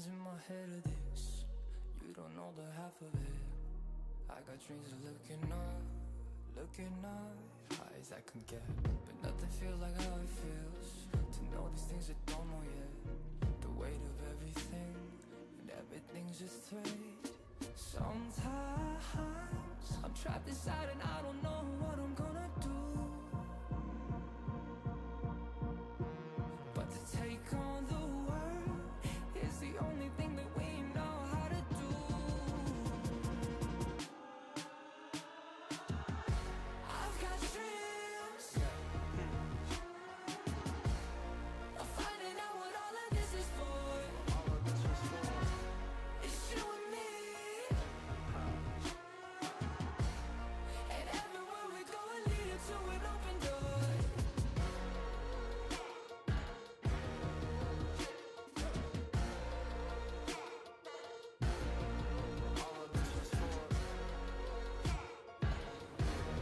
lines in my head of this. You don't know the half of it. I got dreams of looking up, high as I can get, but nothing feels like how it feels to know these things I don't know yet. The weight of everything, and everything's just thread. Sometimes I'm trapped inside and I don't know what I'm gonna do. But to take on the world is the only thing that we know how to do. I've got dreams of finding out what all of this is for. It's you and me, and everywhere we go will lead to an open door.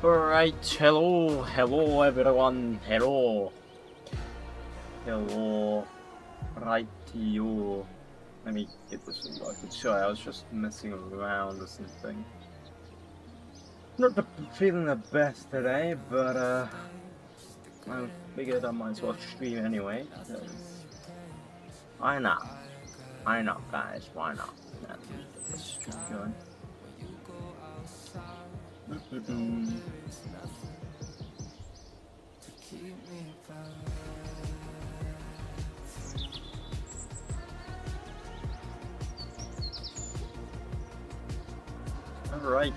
Alright, hello everyone, hello, right to you. Let me get this one like sorry, I was just messing around or something. Not feeling the best today, but I figured I might as well stream anyway, because why not guys, why not? Let's stream going. All right.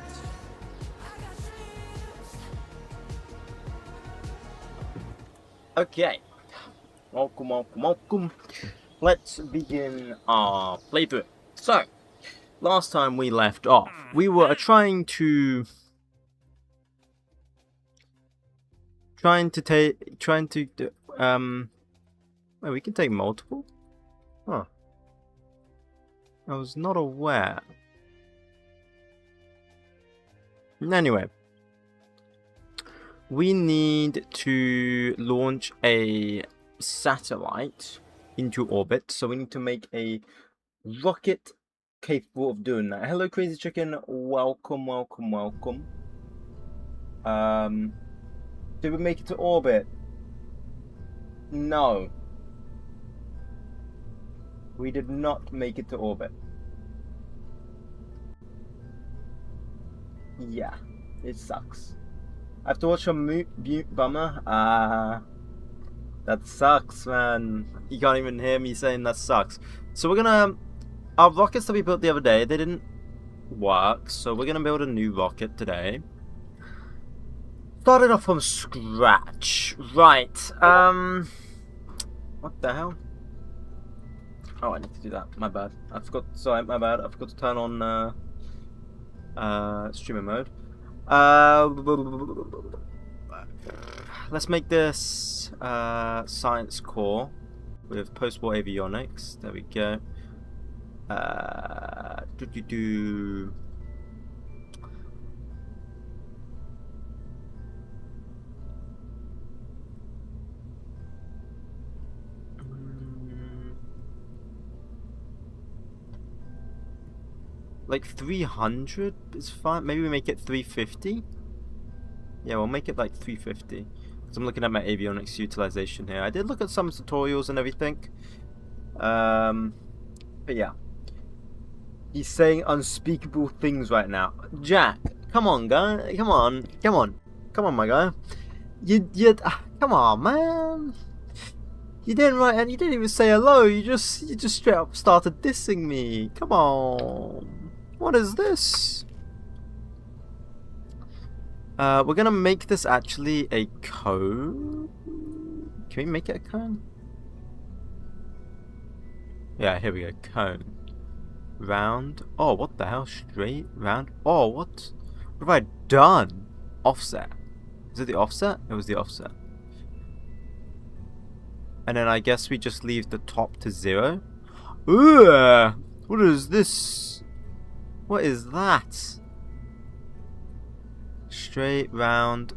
Okay. Welcome. Let's begin our playthrough. So, last time we left off, we were trying to wait, we can take multiple? Huh. I was not aware. Anyway, we need to launch a satellite into orbit, so we need to make a rocket capable of doing that. Hello, Crazy Chicken. Welcome. Did we make it to orbit? No. We did not make it to orbit. Yeah, it sucks. I have to watch a mute bummer. That sucks, man. You can't even hear me saying that sucks. So we're gonna... Our rockets that we built the other day, they didn't work. So we're gonna build a new rocket today. Started off from scratch. Right. What the hell? Oh, I need to do that. My bad. I forgot. Sorry, my bad. I forgot to turn on streamer mode. Let's make this science core with post-war avionics. There we go. Like 300 is fine. Maybe we make it 350. Yeah, we'll make it like 350. Because I'm looking at my avionics utilization here. I did look at some tutorials and everything. But yeah. He's saying unspeakable things right now. Jack, come on, guy. Come on, my guy. Come on, man. You didn't write, and you didn't even say hello. You just straight up started dissing me. Come on. What is this? We're gonna make this actually a cone. Can we make it a cone? Yeah, here we go. Cone. Round. Oh, what the hell? Straight. Round. Oh, what have I done? Offset. Is it the offset? It was the offset. And then I guess we just leave the top to 0. Ooh, what is this? What is that? Straight, round.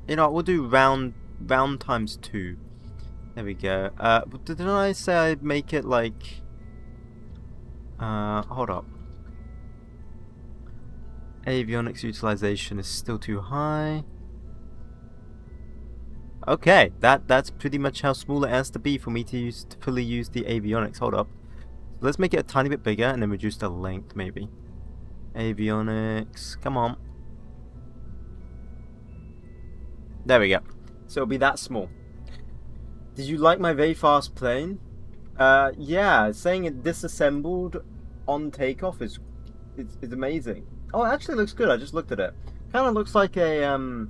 You know, we'll do round times 2. There we go. But didn't I say I'd make it like... hold up. Avionics utilization is still too high. Okay, that's pretty much how small it has to be for me to fully use the avionics. Hold up. Let's make it a tiny bit bigger and then reduce the length, maybe. Avionics, come on. There we go. So it'll be that small. Did you like my very fast plane? Yeah, saying it disassembled on takeoff is amazing. Oh, it actually looks good. I just looked at it. Kind of looks like a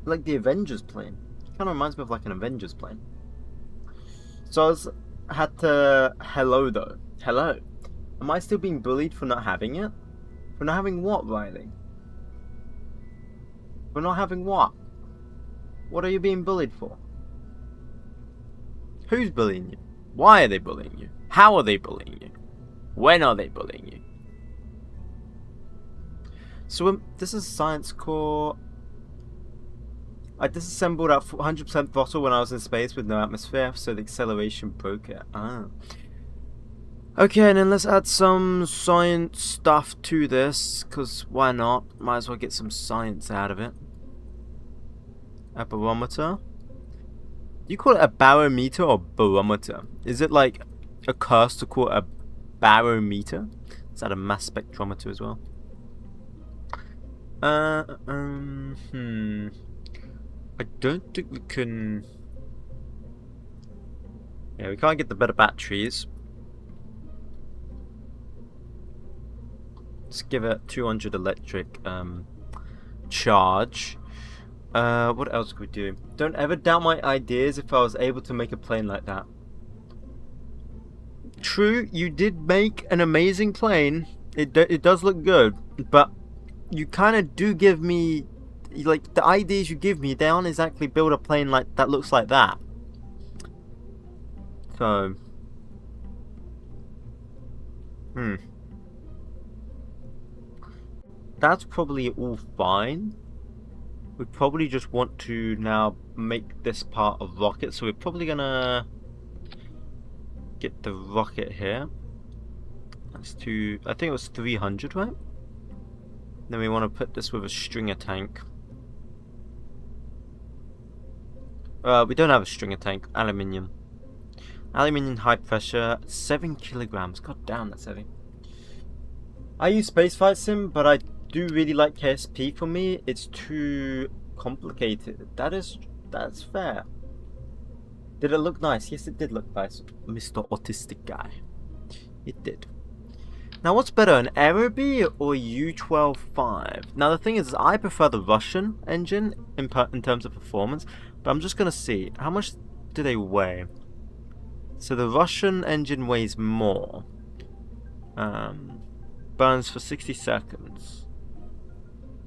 like the Avengers plane. Kind of reminds me of like an Avengers plane. So I had to... Hello, though. Hello. Am I still being bullied for not having it? For not having what, Riley? For not having what? What are you being bullied for? Who's bullying you? Why are they bullying you? How are they bullying you? When are they bullying you? So this is science core. I disassembled at 100% throttle when I was in space with no atmosphere, so the acceleration broke it. Ah. Okay, and then let's add some science stuff to this, because why not? Might as well get some science out of it. A barometer. Do you call it a barometer or barometer? Is it like a curse to call it a barometer? Is that a mass spectrometer as well? I don't think we can... Yeah, we can't get the better batteries. Let's give it 200 electric charge. What else could we do? Don't ever doubt my ideas if I was able to make a plane like that. True, you did make an amazing plane. It does look good, but you kind of do give me... Like, the ideas you give me, they aren't exactly build a plane like that looks like that. So... That's probably all fine. We probably just want to now make this part of rocket, so we're probably gonna get the rocket here. That's to... I think it was 300, right? Then we want to put this with a stringer tank. We don't have a stringer tank. Aluminium. Aluminium high pressure. 7 kilograms. God damn, that's heavy. I use Spaceflight Sim, but I do really like KSP. For me, it's too complicated. That's fair. Did it look nice? Yes, it did look nice, Mr. Autistic Guy. It did. Now, what's better, an Aerobee or U-12-5? Now, the thing is, I prefer the Russian engine in terms of performance, but I'm just going to see. How much do they weigh? So, the Russian engine weighs more. Burns for 60 seconds,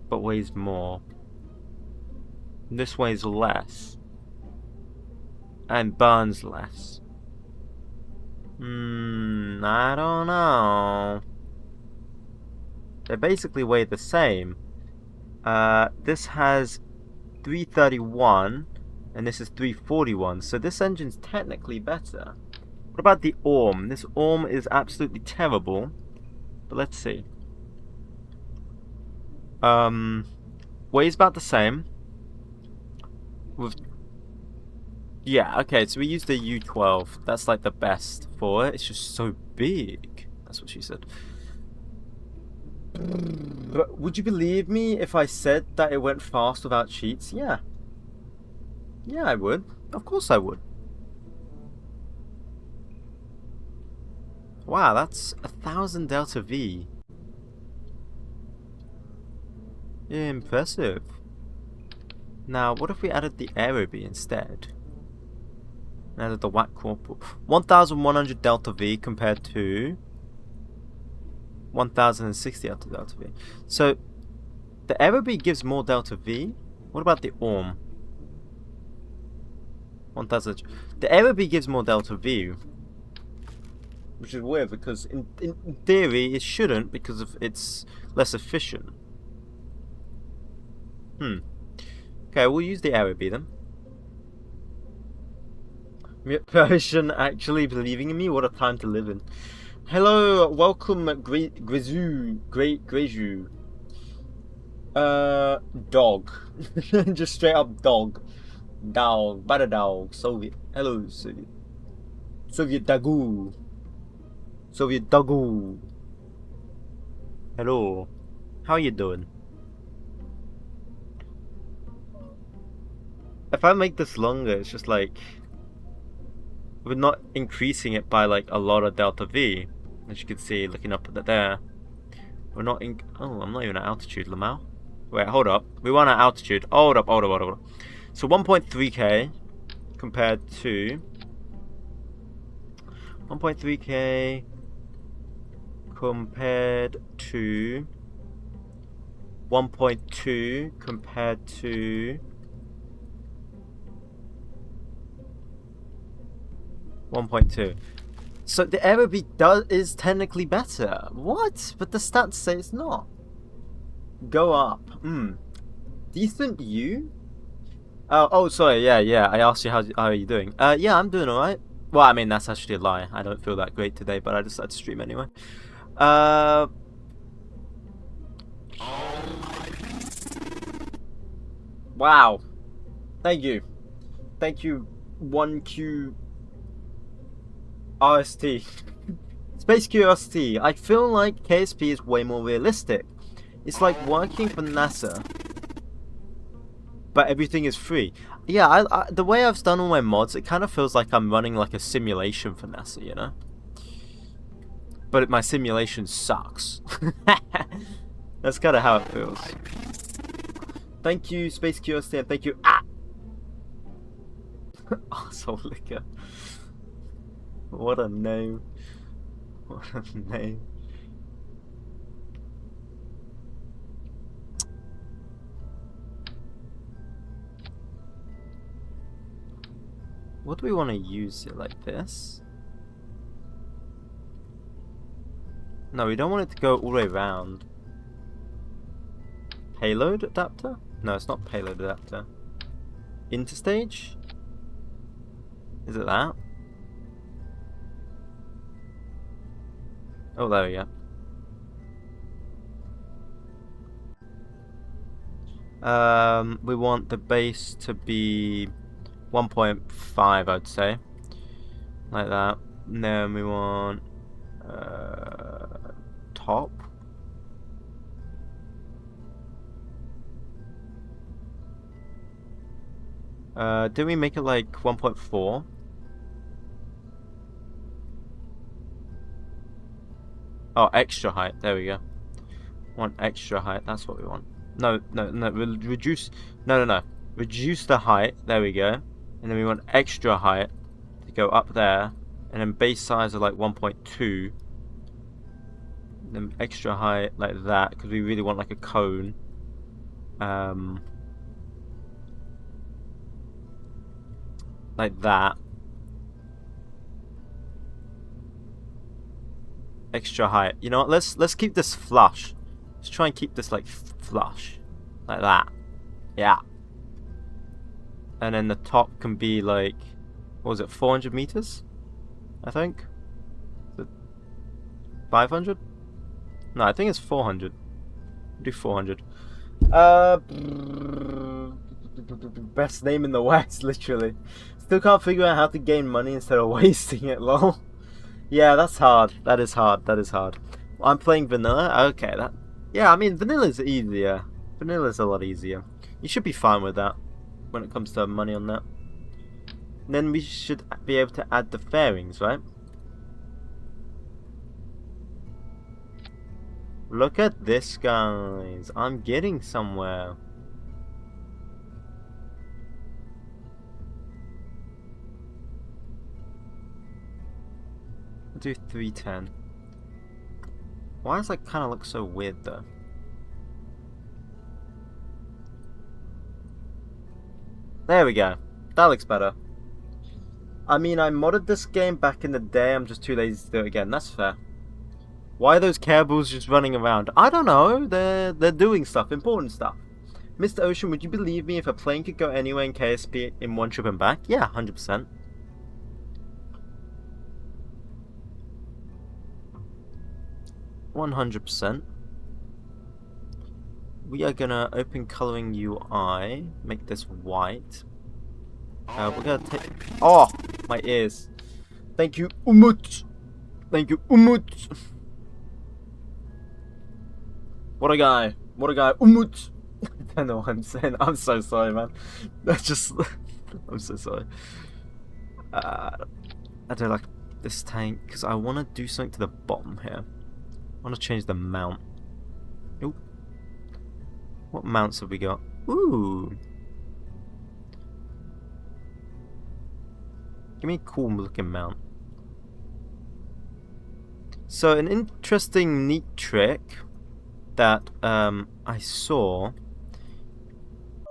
but weighs more. This weighs less, and burns less. I don't know. They basically weigh the same. This has 331 and this is 341, so this engine's technically better. What about the ORM? This ORM is absolutely terrible, but let's see. Weighs about the same. With yeah, okay, so we use the U12. That's like the best for it. It's just so big. That's what she said. But would you believe me if I said that it went fast without cheats? Yeah. Yeah, I would. Of course I would. Wow, that's 1,000 delta V. Impressive. Now, what if we added the Aerobee instead? Added the Whack Corporal. 1,100 delta V compared to 1,060 delta V. So, the Aerobee gives more delta V. What about the ORM? 1,000. The Aerobee gives more delta V. Which is weird because in theory it shouldn't because of it's less efficient. Okay, we'll use the RB then. Persian actually believing in me? What a time to live in. Hello, welcome, Greyju. Dog. Just straight up dog. Dog, bada dog, Soviet. Hello, Soviet. Soviet Dagu. Soviet Dagu. Hello. How you doing? If I make this longer, it's just like we're not increasing it by like a lot of delta V. As you can see, looking up at there. We're not in. Oh, I'm not even at altitude, 𝐿𝐷𝐼. Wait, hold up. We want at altitude. Hold up. So 1.3k compared to 1.3k compared to 1.2 compared to 1.2. So the RB is technically better. What? But the stats say it's not. Go up. Decent you? Oh, sorry. Yeah. I asked you how are you doing? Yeah, I'm doing alright. Well, I mean, that's actually a lie. I don't feel that great today, but I decided to stream anyway. Wow. Thank you. 1Q RST. Space Curiosity. I feel like KSP is way more realistic. It's like working for NASA, but everything is free. Yeah, the way I've done all my mods, it kind of feels like I'm running like a simulation for NASA, you know? But my simulation sucks. That's kind of how it feels. Thank you, Space Curiosity, and thank you. Arsehole Liquor. What a name. What a name. What do we want to use it like this? No, we don't want it to go all the way around. Payload adapter? No, it's not payload adapter. Interstage? Is it that? Oh, there we go. We want the base to be 1.5, I'd say. Like that. And then we want top. Did we make it like 1.4? Oh, extra height. There we go. Want extra height. That's what we want. No. Reduce. No. Reduce the height. There we go. And then we want extra height to go up there. And then base size of like 1.2. Then extra height like that, because we really want like a cone. Like that. Extra height. You know what? Let's keep this flush. Let's try and keep this like flush, like that. Yeah. And then the top can be like, what was it? 400 meters, I think. Is it 500? No, I think it's 400. Do 400. Best name in the West, literally. Still can't figure out how to gain money instead of wasting it, lol. Yeah, that's hard. That is hard. I'm playing vanilla. Okay, yeah, I mean, vanilla's easier. Vanilla's a lot easier. You should be fine with that when it comes to money on that. And then we should be able to add the fairings, right? Look at this, guys. I'm getting somewhere. I'll do 310. Why does that kind of look so weird though? There we go. That looks better. I mean, I modded this game back in the day. I'm just too lazy to do it again. That's fair. Why are those 𝐏𝐫𝐸s just running around? I don't know. They're doing stuff, important stuff. Mr. Ocean, would you believe me if a plane could go anywhere in KSP in one trip and back? Yeah, 100%. %100%. We are gonna open coloring UI, make this white. We're gonna take. Oh, my ears. Thank you, Umut. Thank you, Umut. What a guy. What a guy, Umut. I don't know what I'm saying. I'm so sorry, man. That's just. I'm so sorry. I don't like this tank because I want to do something to the bottom here. I want to change the mount. Ooh. What mounts have we got? Ooh. Give me a cool looking mount. So an interesting, neat trick that I saw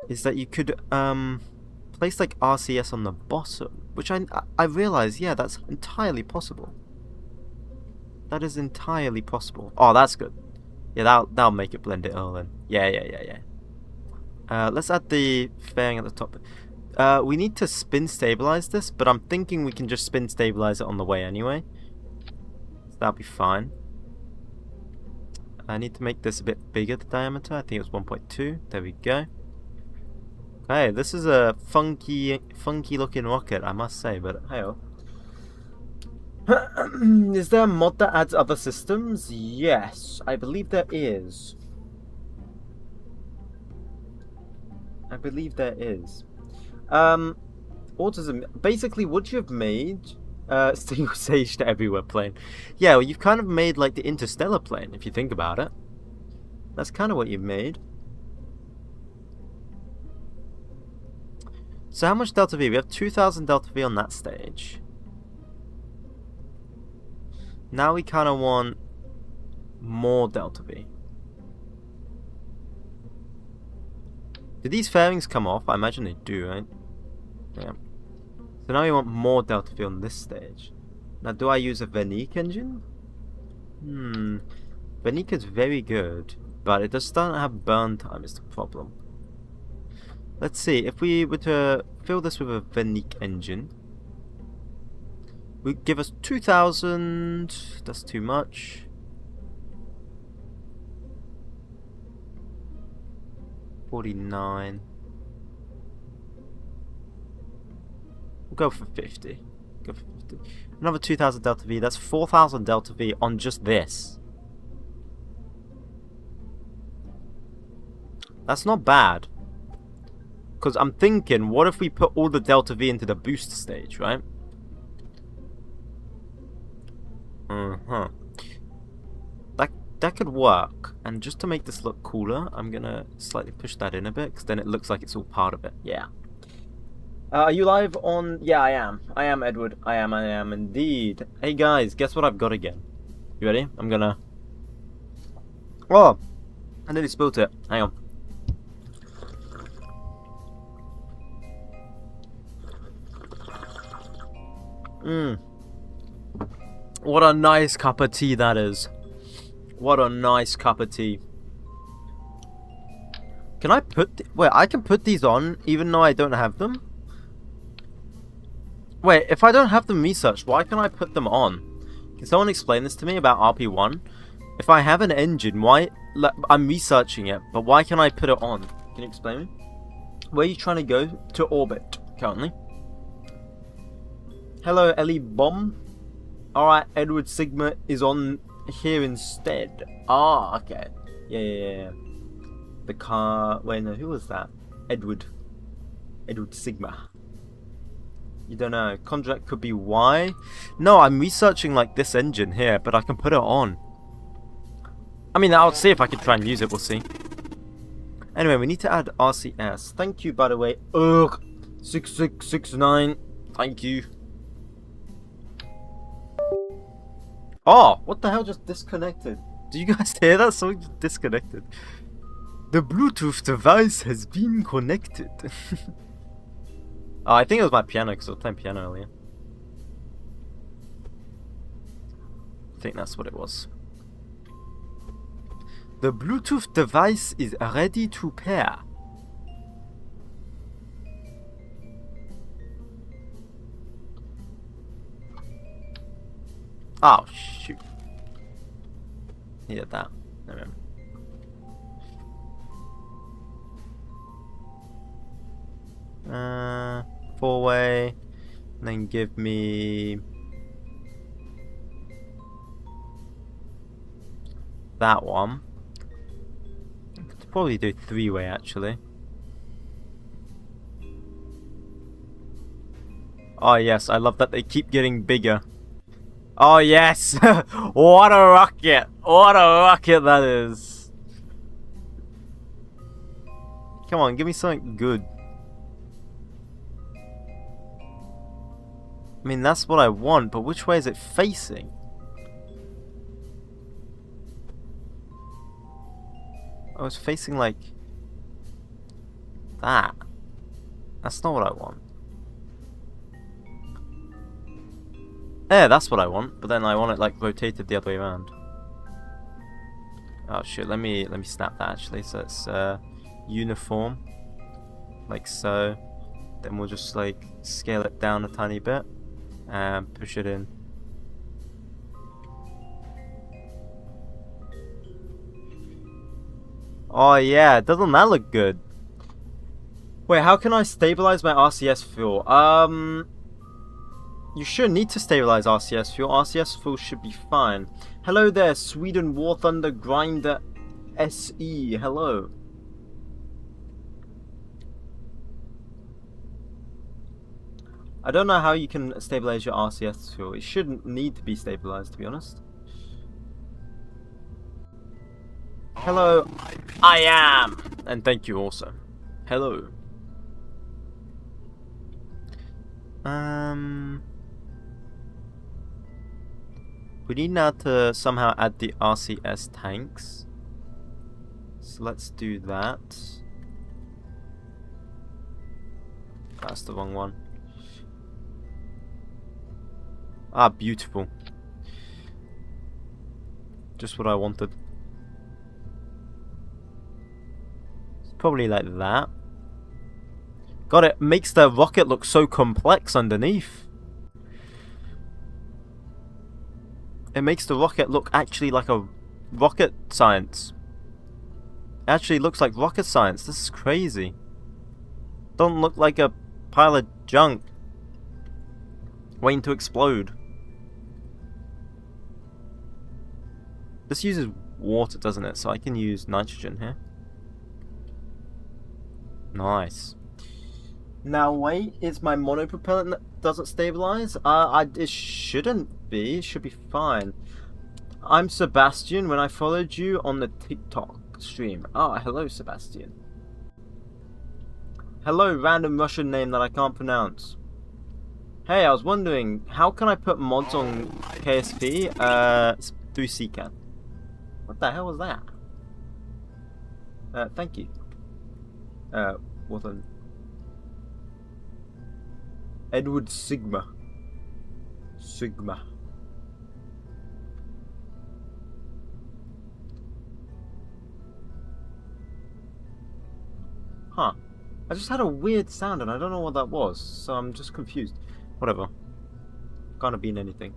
is that you could place like RCS on the bottom, which I realized, yeah, that's entirely possible. That is entirely possible. Oh, that's good. Yeah, that'll make it blend it all in. Yeah. Let's add the fairing at the top. We need to spin stabilize this, but I'm thinking we can just spin stabilize it on the way anyway. So that'll be fine. I need to make this a bit bigger, the diameter. I think it was 1.2. There we go. Okay, this is a funky looking rocket, I must say, but hey-oh. Is there a mod that adds other systems? Yes, I believe there is. Autism. Basically, what you have made, single stage to everywhere plane. Yeah, well, you've kind of made like the interstellar plane, if you think about it. That's kind of what you've made. So how much delta V? We have 2000 delta V on that stage. Now we kind of want more delta V. Do these fairings come off? I imagine they do, right? Yeah. So now we want more delta V on this stage. Now, do I use a 𝐒𝐞𝐫𝐻 engine? 𝐒𝐞𝐫𝐻 is very good, but it does not have burn time is the problem. Let's see, if we were to fill this with a 𝐒𝐞𝐫𝐻 engine, would give us 2000. That's too much. 49. We'll go for 50. Go for 50. Another 2000 delta V. That's 4000 delta V on just this. That's not bad. Because I'm thinking, what if we put all the delta V into the booster stage, right? That could work. And just to make this look cooler, I'm gonna slightly push that in a bit, because then it looks like it's all part of it. Yeah. Are you live on... Yeah, I am. I am, Edward. I am indeed. Hey guys, guess what I've got again? You ready? I'm gonna... Oh! I nearly spilled it. Hang on. What a nice cup of tea that is. What a nice cup of tea. Can I put... Wait, I can put these on even though I don't have them? Wait, if I don't have them researched, why can't I put them on? Can someone explain this to me about RP1? If I have an engine, why... I'm researching it, but why can't I put it on? Can you explain me? Where are you trying to go? To orbit, currently. Hello, Ellie Bomb. Alright, Edward Sigma is on here instead. Ah, okay. Yeah. The car... Wait, no, who was that? Edward Sigma. You don't know. Contract could be why? No, I'm researching like this engine here, but I can put it on. I mean, I'll see if I can try and use it. We'll see. Anyway, we need to add RCS. Thank you, by the way. Ugh. 6669. Thank you. Oh, what the hell just disconnected? Do you guys hear that? Something just disconnected. The Bluetooth device has been connected. Oh, I think it was my piano because I was playing piano earlier. I think that's what it was. The Bluetooth device is ready to pair. Oh, shoot. Needed that. Never mind. 4-way. And then give me that one. I could probably do 3-way actually. Oh yes, I love that they keep getting bigger. Oh yes! What a rocket! What a rocket that is! Come on, give me something good. I mean, that's what I want, but which way is it facing? Oh, it's facing like that. That's not what I want. Yeah, that's what I want, but then I want it like rotated the other way around. Oh shit, let me snap that actually, so it's uniform. Like so. Then we'll just like scale it down a tiny bit and push it in. Oh yeah, doesn't that look good? Wait, how can I stabilize my RCS fuel? You shouldn't need to stabilize RCS fuel. RCS fuel should be fine. Hello there, Sweden War Thunder Grinder SE. Hello. I don't know how you can stabilize your RCS fuel. It shouldn't need to be stabilized, to be honest. Hello, I am, and thank you also. Hello. We need now to somehow add the RCS tanks. So let's do that. That's the wrong one. Ah, beautiful. Just what I wanted. It's probably like that. God, it makes the rocket look so complex underneath. It makes the rocket look actually like a rocket science. It actually looks like rocket science. This is crazy. Don't look like a pile of junk waiting to explode. This uses water, doesn't it? So I can use nitrogen here. Nice. Now wait, is my monopropellant that doesn't stabilize? It shouldn't be. It should be fine. I'm Sebastian. When I followed you on the TikTok stream. Ah, hello Sebastian. Hello, random Russian name that I can't pronounce. Hey, I was wondering, how can I put mods on KSP through 𝐒𝐞𝐶? What the hell was that? Thank you. What an... Edward Sigma. Sigma. Huh. I just had a weird sound and I don't know what that was, so I'm just confused. Whatever. Can't have been anything.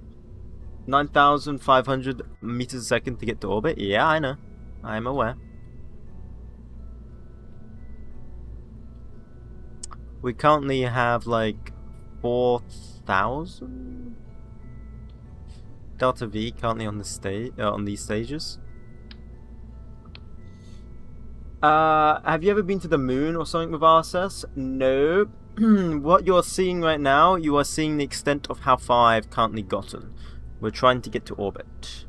9,500 meters a second to get to orbit? Yeah, I know. I am aware. We currently have like 4,000 Delta V currently on the on these stages. Have you ever been to the moon or something with RSS? No. What you're seeing right now, you are seeing the extent of how far I've currently gotten. We're trying to get to orbit.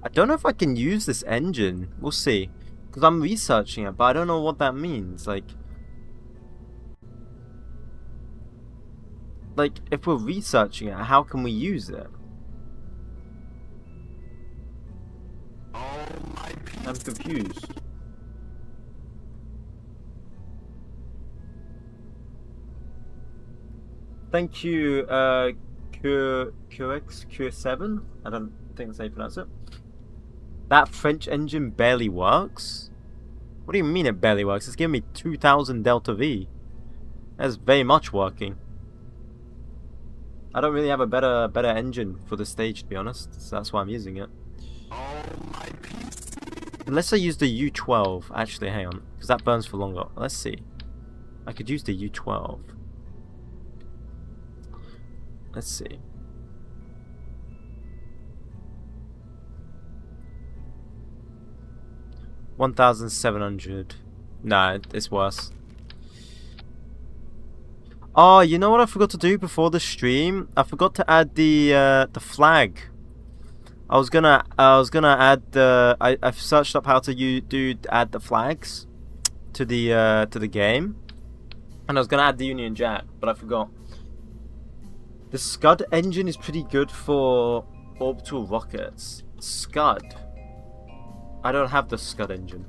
I don't know if I can use this engine. We'll see. Because I'm researching it, but I don't know what that means. Like, if we're researching it, how can we use it? I'm confused. Thank you, 𝐒𝐞𝐫𝐸x7. I don't think that's how you pronounce it. That French engine barely works? What do you mean it barely works? It's giving me 2,000 Delta V. That's very much working. I don't really have a better engine for the stage, to be honest. So that's why I'm using it. Unless I use the U12. Actually, hang on, because that burns for longer. Let's see. I could use the U12. Let's see. $1,700. Nah, it's worse. Oh, you know what I forgot to do before the stream? I forgot to add the flag. I was gonna add the. I've searched up how to add the flags to the game, and I was gonna add the Union Jack, but I forgot. The Scud engine is pretty good for orbital rockets. Scud. I don't have the Scud engine.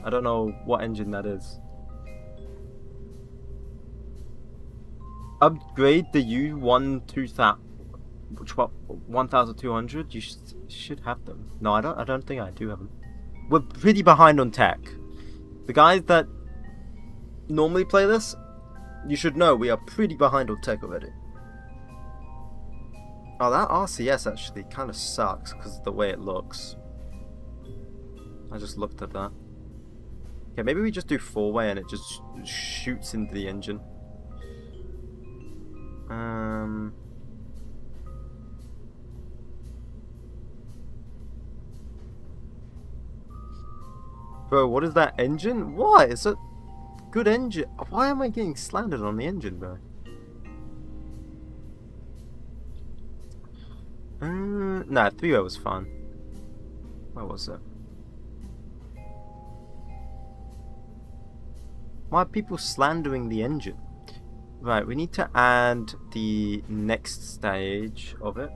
I don't know what engine that is. Upgrade the U1 2000, which what 1200. You should have them. No, I don't think I do have them. We're pretty behind on tech. The guys that normally play this, you should know we are pretty behind on tech already. Oh, that RCS actually kind of sucks because of the way it looks. I just looked at that. Okay, maybe we just do 4-way and it just shoots into the engine. Bro, what is that engine? What? It's a good engine. Why am I getting slandered on the engine, bro? Nah, 3-way was fun. Where was it? Why are people slandering the engine? Right, we need to add the next stage of it.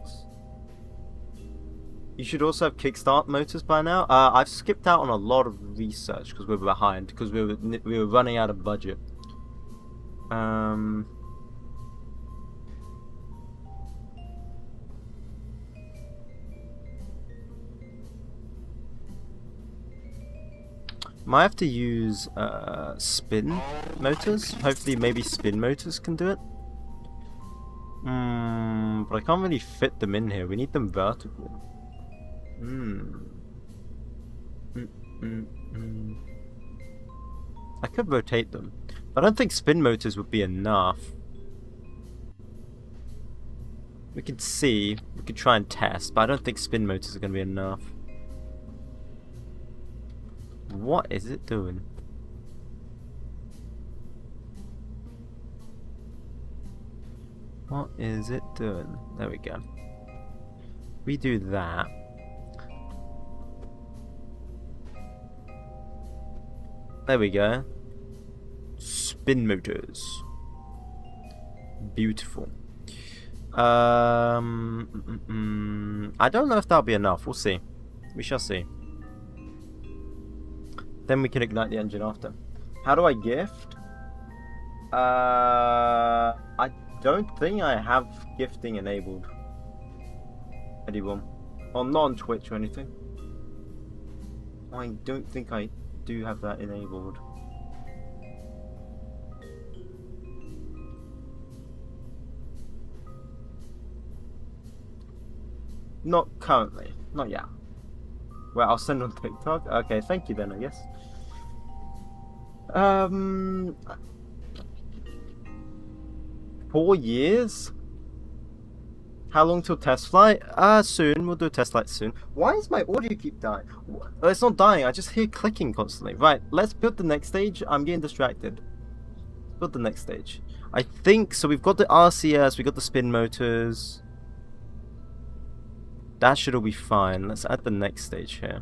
You should also have kickstart motors by now. I've skipped out on a lot of research because we were behind, because we were running out of budget. Might have to use spin motors. Hopefully maybe spin motors can do it. But I can't really fit them in here. We need them vertical. I could rotate them. I don't think spin motors would be enough. We could see. We could try and test, but I don't think spin motors are going to be enough. What is it doing? What is it doing? There we go. We do that. There we go. Spin motors. Beautiful. I don't know if that'll be enough. We'll see. We shall see. Then we can ignite the engine after. How do I gift? I don't think I have gifting enabled. Anyone? Or not on Twitch or anything. I don't think I do have that enabled. Not currently. Not yet. Well, I'll send on TikTok. Okay, thank you then, I guess. 4 years? How long till test flight? Soon. We'll do a test flight soon. Why does my audio keep dying? It's not dying. I just hear clicking constantly. Right, let's build the next stage. I'm getting distracted. Build the next stage. I think, so we've got the RCS, we got the spin motors. That should all be fine. Let's add the next stage here.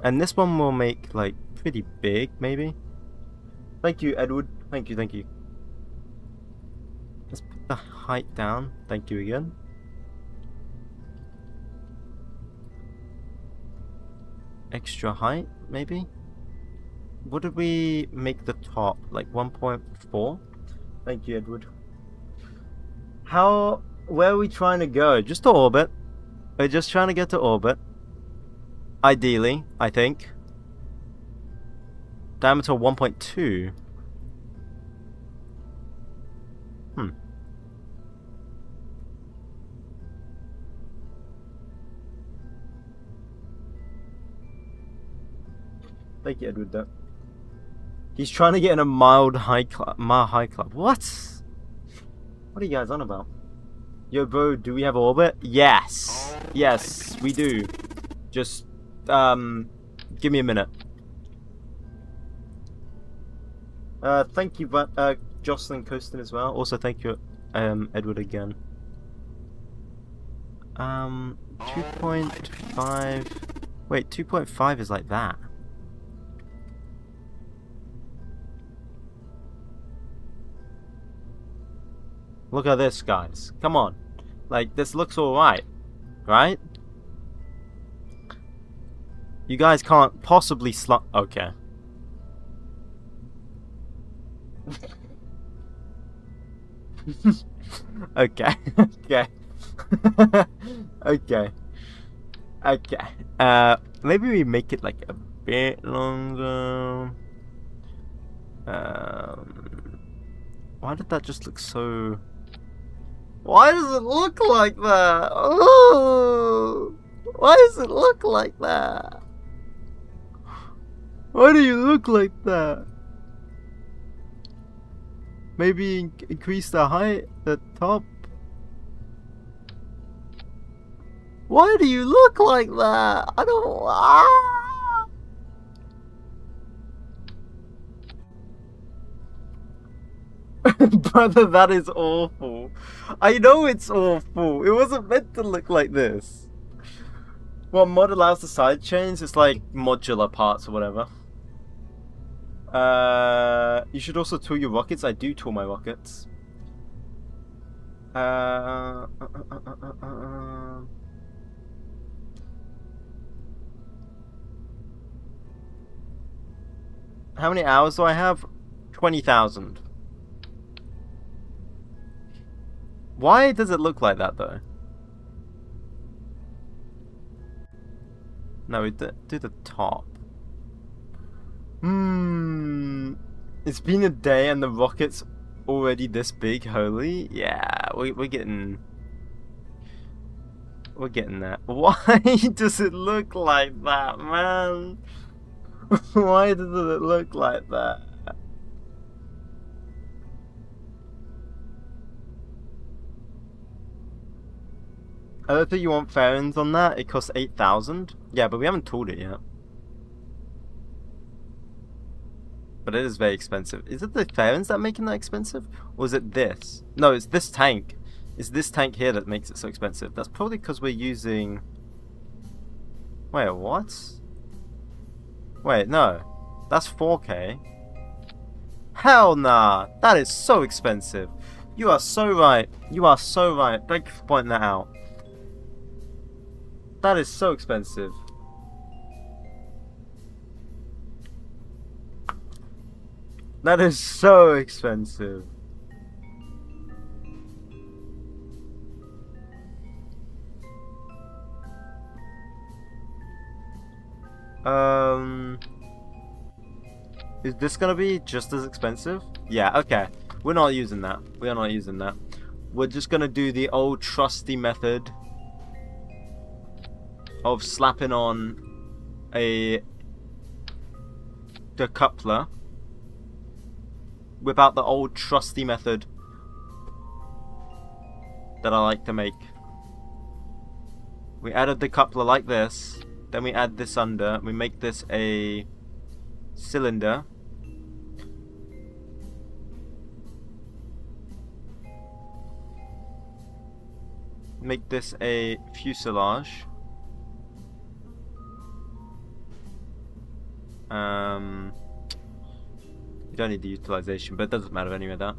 And this one will make, like, pretty big, maybe. Thank you, Edward. Thank you, thank you. Let's put the height down. Thank you again. Extra height, maybe? What did we make the top? Like 1.4? Thank you, Edward. Where are we trying to go? Just to orbit. We're just trying to get to orbit. Ideally, I think. Diameter 1.2. Thank you, Edward Duck. He's trying to get in a mild high club. What? What are you guys on about? Yo, bro, do we have orbit? Yes. Yes, we do. Just, give me a minute. Thank you, Jocelyn Coaston as well. Also, thank you, Edward again. 2.5. Wait, 2.5 is like that. Look at this, guys. Come on. Like, this looks alright. Right? You guys can't possibly okay. Okay. Okay. Okay. Okay. Maybe we make it like a bit longer. Why did that just look so... Why does it look like that? Oh! Why does it look like that? Why do you look like that? Maybe increase the height at the top. Why do you look like that? I don't... Ah! Brother, that is awful. I know it's awful. It wasn't meant to look like this. Well, mod allows the side chains. It's like modular parts or whatever. You should also tool your rockets. I do tool my rockets. How many hours do I have? 20,000. Why does it look like that though? No, we do the top. It's been a day and the rocket's already this big. Holy, yeah, we're getting there. Why does it look like that, man? Why does it look like that? I don't think you want fairings on that. It costs 8,000. Yeah, but we haven't tooled it yet. But it is very expensive. Is it the fairings that are making that expensive? Or is it this? No, it's this tank. It's this tank here that makes it so expensive. That's probably because we're using... Wait, what? Wait, no. That's 4K. Hell nah. That is so expensive. You are so right. You are so right. Thank you for pointing that out. That is so expensive. That is so expensive. Is this gonna be just as expensive? Yeah, okay. We're not using that. We are not using that. We're just gonna do the old trusty method of slapping on the coupler without the old trusty method that I like to make. We added the coupler like this, then we add this under, we make this a cylinder. Make this a fuselage. You don't need the utilization, but it doesn't matter anyway. That.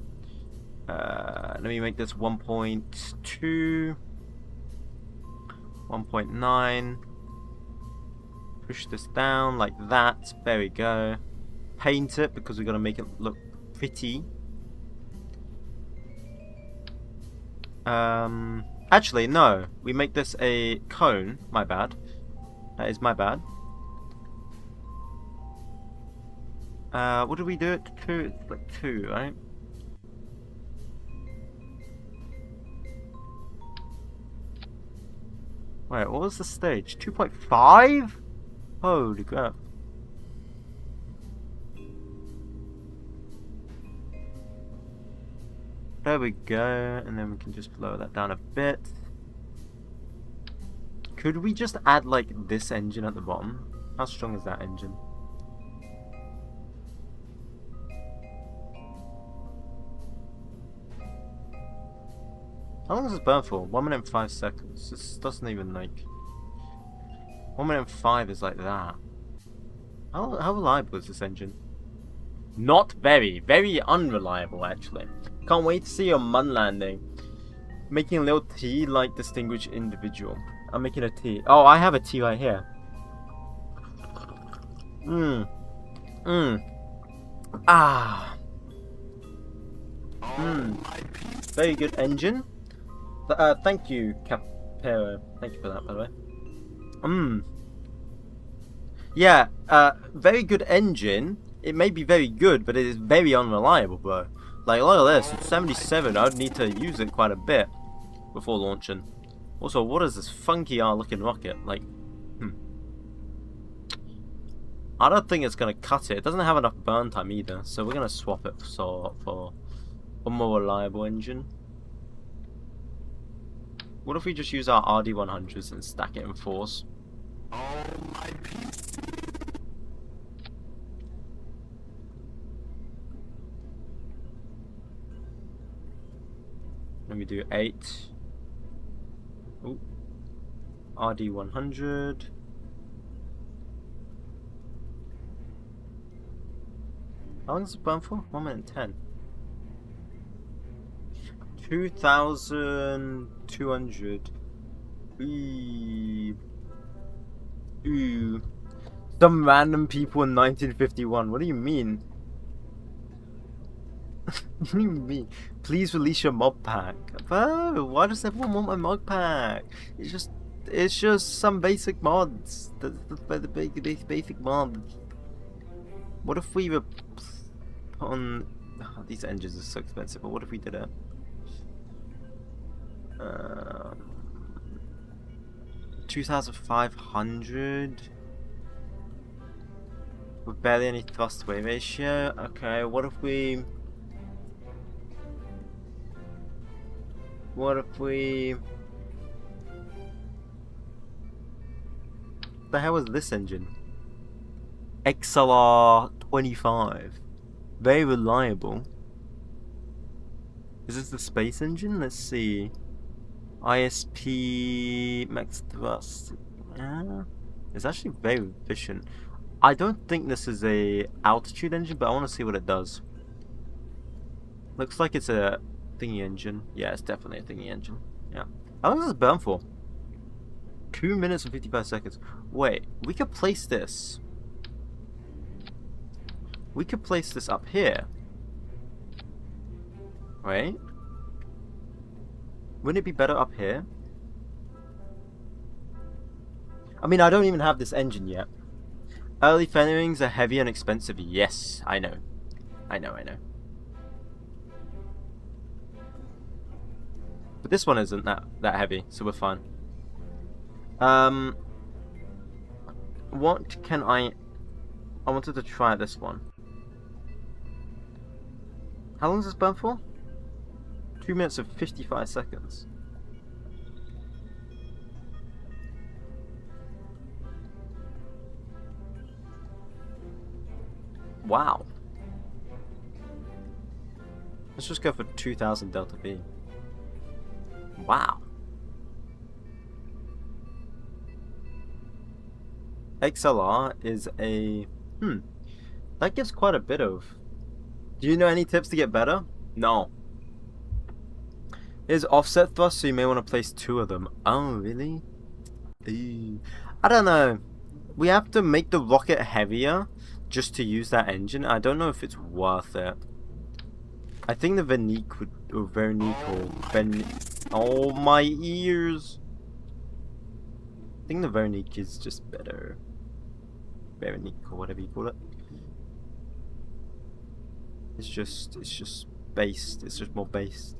Let me make this 1.2, 1.9. Push this down like that. There we go. Paint it because we're gonna make it look pretty. Actually, no. We make this a cone. My bad. That is my bad. What did we do it to? It's like 2, right? Wait, what was the stage? 2.5? Holy crap. There we go, and then we can just lower that down a bit. Could we just add like this engine at the bottom? How strong is that engine? How long does this burn for? 1 minute and 5 seconds. This doesn't even like... 1 minute and 5 is like that. How reliable is this engine? Not very. Very unreliable, actually. Can't wait to see your mun landing. Making a little T like distinguished individual. I'm making a T. Oh, I have a T right here. Ah. Very good engine. Thank you, Capero. Thank you for that, by the way. Yeah, very good engine. It may be very good, but it is very unreliable, bro. Like, look at this. It's 77. I would need to use it quite a bit before launching. Also, what is this funky looking rocket? Like, I don't think it's gonna cut it. It doesn't have enough burn time either, so we're gonna swap it for a more reliable engine. What if we just use our RD100s and stack it in 4s? Then we do 8. Ooh. RD100. How long does it burn for? 1 minute and 10. 2,200. Ooh. Some random people in 1951. What do you mean? What do you mean? Please release your mod pack. Oh, why does everyone want my mod pack? It's just some basic mods. The basic mods. What if we were on? Oh, these engines are so expensive. But what if we did it? 2,500 with barely any thrust to weight ratio. Okay, what if we? The hell is this engine? XLR 25. Very reliable. Is this the space engine? Let's see. ISP max thrust. It's actually very efficient. I don't think this is a altitude engine, but I want to see what it does. Looks like it's a thingy engine. Yeah, it's definitely a thingy engine. Yeah. How long does this burn for? 2 minutes and 55 seconds. Wait, we could place this. We could place this up here. Right? Wouldn't it be better up here? I mean, I don't even have this engine yet. Early fairings are heavy and expensive. Yes, I know. I know. But this one isn't that heavy, so we're fine. What can I wanted to try this one. How long does this burn for? 2 minutes and 55 seconds. Wow. Let's just go for 2,000 Delta V. Wow. XLR is a... That gives quite a bit of... Do you know any tips to get better? No. Here's offset thrust, so you may want to place 2 of them. Oh, really? Ew. I don't know. We have to make the rocket heavier just to use that engine. I don't know if it's worth it. I think the Vernique would... Or Vernique or... Oh, my ears! I think the Vernique is just better. Vernique or whatever you call it. It's just based. It's just more based.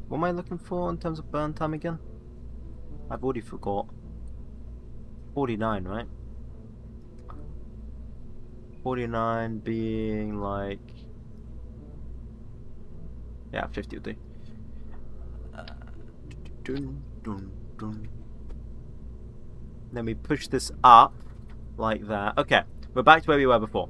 What am I looking for in terms of burn time again? I've already forgot. 49, right? 49 being like... Yeah, 50 will do. Dun, dun, dun. Then we push this up like that. Okay, we're back to where we were before.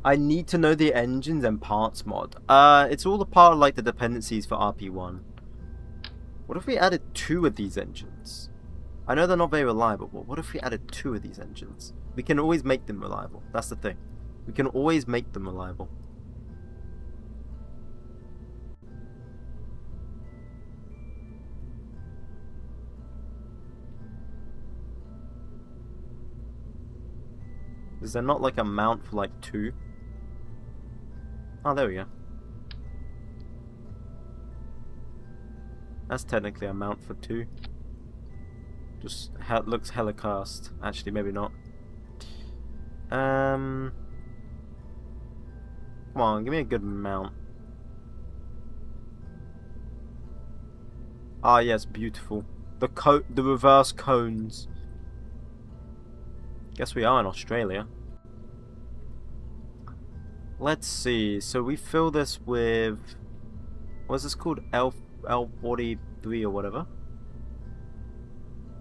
I need to know the engines and parts mod. It's all a part of like the dependencies for RP1. What if we added 2 of these engines? I know they're not very reliable, but what if we added 2 of these engines? We can always make them reliable. That's the thing. We can always make them reliable. Is there not like a mount for like 2? Oh, there we go. That's technically a mount for 2. Just looks hella cast. Actually, maybe not. Come on, give me a good mount. Ah, yes, beautiful. The reverse cones. Guess we are in Australia. Let's see. So we fill this with, what's this called? L43 or whatever.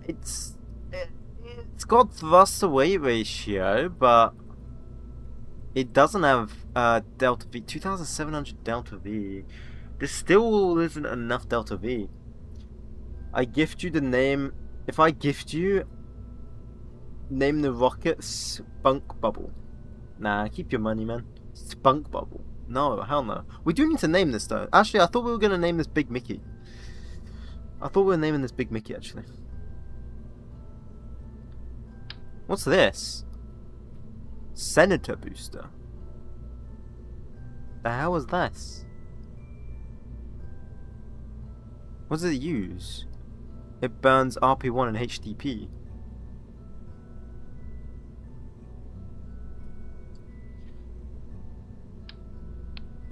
It's got thrust to weight ratio, but it doesn't have delta V. 2,700 delta V. There still isn't enough delta V. I gift you the name. If I gift you, name the rocket Spunk Bubble. Nah, keep your money, man. Spunk Bubble. No, hell no. We do need to name this though. Actually, I thought we were gonna name this Big Mickey. I thought we were naming this Big Mickey actually. What's this? Senator booster. The hell is this? What does it use? It burns RP1 and HDP.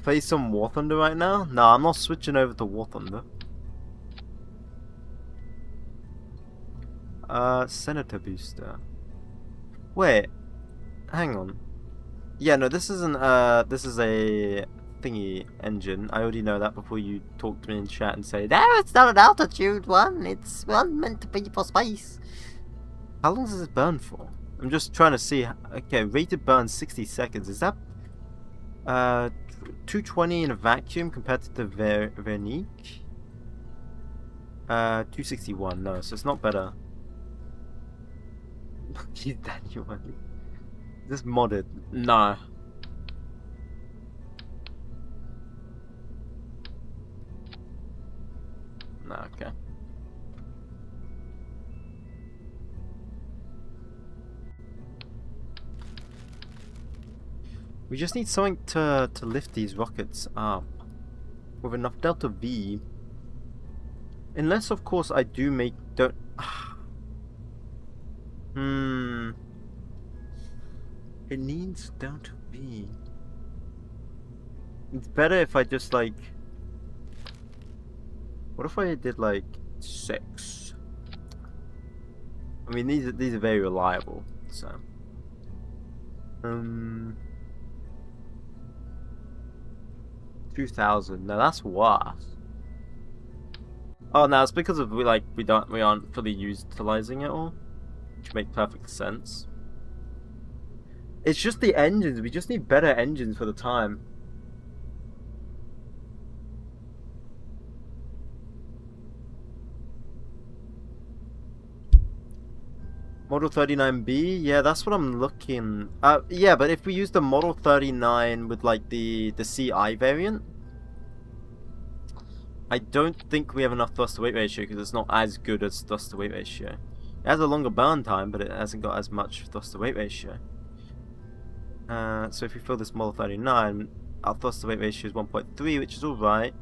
Play some War Thunder right now? Nah, I'm not switching over to War Thunder. Senator booster. Wait, hang on. Yeah, no, this isn't. This is a thingy engine. I already know that before you talk to me in chat and say, no, it's not an altitude one. It's one meant to be for space. How long does this burn for? I'm just trying to see. Okay, rated burn 60 seconds. Is that 220 in a vacuum compared to the Vernique? 261. No, so it's not better. Is this modded? No. No, okay. We just need something to lift these rockets up with enough delta V. Unless, of course, I do make It needs delta V. It's better if I just like. What if I did like 6? I mean, these are very reliable, so. 2,000. No, that's worse. Oh no, it's because of we aren't fully utilizing it all, which makes perfect sense. It's just the engines. We just need better engines for the time. Model 39B, yeah, that's what I'm looking. Yeah, but if we use the Model 39 with like the CI variant, I don't think we have enough thrust to weight ratio because it's not as good as thrust to weight ratio. It has a longer burn time, but it hasn't got as much thrust to weight ratio. So if we fill this Model 39, our thrust to weight ratio is 1.3, which is alright.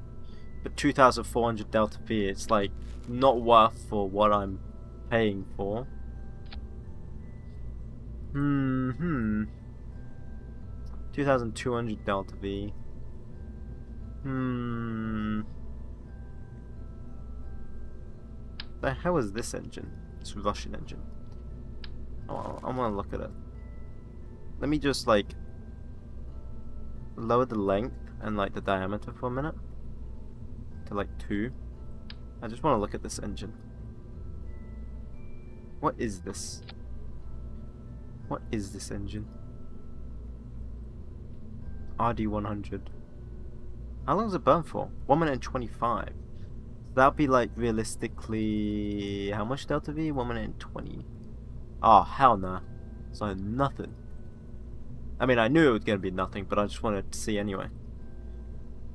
But 2,400 delta V, it's like not worth for what I'm paying for. 2,200 delta V. The hell is this engine? It's a Russian engine. Oh, I want to look at it. Let me just like lower the length and like the diameter for a minute to like 2. I just want to look at this engine. What is this? What is this engine? RD100. How long does it burn for? 1 minute and 25. So that'll be like realistically how much delta V? 1 minute and 20. Oh hell nah. So nothing. I mean, I knew it was gonna be nothing, but I just wanted to see anyway.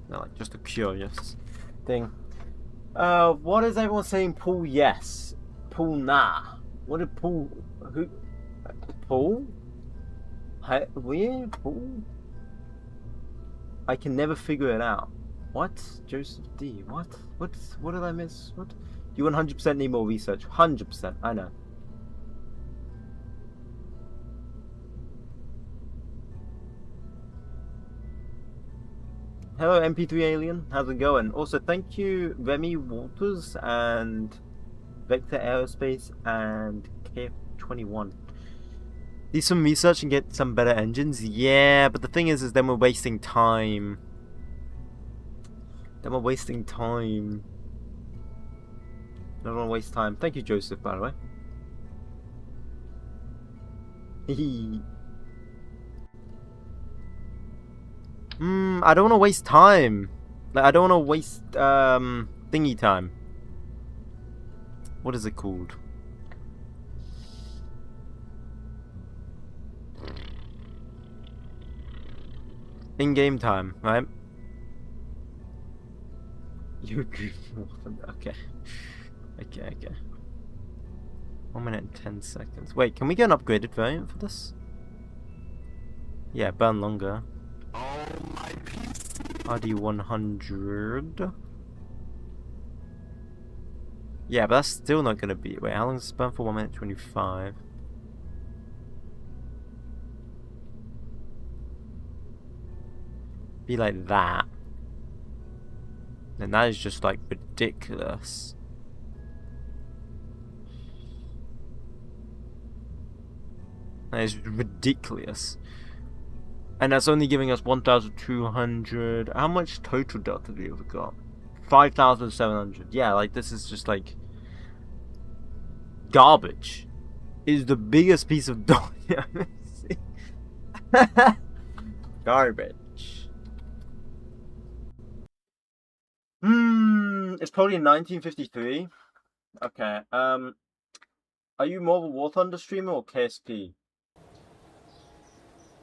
No, like just a curious thing. What is everyone saying? Paul yes. Paul nah. What did Paul? Who? Paul? Hi, weird Paul. I can never figure it out. What? Joseph D. What? What did I miss? What? You 100% need more research. 100%. I know. Hello MP3 Alien, how's it going? Also thank you Remy Walters and Vector Aerospace and KF21. Do some research and get some better engines? Yeah, but the thing is then we're wasting time. I don't want to waste time. Thank you Joseph, by the way. I don't want to waste time. Like, I don't want to waste, thingy time. What is it called? In-game time, right? You agree? Okay. Okay. 1 minute and 10 seconds. Wait, can we get an upgraded variant for this? Yeah, burn longer. RD100. Yeah, but that's still not gonna be. Wait, how long does it burn for? 1 minute 25. Be like that. And that is just like ridiculous. That is ridiculous. And that's only giving us 1,200. How much total delta V have we got? 5,700. Yeah, like this is just like garbage. Is the biggest piece of dog I've seen. Garbage. It's probably 1953. Okay. Are you more of a War Thunder streamer or KSP?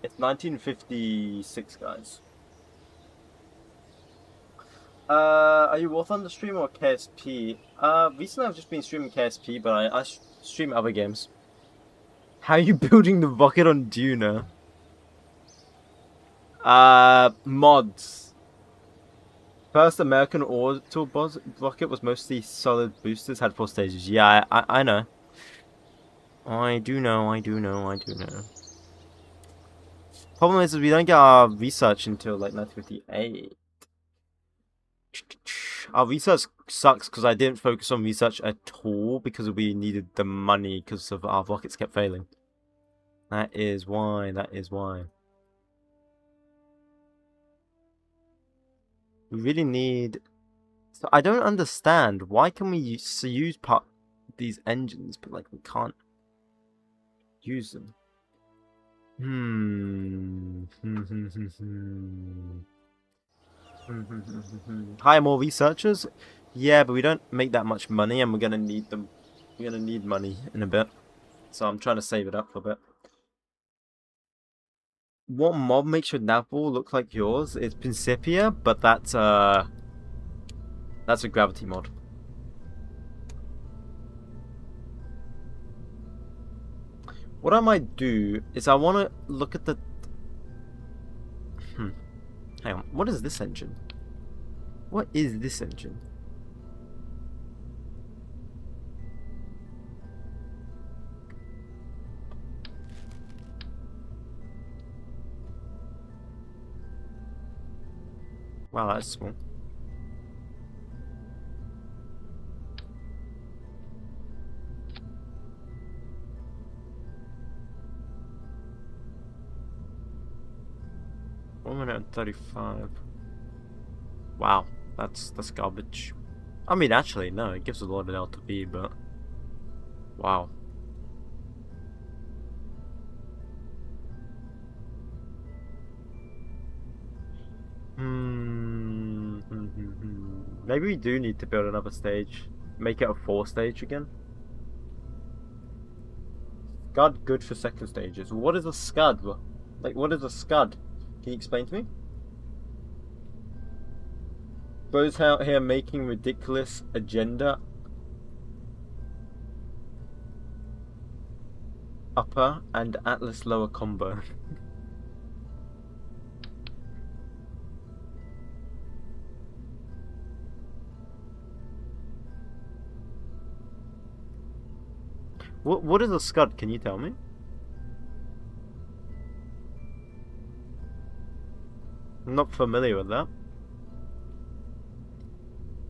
It's 1956, guys. Are you War Thunder streamer or KSP? Recently I've just been streaming KSP, but I stream other games. How are you building the rocket on Duna? Mods. First American orbital rocket was mostly solid boosters, had 4 stages. Yeah, I know. I do know. Problem is we don't get our research until like 1958. Our research sucks because I didn't focus on research at all because we needed the money because of our rockets kept failing. That is why. We really need. So I don't understand why can we use these engines, but like we can't use them. Hire more researchers? Yeah, but we don't make that much money, and we're gonna need them. We're gonna need money in a bit, so I'm trying to save it up for a bit. What mob makes your navball look like yours? It's Principia, but that's a gravity mod. What I might do is I want to look at the. Hang on. What is this engine? What is this engine? Wow, that's small. 1 minute and 35. Wow, that's garbage. I mean, actually, no, it gives a lot of delta V, but wow. Maybe we do need to build another stage. Make it a 4-stage again. Scud good for 2nd stages. What is a scud? Like, what is a scud? Can you explain to me? Those out here making ridiculous agenda. Upper and Atlas lower combo. What is a scud? Can you tell me? I'm not familiar with that.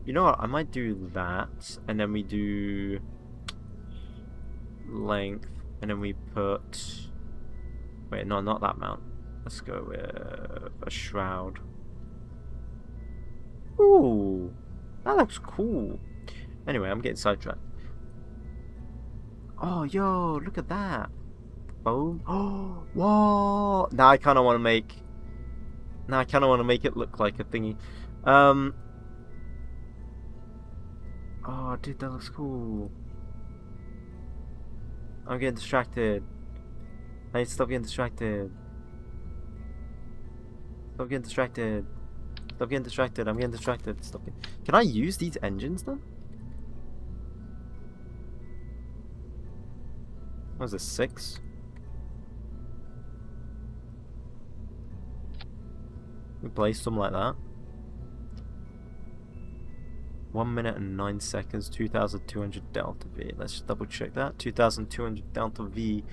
You know what? I might do that, and then we do length, and then we put. Wait, no, not that mount. Let's go with a shroud. Ooh, that looks cool. Anyway, I'm getting sidetracked. Oh, yo, look at that. Boom. Oh, whoa. Now I kind of want to make. Now I kind of want to make it look like a thingy. Oh, dude, that looks cool. I'm getting distracted. I need to stop getting distracted. Stop getting distracted. Stop getting distracted. I'm getting distracted. Stop getting... Can I use these engines then? What is this, 6? We place them like that. 1 minute and 9 seconds, 2,200 delta V. Let's just double check that. 2,200 delta V.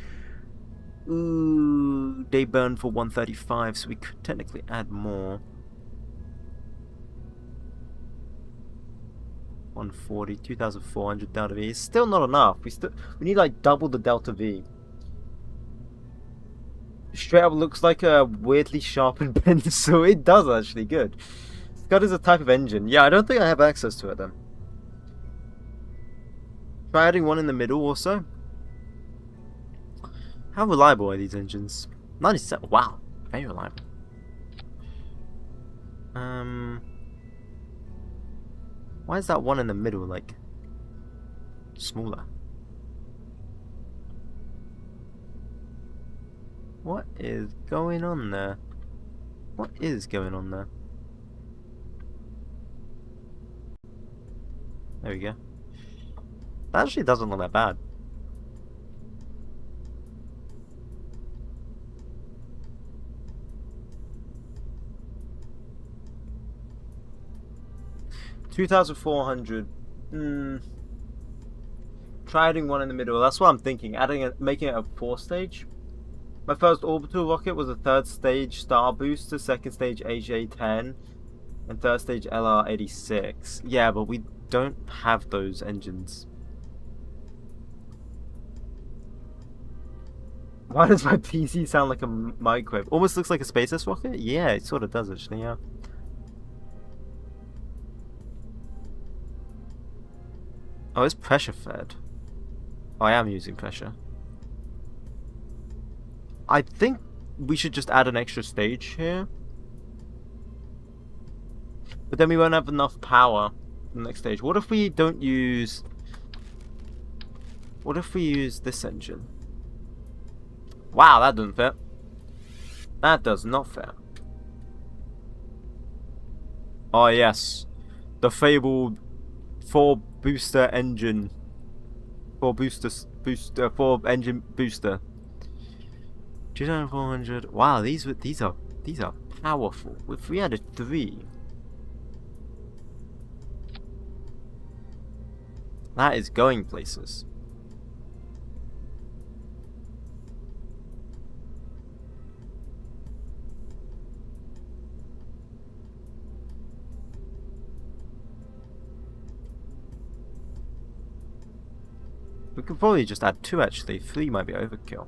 Ooh, they burn for 135, so we could technically add more. 140, 2,400 delta V. It's still not enough. We need like double the delta V. Straight up looks like a weirdly sharpened pencil. It does actually good. Scud is a type of engine. Yeah, I don't think I have access to it then. Try adding one in the middle also. How reliable are these engines? 97. Wow, very reliable. Why is that one in the middle like smaller? What is going on there? What is going on there? There we go. That actually doesn't look that bad. $2,400. Try adding one in the middle. That's what I'm thinking. Making it a 4-stage. My first orbital rocket was a 3rd stage Star Booster, 2nd stage HA-10, and 3rd stage LR-86. Yeah, but we don't have those engines. Why does my PC sound like a microwave? Almost looks like a SpaceX rocket? Yeah, it sort of does actually, yeah. Oh, it's pressure fed. Oh, I am using pressure. I think we should just add an extra stage here. But then we won't have enough power for the next stage. What if we don't use... What if we use this engine? Wow, that doesn't fit. That does not fit. Oh yes. The fabled 4-booster engine. 4-engine booster. 2,400. Wow, these are powerful. If we added 3, that is going places. We could probably just add 2 actually. 3 might be overkill.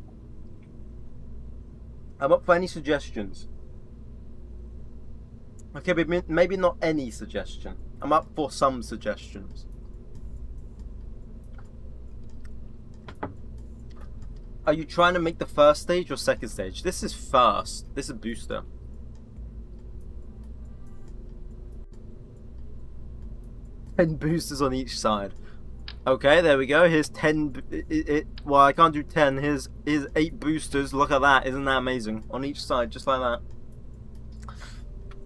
I'm up for any suggestions. Okay, but maybe not any suggestion. I'm up for some suggestions. Are you trying to make the first stage or second stage? This is first. This is booster. Ten boosters on each side. Okay, there we go. Here's 10. Well, I can't do 10. Here's 8 boosters. Look at that. Isn't that amazing? On each side, just like that.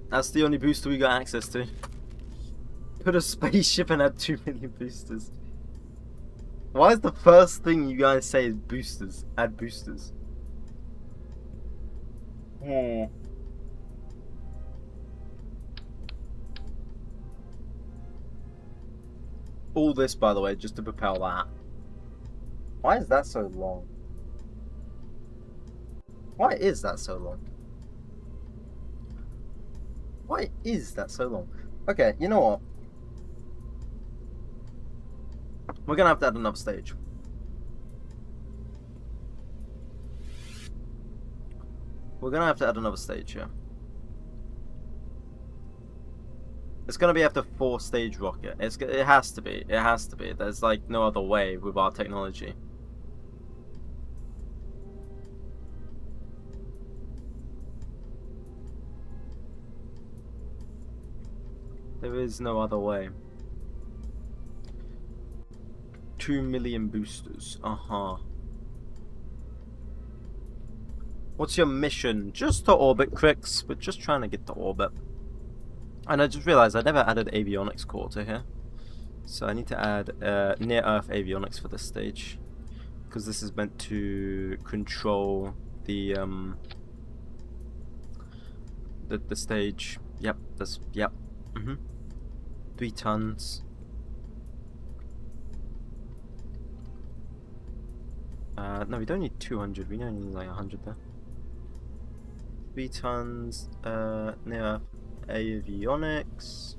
That's the only booster we got access to. Put a spaceship and add 2 million boosters. Why is the first thing you guys say is boosters? Add boosters. All this, by the way, just to propel that. Why is that so long? Why is that so long? Why is that so long? Okay, you know what? We're gonna have to add another stage. We're gonna have to add another stage here. It's gonna be after 4-stage rocket. It has to be. It has to be. There's like no other way with our technology. There is no other way. 2 million boosters. What's your mission? Just to orbit, Crix. We're just trying to get to orbit. And I just realized I never added avionics core to here. So I need to add near Earth avionics for this stage. Because this is meant to control the stage. Yep, that's, yep. 3 tons. No, we don't need 200, we only need like 100 there. 3 tons, near avionics.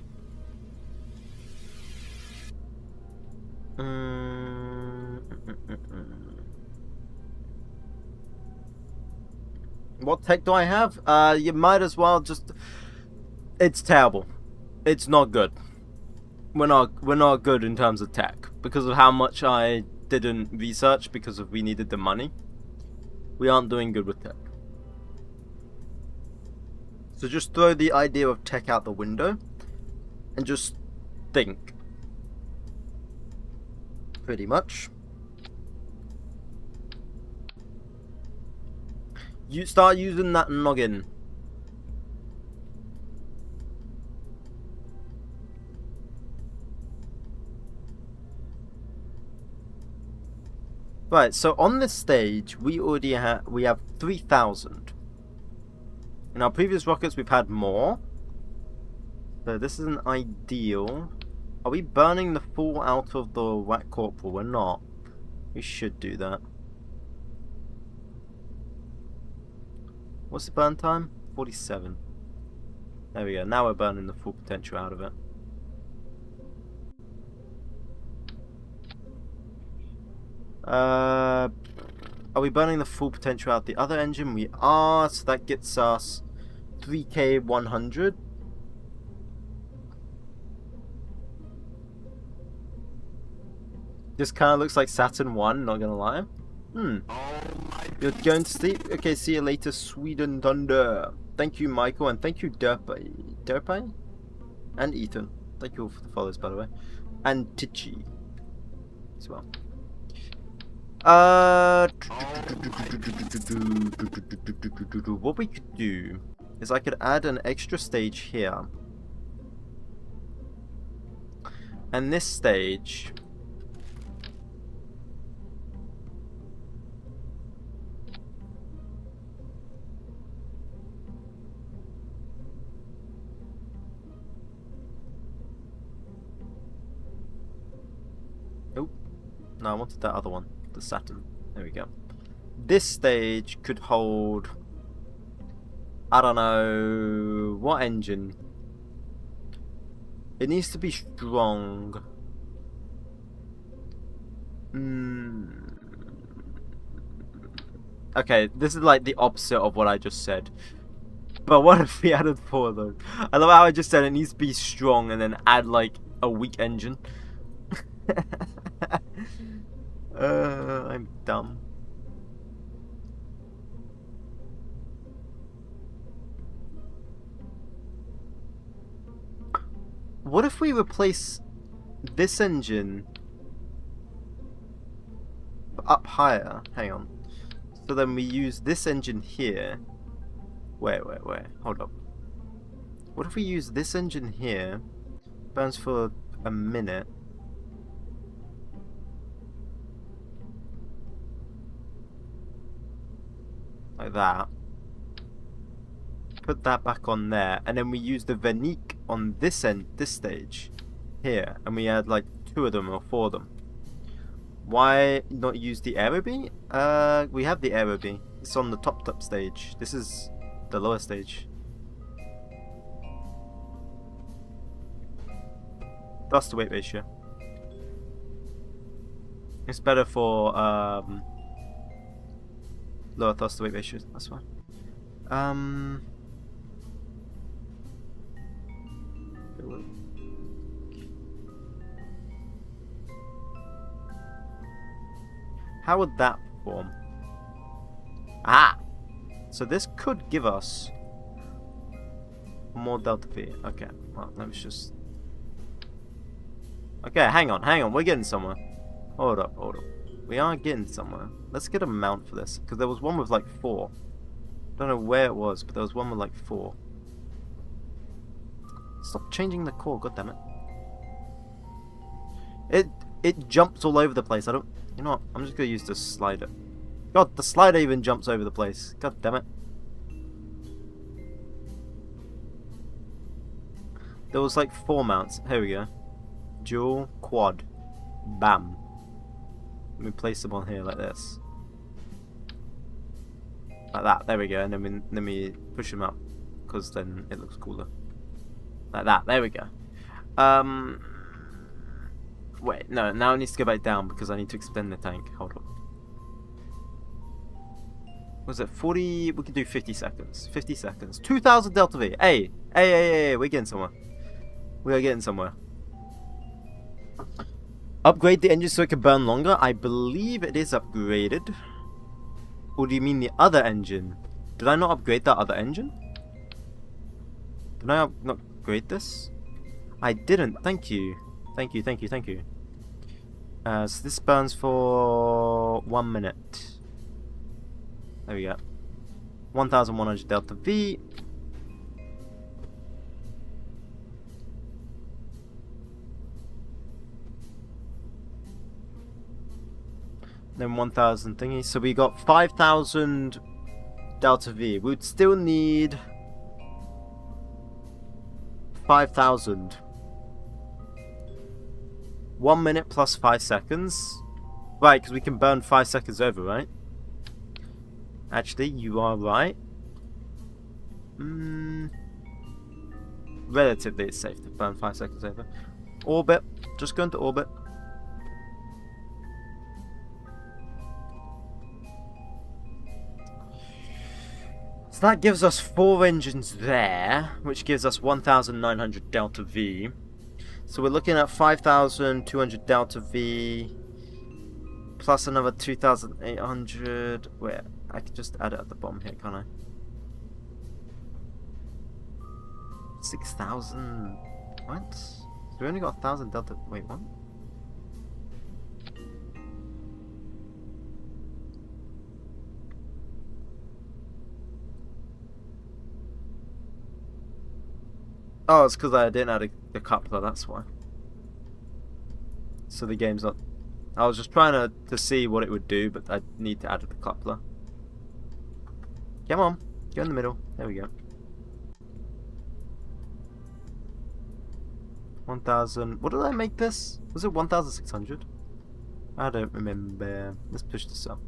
What tech do I have? You might as well just... It's terrible. It's not good. We're not good in terms of tech. Because of how much I didn't research because we needed the money. We aren't doing good with tech. So just throw the idea of tech out the window and just think. Pretty much. You start using that noggin. Right, so on this stage, we have 3,000. In our previous rockets, we've had more. So this is an ideal. Are we burning the full out of the Whack Corporal? We're not. We should do that. What's the burn time? 47. There we go. Now we're burning the full potential out of it. Are we burning the full potential out the other engine? We are, so that gets us 3K100. This kind of looks like Saturn 1, not gonna lie. You're going to sleep? Okay, see you later, Sweden Thunder. Thank you, Michael, and thank you, Derpy? And Ethan. Thank you all for the follows, by the way. And Titchy as well. What we could do is I could add an extra stage here. And this stage... Oh, no, I wanted that other one. The Saturn. There we go. This stage could hold, I don't know, what engine? It needs to be strong. Okay, this is like the opposite of what I just said. But what if we added 4 though? I love how I just said it needs to be strong and then add like a weak engine. I'm dumb. What if we replace this engine up higher? Hang on. So then we use this engine here. Wait. Hold up. What if we use this engine here? Burns for a minute. Like that. Put that back on there, and then we use the 𝐊𝐞𝐫𝐻 on this end, this stage, here, and we add like 2 of them or 4 of them. Why not use the 𝐒𝐫𝐽? We have the 𝐒𝐫𝐽. It's on the top stage. This is the lower stage. Thrust to weight ratio. It's better for lower thrust to weight ratio. That's fine. How would that perform? Ah! So this could give us more delta V. Okay, well, let's just... Okay, hang on, we're getting somewhere. Hold up. We are getting somewhere. Let's get a mount for this, because there was one with like 4. Don't know where it was, but there was one with like 4. Stop changing the core, goddammit. It jumps all over the place. You know what? I'm just gonna use the slider. God, the slider even jumps over the place. God damn it. There was like 4 mounts. Here we go. Dual, quad. Bam. Let me place them on here like this. Like that. There we go. And then we push them up, because then it looks cooler. Like that. There we go. Wait, no, now it needs to go back down because I need to extend the tank. Hold on. Was it 40? We can do 50 seconds. 50 seconds. 2,000 delta V. Hey, we're getting somewhere. We are getting somewhere. Upgrade the engine so it can burn longer? I believe it is upgraded. Or do you mean the other engine? Did I not upgrade that other engine? Did I not upgrade this? I didn't. Thank you. Thank you. So this burns for 1 minute. There we go. 1,100 delta V. Then 1,000 thingy. So we got 5,000 delta V. We would still need 5,000. 1 minute plus 5 seconds. Right, because we can burn 5 seconds over, right? Actually, you are right. Relatively, it's safe to burn 5 seconds over. Orbit. Just go into orbit. So that gives us 4 engines there, which gives us 1,900 delta V. So we're looking at 5,200 delta V plus another 2,800. Wait, I can just add it at the bottom here, can't I? 6,000. What? So we only got 1,000 delta. Wait, what? Oh, it's because I didn't add the coupler, that's why. So the game's not... I was just trying to see what it would do, but I need to add the coupler. Come on, go in the middle. There we go. 1,000... What did I make this? Was it 1,600? I don't remember. Let's push this up.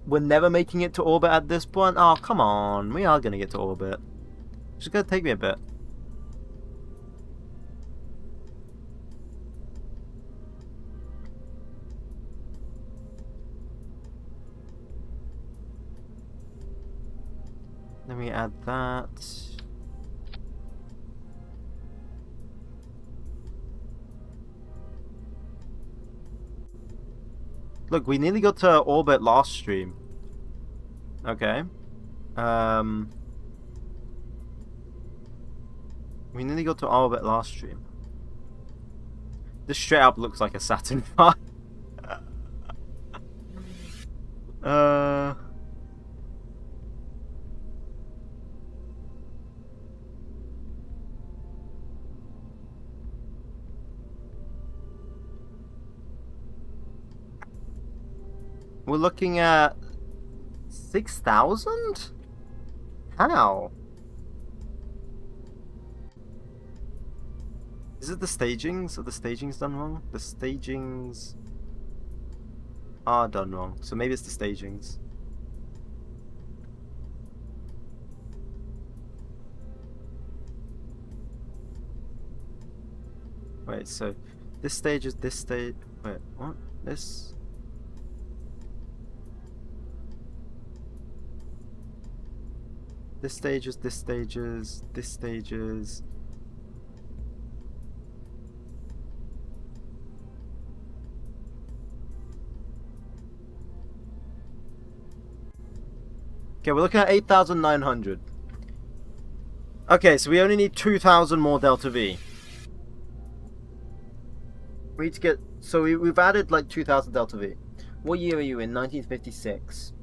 We're never making it to orbit at this point. Oh, come on. We are going to get to orbit. It's just going to take me a bit. Let me add that. Look, we nearly got to orbit last stream. Okay. We nearly got to orbit last stream. This straight up looks like a Saturn V. We're looking at 6,000? How? Is it the stagings? Are the stagings done wrong? The stagings are done wrong. So maybe it's the stagings. Wait, so this stage is this stage. Wait, what? This. This stage is this stages. This stages. Okay, we're looking at 8,900. Okay, so we only need 2,000 more delta V. We need to get... So we've added like 2,000 delta V. What year are you in? 1956.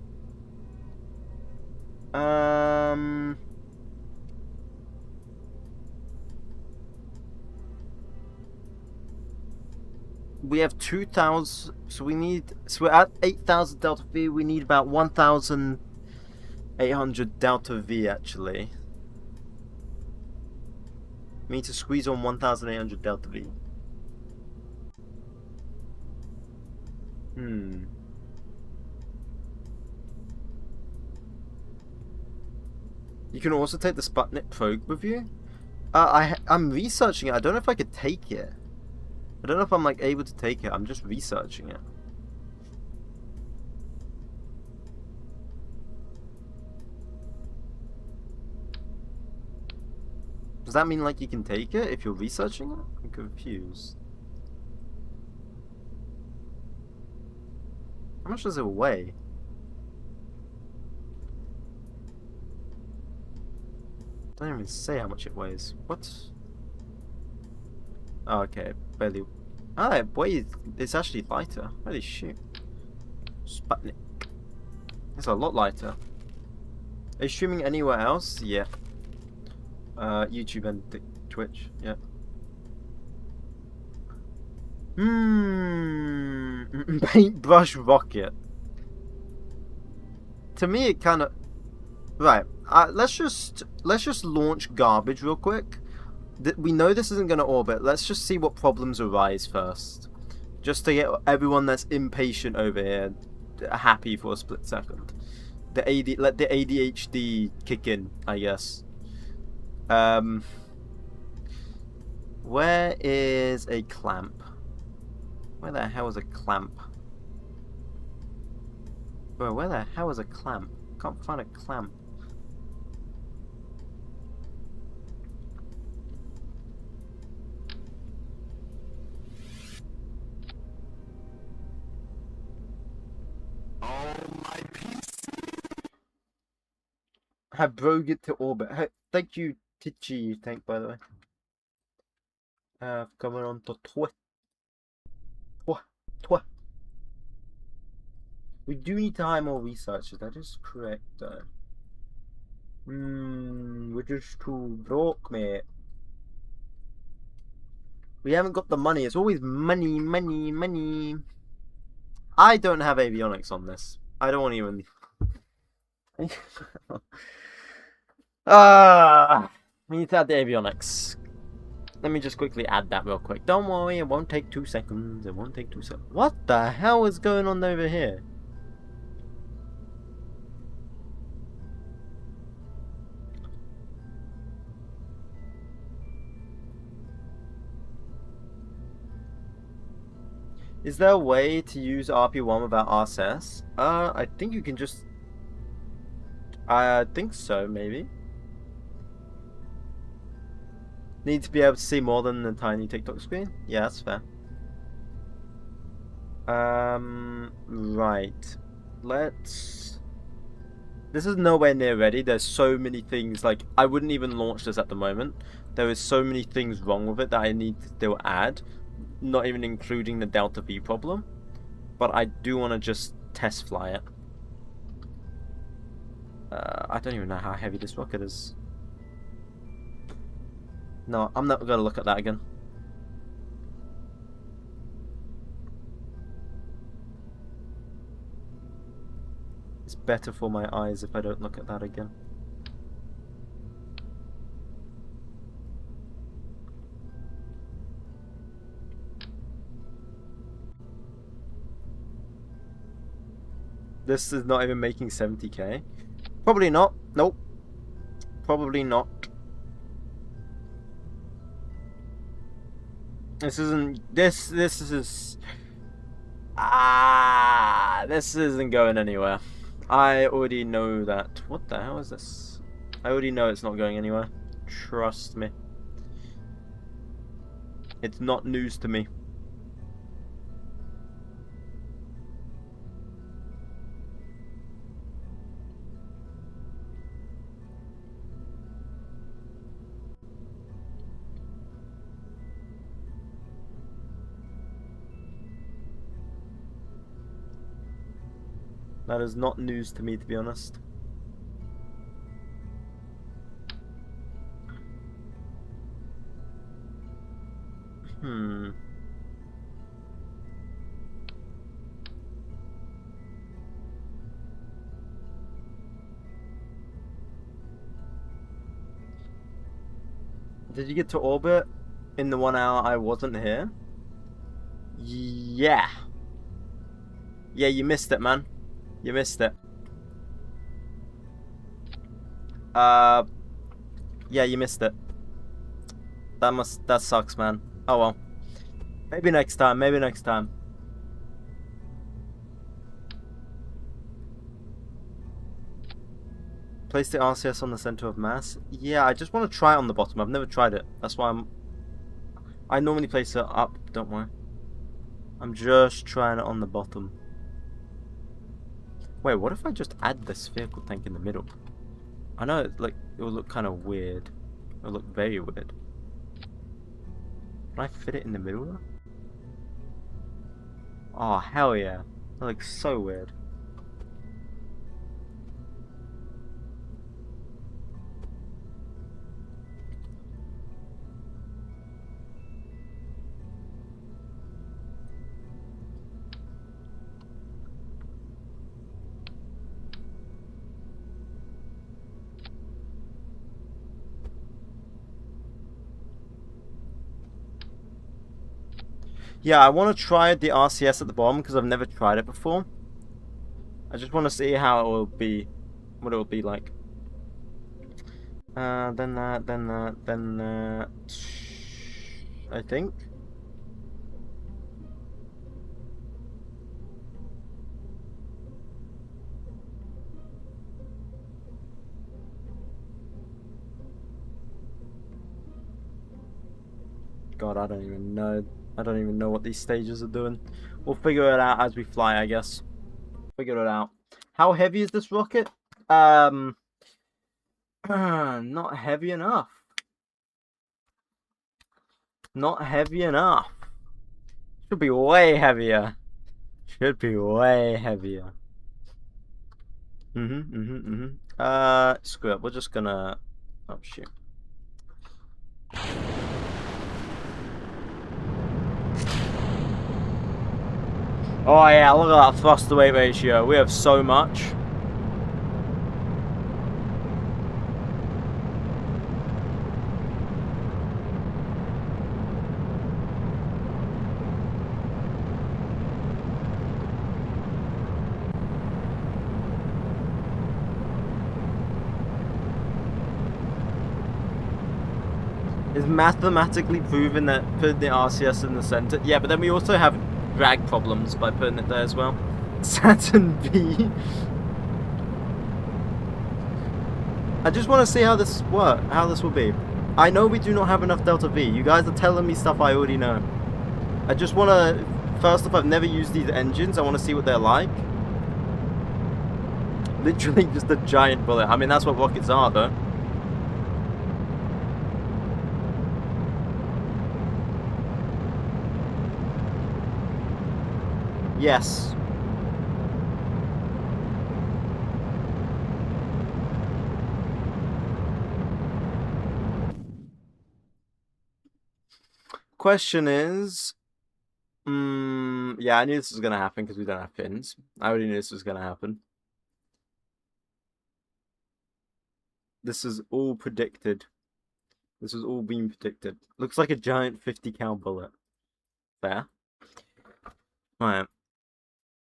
We have 2,000... So we need... So we're at 8,000 delta V. We need about 1,800 delta V, actually. We need to squeeze on 1,800 delta V. You can also take the Sputnik probe with you. I'm researching it. I don't know if I could take it. I don't know if I'm like able to take it. I'm just researching it. Does that mean like you can take it if you're researching it? I'm confused. How much does it weigh? Don't even say how much it weighs. What? Oh, okay, barely. Oh, it weighs. It's actually lighter. Holy shit. Sputnik. It's a lot lighter. Are you streaming anywhere else? Yeah. YouTube and Twitch. Yeah. Paintbrush rocket. To me, it kind of. Right. Let's just launch garbage real quick. We know this isn't going to orbit. Let's just see what problems arise first, just to get everyone that's impatient over here happy for a split second. Let the ADHD kick in, I guess. Where is a clamp? Where the hell is a clamp? Bro, where the hell is a clamp? Can't find a clamp. Have broke it to orbit. Hey, thank you, Titchy. Thank, by the way. Coming on to Twa. We do need to hire more researchers. That is correct, though. We're just too broke, mate. We haven't got the money. It's always money, money, money. I don't have avionics on this. I don't want to even. We need to add the avionics. Let me just quickly add that real quick. Don't worry, it won't take 2 seconds. It won't take 2 seconds. What the hell is going on over here? Is there a way to use RP1 without RSS? I think you can just I think so, maybe. Need to be able to see more than the tiny TikTok screen? Yeah, that's fair. Right. Let's... This is nowhere near ready. There's so many things, like, I wouldn't even launch this at the moment. There is so many things wrong with it that I need to still add. Not even including the Delta V problem. But I do want to just test fly it. I don't even know how heavy this rocket is. No, I'm not going to look at that again. It's better for my eyes if I don't look at that again. This is not even making 70k. Probably not. Nope. Probably not. This isn't. This is. This isn't going anywhere. I already know that. What the hell is this? I already know it's not going anywhere. Trust me. It's not news to me. That is not news to me, to be honest. Did you get to orbit in the 1 hour I wasn't here? Yeah. Yeah, you missed it, man. You missed it. Yeah, you missed it. That sucks, man. Oh well. Maybe next time, maybe next time. Place the RCS on the center of mass. Yeah, I just want to try it on the bottom. I've never tried it. That's why I normally place it up, don't worry. I'm just trying it on the bottom. Wait, what if I just add this vehicle tank in the middle? I know it will look kind of weird. It will look very weird. Can I fit it in the middle though? Oh, hell yeah. That looks so weird. Yeah, I want to try the RCS at the bottom because I've never tried it before. I just want to see how it will be, what it will be like. Then that. I think. God, I don't even know. I don't even know what these stages are doing. We'll figure it out as we fly, I guess. Figure it out. How heavy is this rocket? Not heavy enough. Not heavy enough. Should be way heavier. Should be way heavier. Screw it. We're just gonna... Oh, shoot. Oh yeah, look at that thrust to weight ratio. We have so much. It's mathematically proven that putting the RCS in the center. Yeah, but then we also have drag problems by putting it there as well. Saturn V. I just want to see how this will be. I know we do not have enough Delta V. You guys are telling me stuff I already know. I just want to... First off, I've never used these engines. I want to see what they're like. Literally just a giant bullet. I mean, that's what rockets are, though. Yes. Question is... yeah, I knew this was going to happen because we don't have pins. I already knew this was going to happen. This is all predicted. This was all being predicted. Looks like a giant 50 cal bullet. There. Alright.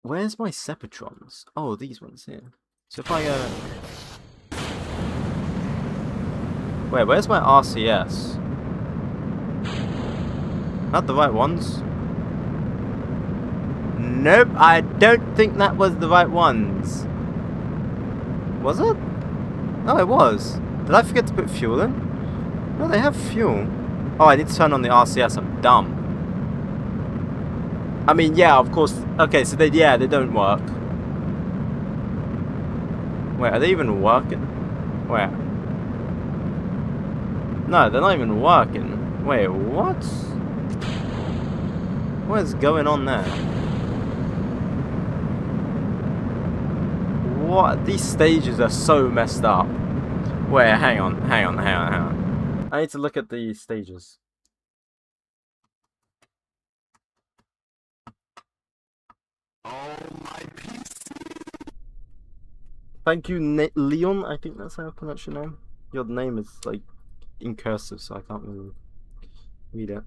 Where's my Separatrons? Oh, these ones here. So if I go... Wait, where's my RCS? Not the right ones. Nope, I don't think that was the right ones. Was it? Oh, it was. Did I forget to put fuel in? No, they have fuel. Oh, I need to turn on the RCS. I'm dumb. I mean, yeah, of course. Okay, so they don't work. Wait, are they even working? Where? No, they're not even working. Wait, what? What is going on there? What? These stages are so messed up. Wait, hang on. I need to look at the stages. Thank you, Leon. I think that's how I pronounce your name. Your name is like in cursive, so I can't really read it.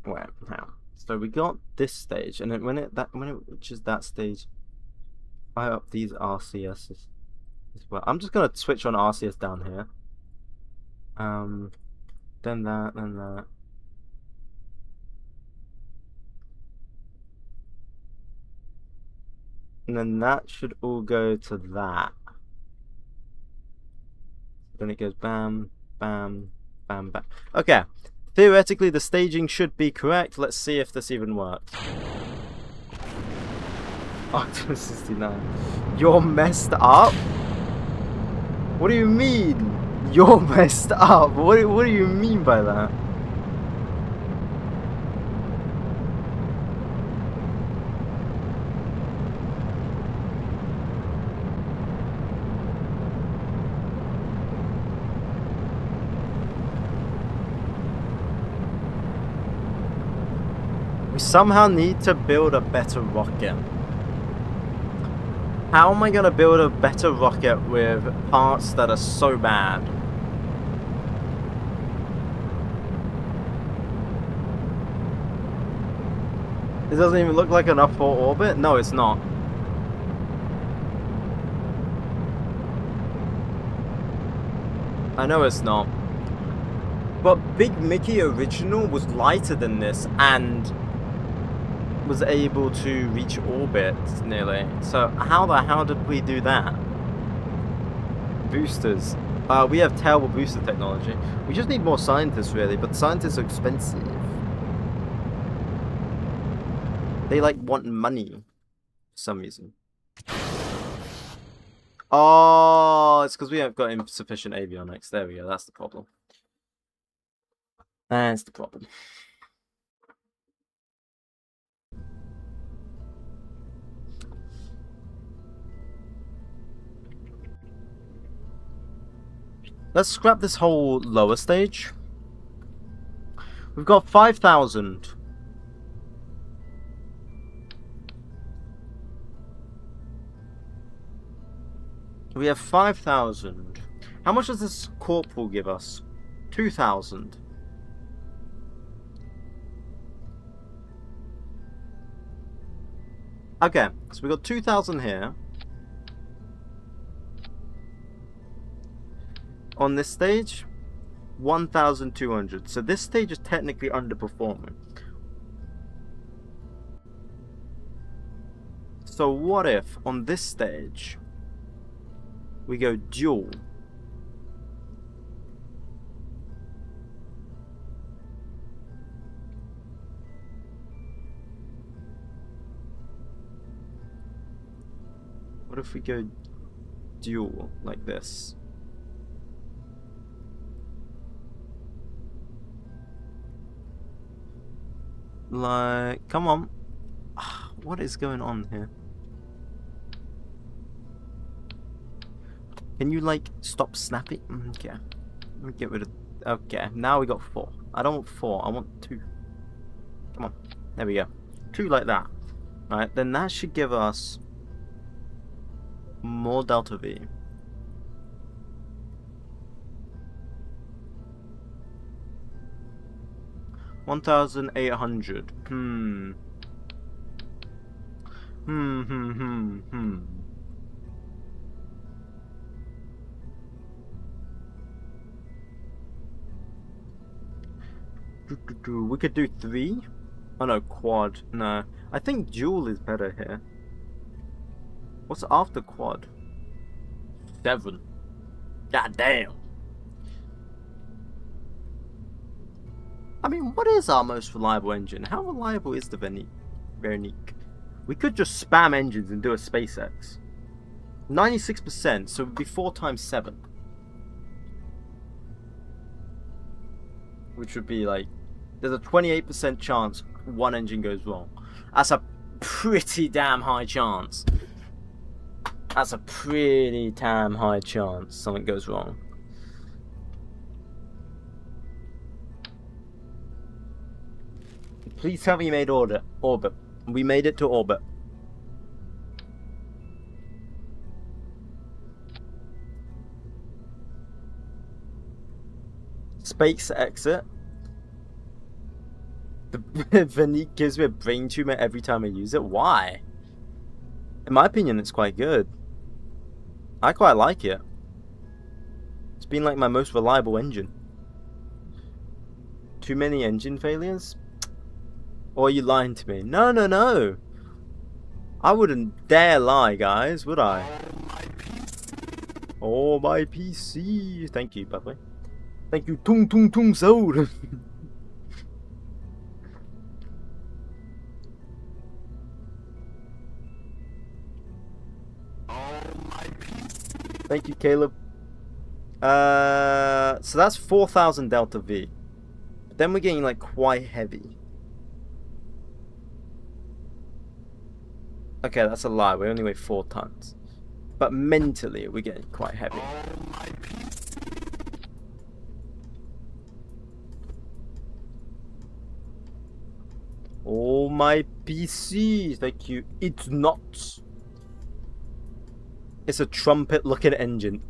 Wait, how? So we got this stage, and then when it reaches that stage, fire up these RCSs as well. I'm just gonna switch on RCS down here. Then that, then that. And then that should all go to that. Then it goes bam, bam, bam, bam. Okay. Theoretically, the staging should be correct. Let's see if this even works. Optimus 69. You're messed up? What do you mean? You're messed up? What do you mean by that? Somehow need to build a better rocket. How am I going to build a better rocket with parts that are so bad? It doesn't even look like an up for orbit? No, it's not. I know it's not. But Big Mickey original was lighter than this and was able to reach orbit nearly. So how the hell did we do that? Boosters. We have terrible booster technology. We just need more scientists really, but scientists are expensive. They like want money for some reason. Oh, it's because we have got insufficient avionics. There we go, that's the problem. That's the problem. Let's scrap this whole lower stage. We've got 5,000. We have 5,000. How much does this corporal give us? 2,000. Okay, so we got 2,000 here. On this stage, 1,200. So this stage is technically underperforming. So what if on this stage we go dual? What if we go dual like this? Like, come on. What is going on here? Can you, like, stop snapping? Okay. Let me get rid of... Okay, now we got 4. I don't want 4, I want 2. Come on. There we go. 2 like that. Alright, then that should give us more delta V. $1,800. We could do 3. Oh no, quad. No, I think dual is better here. What's after quad? 7. God damn. I mean, what is our most reliable engine? How reliable is the 𝐊𝐞𝐫𝐸? We could just spam engines and do a SpaceX. 96%, so it would be 4 times 7. Which would be like, there's a 28% chance one engine goes wrong. That's a pretty damn high chance. That's a pretty damn high chance something goes wrong. Please tell me you made orbit. We made it to orbit. Space exit. The 𝐊𝐞𝐫𝐸 gives me a brain tumor every time I use it. Why? In my opinion, it's quite good. I quite like it. It's been like my most reliable engine. Too many engine failures? Or are you lying to me? No, no, no. I wouldn't dare lie, guys, would I? Oh, my PC. Thank you, by the way. Thank you, 𝐿𝐿𝐿 Soul. Thank you, Caleb. So that's 4,000 delta V. But then we're getting like quite heavy. Okay, that's a lie. We only weigh 4 tons. But mentally, we're getting quite heavy. Oh, my PC. Thank you. It's not. It's a trumpet-looking engine.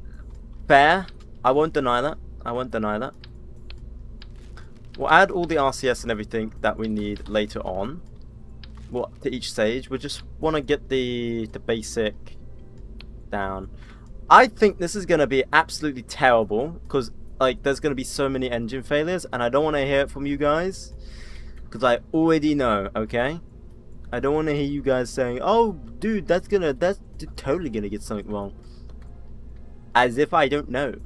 Fair. I won't deny that. I won't deny that. We'll add all the RCS and everything that we need later on. Well, to each stage. We just want to get the basic down. I think this is going to be absolutely terrible because like there's going to be so many engine failures and I don't want to hear it from you guys because I already know, okay? I don't want to hear you guys saying, "Oh, dude, that's totally going to get something wrong." As if I don't know.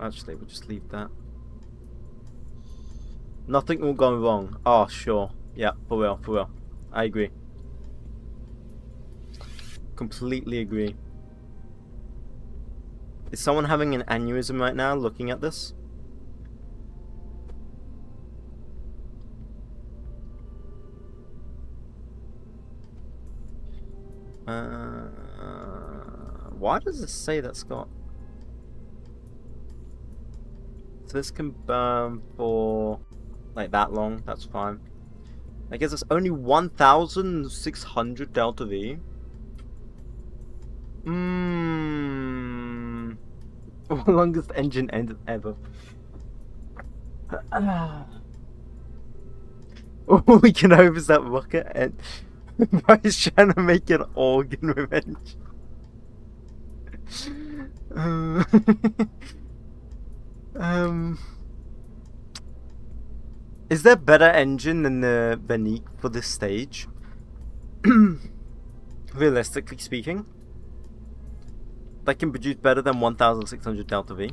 Actually, we'll just leave that. Nothing will go wrong. Oh, sure. Yeah, for real, for real. I agree. Completely agree. Is someone having an aneurysm right now looking at this? Why does it say that's got... So this can burn for like that long, that's fine. I guess it's only 1,600 delta V. Longest engine end ever. All we can hope is that rocket and he's trying to make an organ revenge. um, um, is there better engine than the 𝐊𝐞𝐫 for this stage? Realistically speaking, that can produce better than 1600 delta V.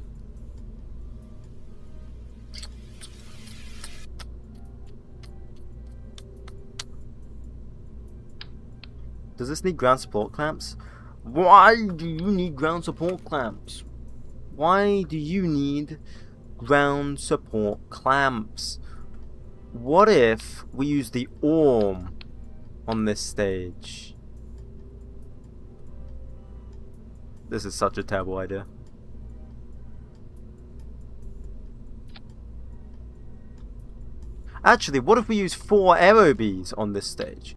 Does this need ground support clamps? Why do you need ground support clamps? Why do you need ground support clamps? What if we use the 𝐿 on this stage? This is such a terrible idea. Actually, what if we use 4 aerobees on this stage?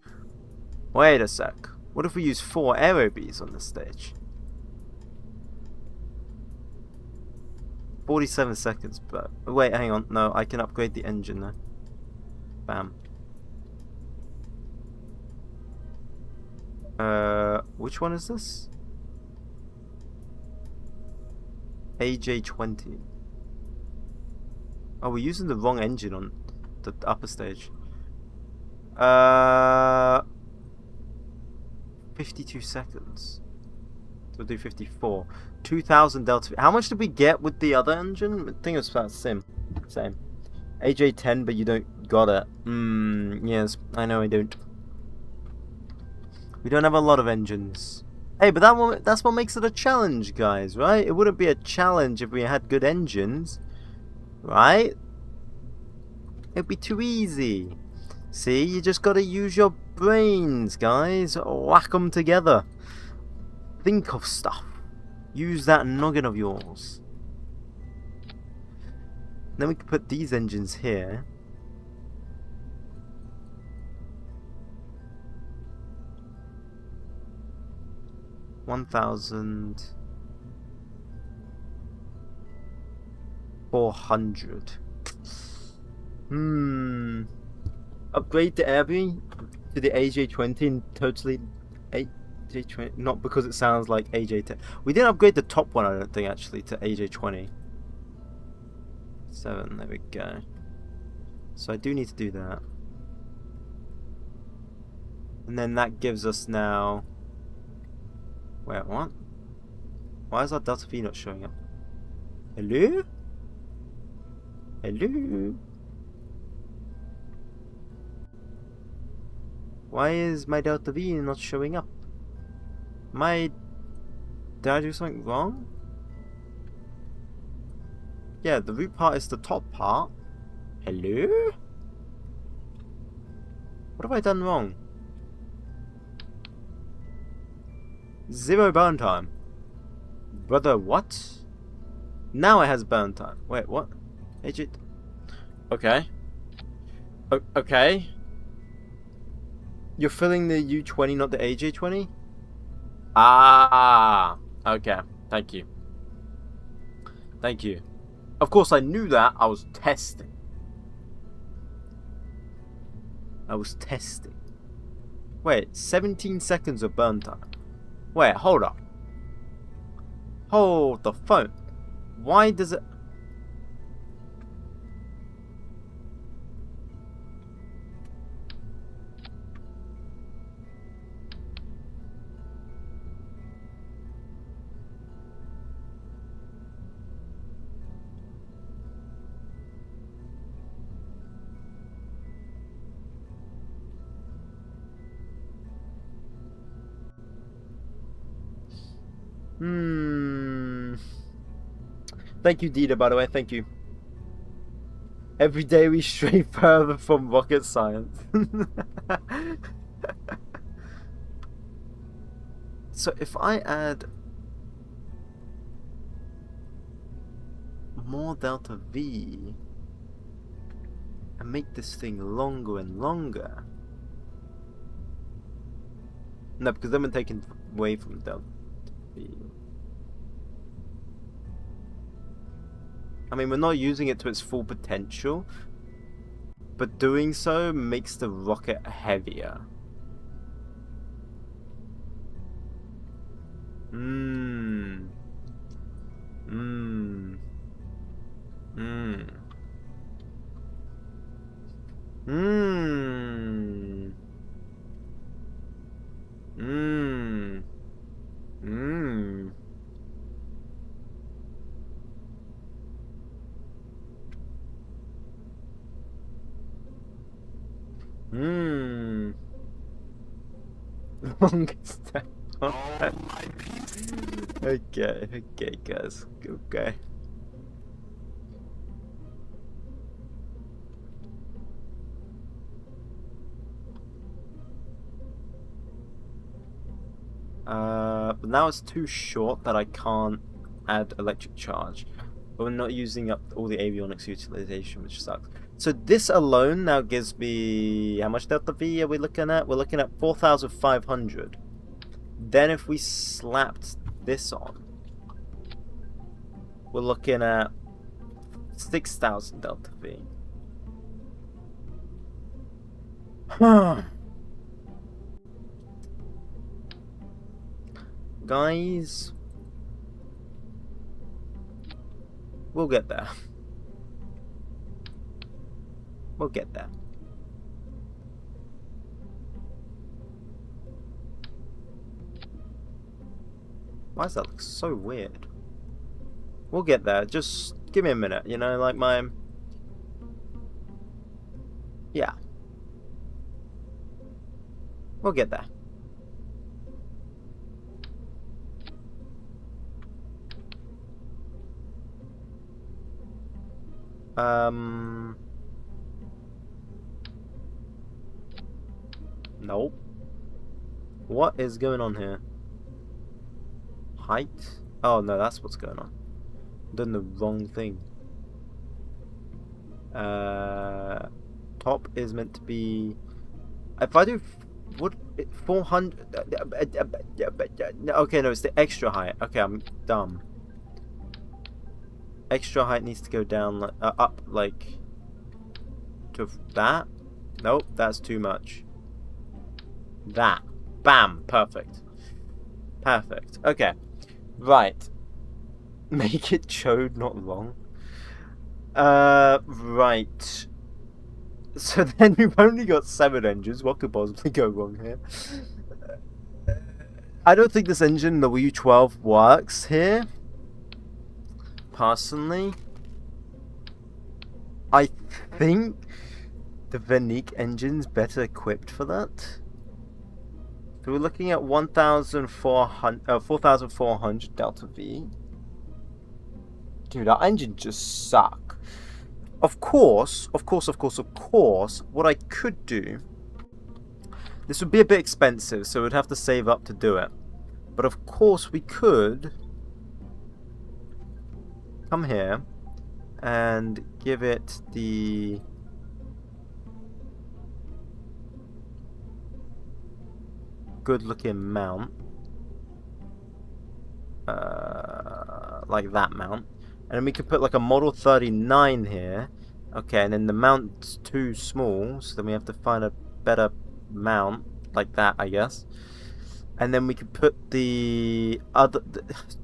Wait a sec. What if we use 4 aerobees on this stage? 47 seconds, but wait, hang on. No, I can upgrade the engine now. Bam. Which one is this? 𝐒𝐫𝐚𝐿. Oh, we're using the wrong engine on the upper stage. 52 seconds. So we'll do 54. 2000 delta V. How much did we get with the other engine? I think it was about the same. 𝐒𝐫𝐚10, but you don't got it. Yes, I know I don't. We don't have a lot of engines. Hey, but that's what makes it a challenge, guys, right? It wouldn't be a challenge if we had good engines, right? It'd be too easy. See, you just gotta use your brains, guys. Whack them together. Think of stuff. Use that noggin of yours. Then we can put these engines here. $1,400. Upgrade the Airbnb to the 𝐒𝐫𝐚20 and totally 𝐒𝐫𝐚20. Not because it sounds like 𝐒𝐫𝐚10. We didn't upgrade the top one, I don't think, actually, to 𝐒𝐫𝐚20. 7, there we go. So I do need to do that. And then that gives us now... Wait, what? Why is our delta V not showing up? Hello? Hello? Why is my delta V not showing up? Did I do something wrong? Yeah, the root part is the top part. Hello? What have I done wrong? 0 burn time. Brother, what? Now it has burn time. Wait, what? 𝐒𝐫𝐚. Okay. Okay. You're filling the U20, not the 𝐒𝐫𝐚20? Ah. Okay. Thank you. Thank you. Of course, I knew that. I was testing. Wait, 17 seconds of burn time. Wait, hold up. Hold the phone. Why does it... Thank you, Dita, by the way. Thank you. Every day we stray further from rocket science. So if I add more delta V and make this thing longer and longer. No, because then we're taking away from delta V. I mean, we're not using it to its full potential, but doing so makes the rocket heavier. longest step. Okay, guys. Okay. But now it's too short that I can't add electric charge. But we're not using up all the avionics utilization, which sucks. So this alone now gives me... How much delta V are we looking at? We're looking at 4,500. Then if we slapped this on, we're looking at 6,000 delta V. Guys, we'll get there. We'll get there. Why does that look so weird? We'll get there. Just give me a minute, you know, like my... Yeah. We'll get there. Nope. What is going on here? Height? Oh no, that's what's going on. I'm doing the wrong thing. Top is meant to be... If I do... What? 400... Okay, no, it's the extra height. Okay, I'm dumb. Extra height needs to go down, up, like... To that? Nope, that's too much. That. Bam! Perfect. Perfect. Okay. Right. Make it chode, not long. Right. So then we've only got 7 engines. What could possibly go wrong here? I don't think this engine, the W12, works here. Personally. I think the 𝐊𝐞𝐫𝐻 engine's better equipped for that. So we're looking at 4,400 delta V. Dude, that engine just suck. Of course, what I could do... This would be a bit expensive, so we'd have to save up to do it. But of course we could... Come here and give it the... good looking mount, like that mount, and then we could put like a model 39 here. Okay, and then the mount's too small, so then we have to find a better mount like that, I guess. And then we could put the other...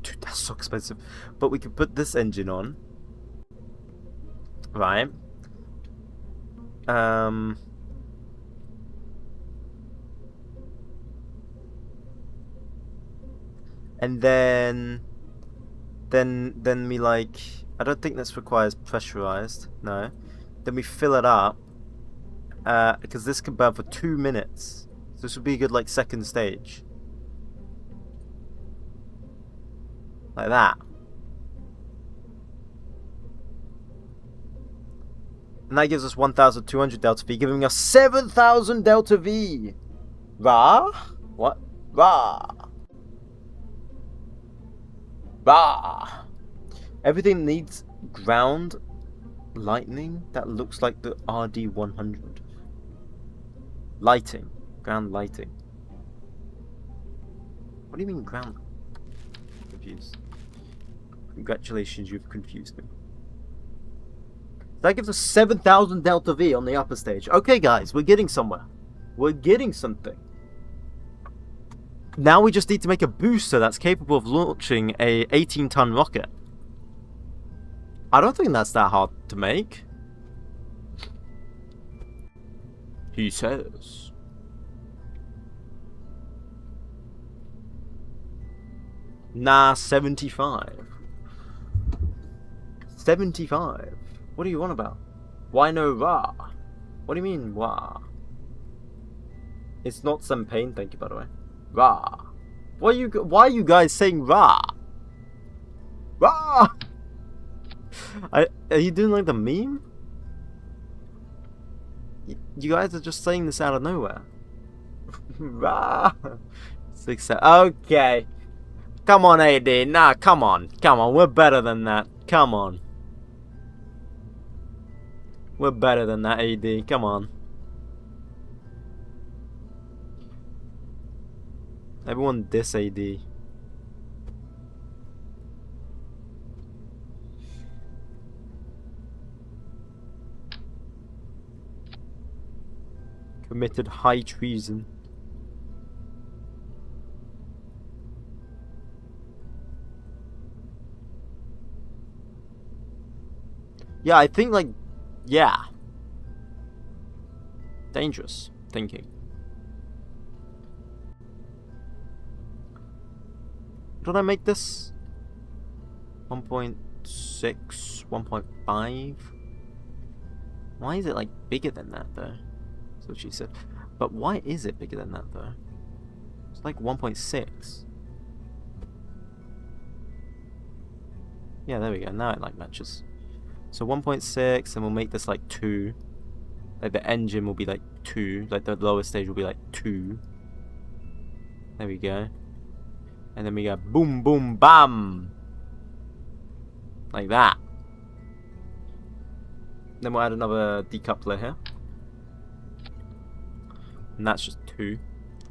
Dude, that's so expensive. But we could put this engine on, right? And then we like... I don't think this requires pressurized. No. Then we fill it up. Because this can burn for 2 minutes. So this would be a good like second stage. Like that. And that gives us 1,200 delta V, giving us 7,000 delta V. Rah? What? Rah. Rah. Everything needs ground lightning that looks like the RD100. Lighting. Ground lighting. What do you mean ground? I'm confused. Congratulations, you've confused me. That gives us 7,000 delta V on the upper stage. Okay guys, we're getting somewhere. We're getting something. Now we just need to make a booster that's capable of launching a 18-ton rocket. I don't think that's that hard to make. He says. Nah, 75. 75? What do you want about? Why no Ra? What do you mean, Wa? It's not some pain, thank you, by the way. Rah. Why are you guys saying rah? Rah! Are you doing like the meme? You guys are just saying this out of nowhere. Rah! 6 okay. Come on, AD. Nah, come on. Come on. We're better than that. Come on. We're better than that, AD. Come on. Everyone diss AD. Committed high treason. Yeah, I think like, yeah. Dangerous thinking. Did I make this? 1.6, 1.5? Why is it like bigger than that though? That's what she said. But why is it bigger than that though? It's like 1.6. Yeah, there we go. Now it like matches. So 1.6, and we'll make this like 2. Like the engine will be like 2. Like the lower stage will be like 2. There we go. And then we go boom, boom, bam. Like that. Then we'll add another decoupler here. And that's just 2.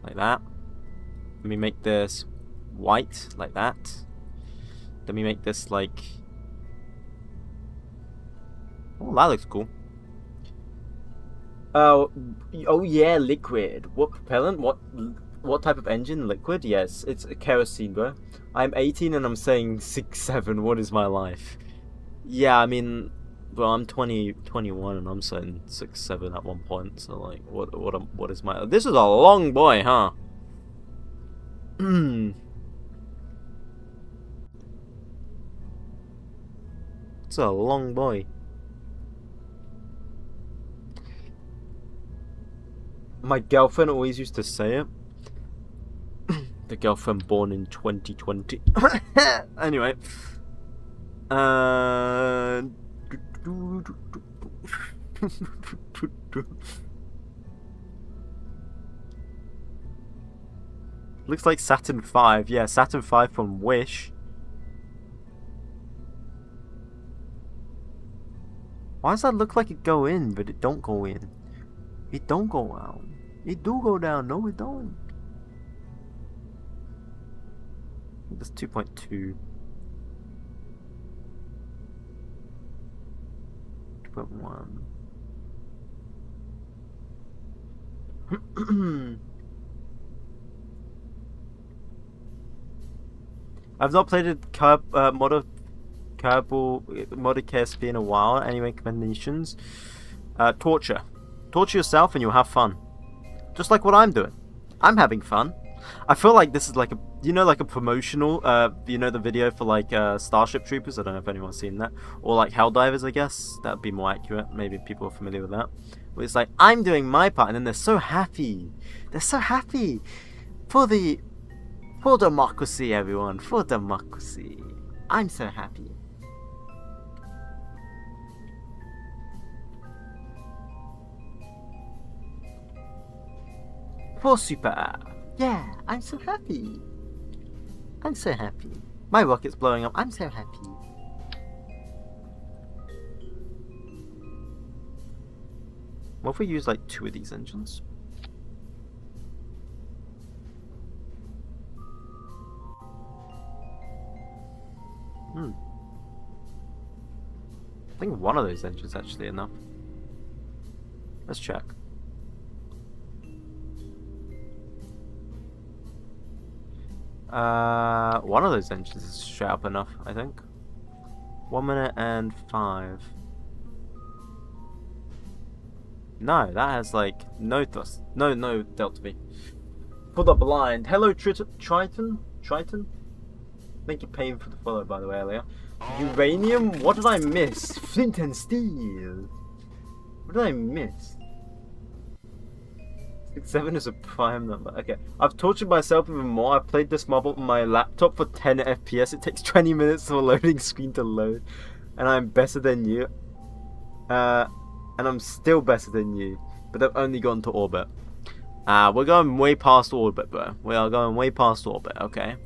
Like that. Then we make this white. Like that. Then we make this like... Oh, that looks cool. Oh yeah, liquid. What propellant? What type of engine? Liquid? Yes, it's a kerosene, bro. I'm 18 and I'm saying 6-7. What is my life? Yeah, I mean, well, I'm 21 and I'm saying 6-7 at one point. So like, what is my? This is a long boy, huh? It's a long boy. My girlfriend always used to say it. The girlfriend born in 2020. Anyway. Looks like Saturn 5. Yeah, Saturn 5 from Wish. Why does that look like it go in, but it don't go in? It don't go out. It do go down. No, it don't. That's 2.2. 2.1. I've not played a modded KSP in a while. Any recommendations? Torture. Torture yourself and you'll have fun. Just like what I'm doing. I'm having fun. I feel like this is like a, you know, like a promotional, you know, the video for like Starship Troopers. I don't know if anyone's seen that. Or like Helldivers, I guess. That would be more accurate. Maybe people are familiar with that. Where it's like, I'm doing my part, and then they're so happy. They're so happy. For democracy, everyone. For democracy. I'm so happy. For super. Yeah, I'm so happy. I'm so happy. My rocket's blowing up. I'm so happy. What if we use like 2 of these engines? I think one of those engines actually enough. Let's check. One of those engines is straight up enough, I think. 1 minute and 5. No, that has like no thrust. No delta V. For the blind. Hello, Triton? Thank you, paying for the follow, by the way, earlier. Uranium? What did I miss? Flint and steel. What did I miss? 7 is a prime number. Okay. I've tortured myself even more. I've played this mob on my laptop for 10 FPS. It takes 20 minutes for a loading screen to load. And I'm better than you. And I'm still better than you. But I've only gone to orbit. We're going way past orbit, bro. We are going way past orbit, okay?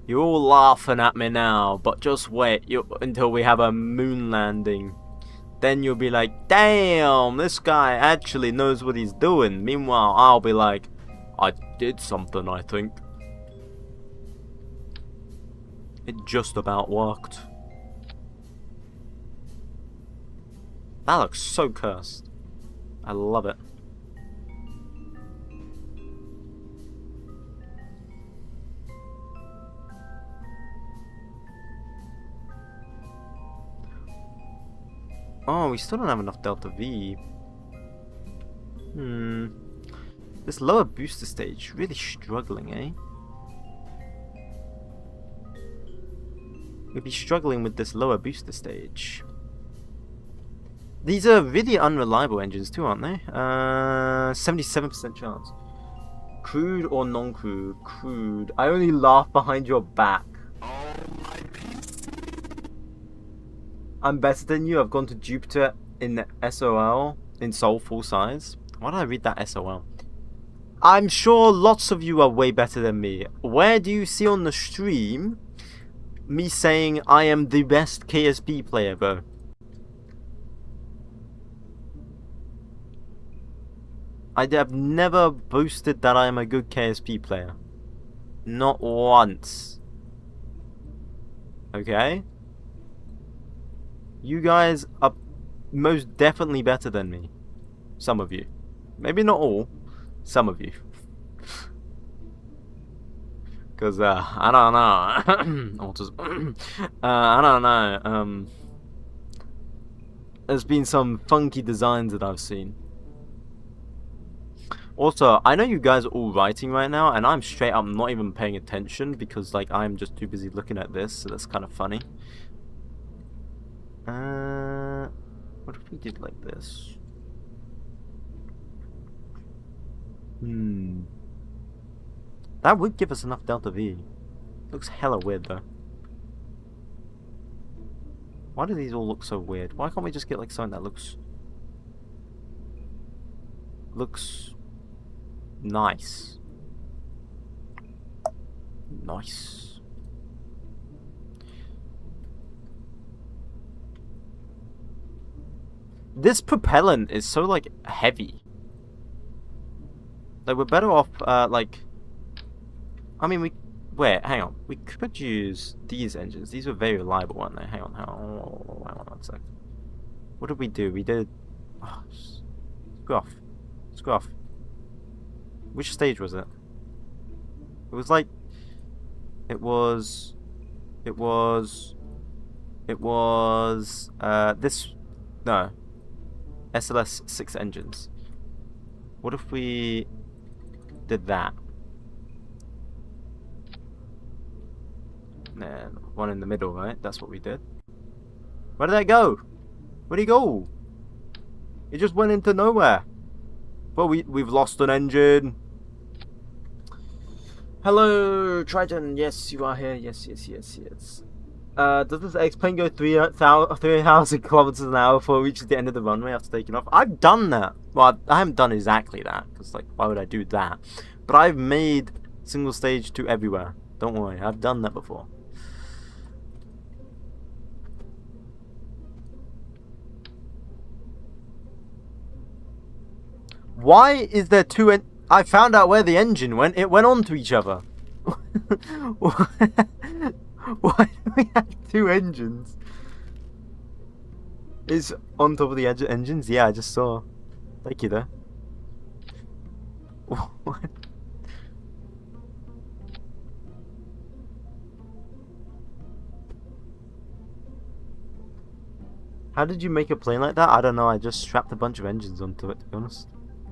You're all laughing at me now, but just wait until we have a moon landing. Then you'll be like, damn, this guy actually knows what he's doing. Meanwhile, I'll be like, I did something, I think. It just about worked. That looks so cursed. I love it. Oh, we still don't have enough Delta V. This lower booster stage, really struggling, eh? We'd be struggling with this lower booster stage. These are really unreliable engines too, aren't they? 77% chance. Crude or non-crude? Crude. I only laugh behind your back. I'm better than you. I've gone to Jupiter in the SOL, in Sol full size. Why did I read that SOL? I'm sure lots of you are way better than me. Where do you see on the stream me saying I am the best KSP player, bro? I have never boasted that I am a good KSP player. Not once. Okay? You guys are most definitely better than me. Some of you. Maybe not all. Some of you. Because, I don't know. I don't know. There's been some funky designs that I've seen. Also, I know you guys are all writing right now, and I'm straight up not even paying attention because, like, I'm just too busy looking at this, so that's kind of funny. What if we did like this? That would give us enough Delta V. Looks hella weird though. Why do these all look so weird? Why can't we just get like something that looks nice? Nice. This propellant is so, like, heavy. Like, we're better off, like... I mean, wait, hang on. We could use these engines. These were very reliable, weren't they? Hang on, hang on one sec. What did we do? We did... Oh, screw off. Screw off. Which stage was it? It was, like... It was... This... No. SLS 6 engines. What if we did that? And one in the middle, right? That's what we did. Where did that go? Where'd he go? It just went into nowhere. Well, we've lost an engine. Hello, Triton. Yes, you are here. Yes. Does this X-plane go 3,000 kilometers an hour before it reaches the end of the runway after taking off? I've done that. Well, I haven't done exactly that, because, like, why would I do that? But I've made single stage to everywhere. Don't worry, I've done that before. Why is there two I found out where the engine went. It went onto each other. Why do we have two engines? Is on top of the engines? Yeah, I just saw. Thank you, though. What? How did you make a plane like that? I don't know. I just strapped a bunch of engines onto it, to be honest.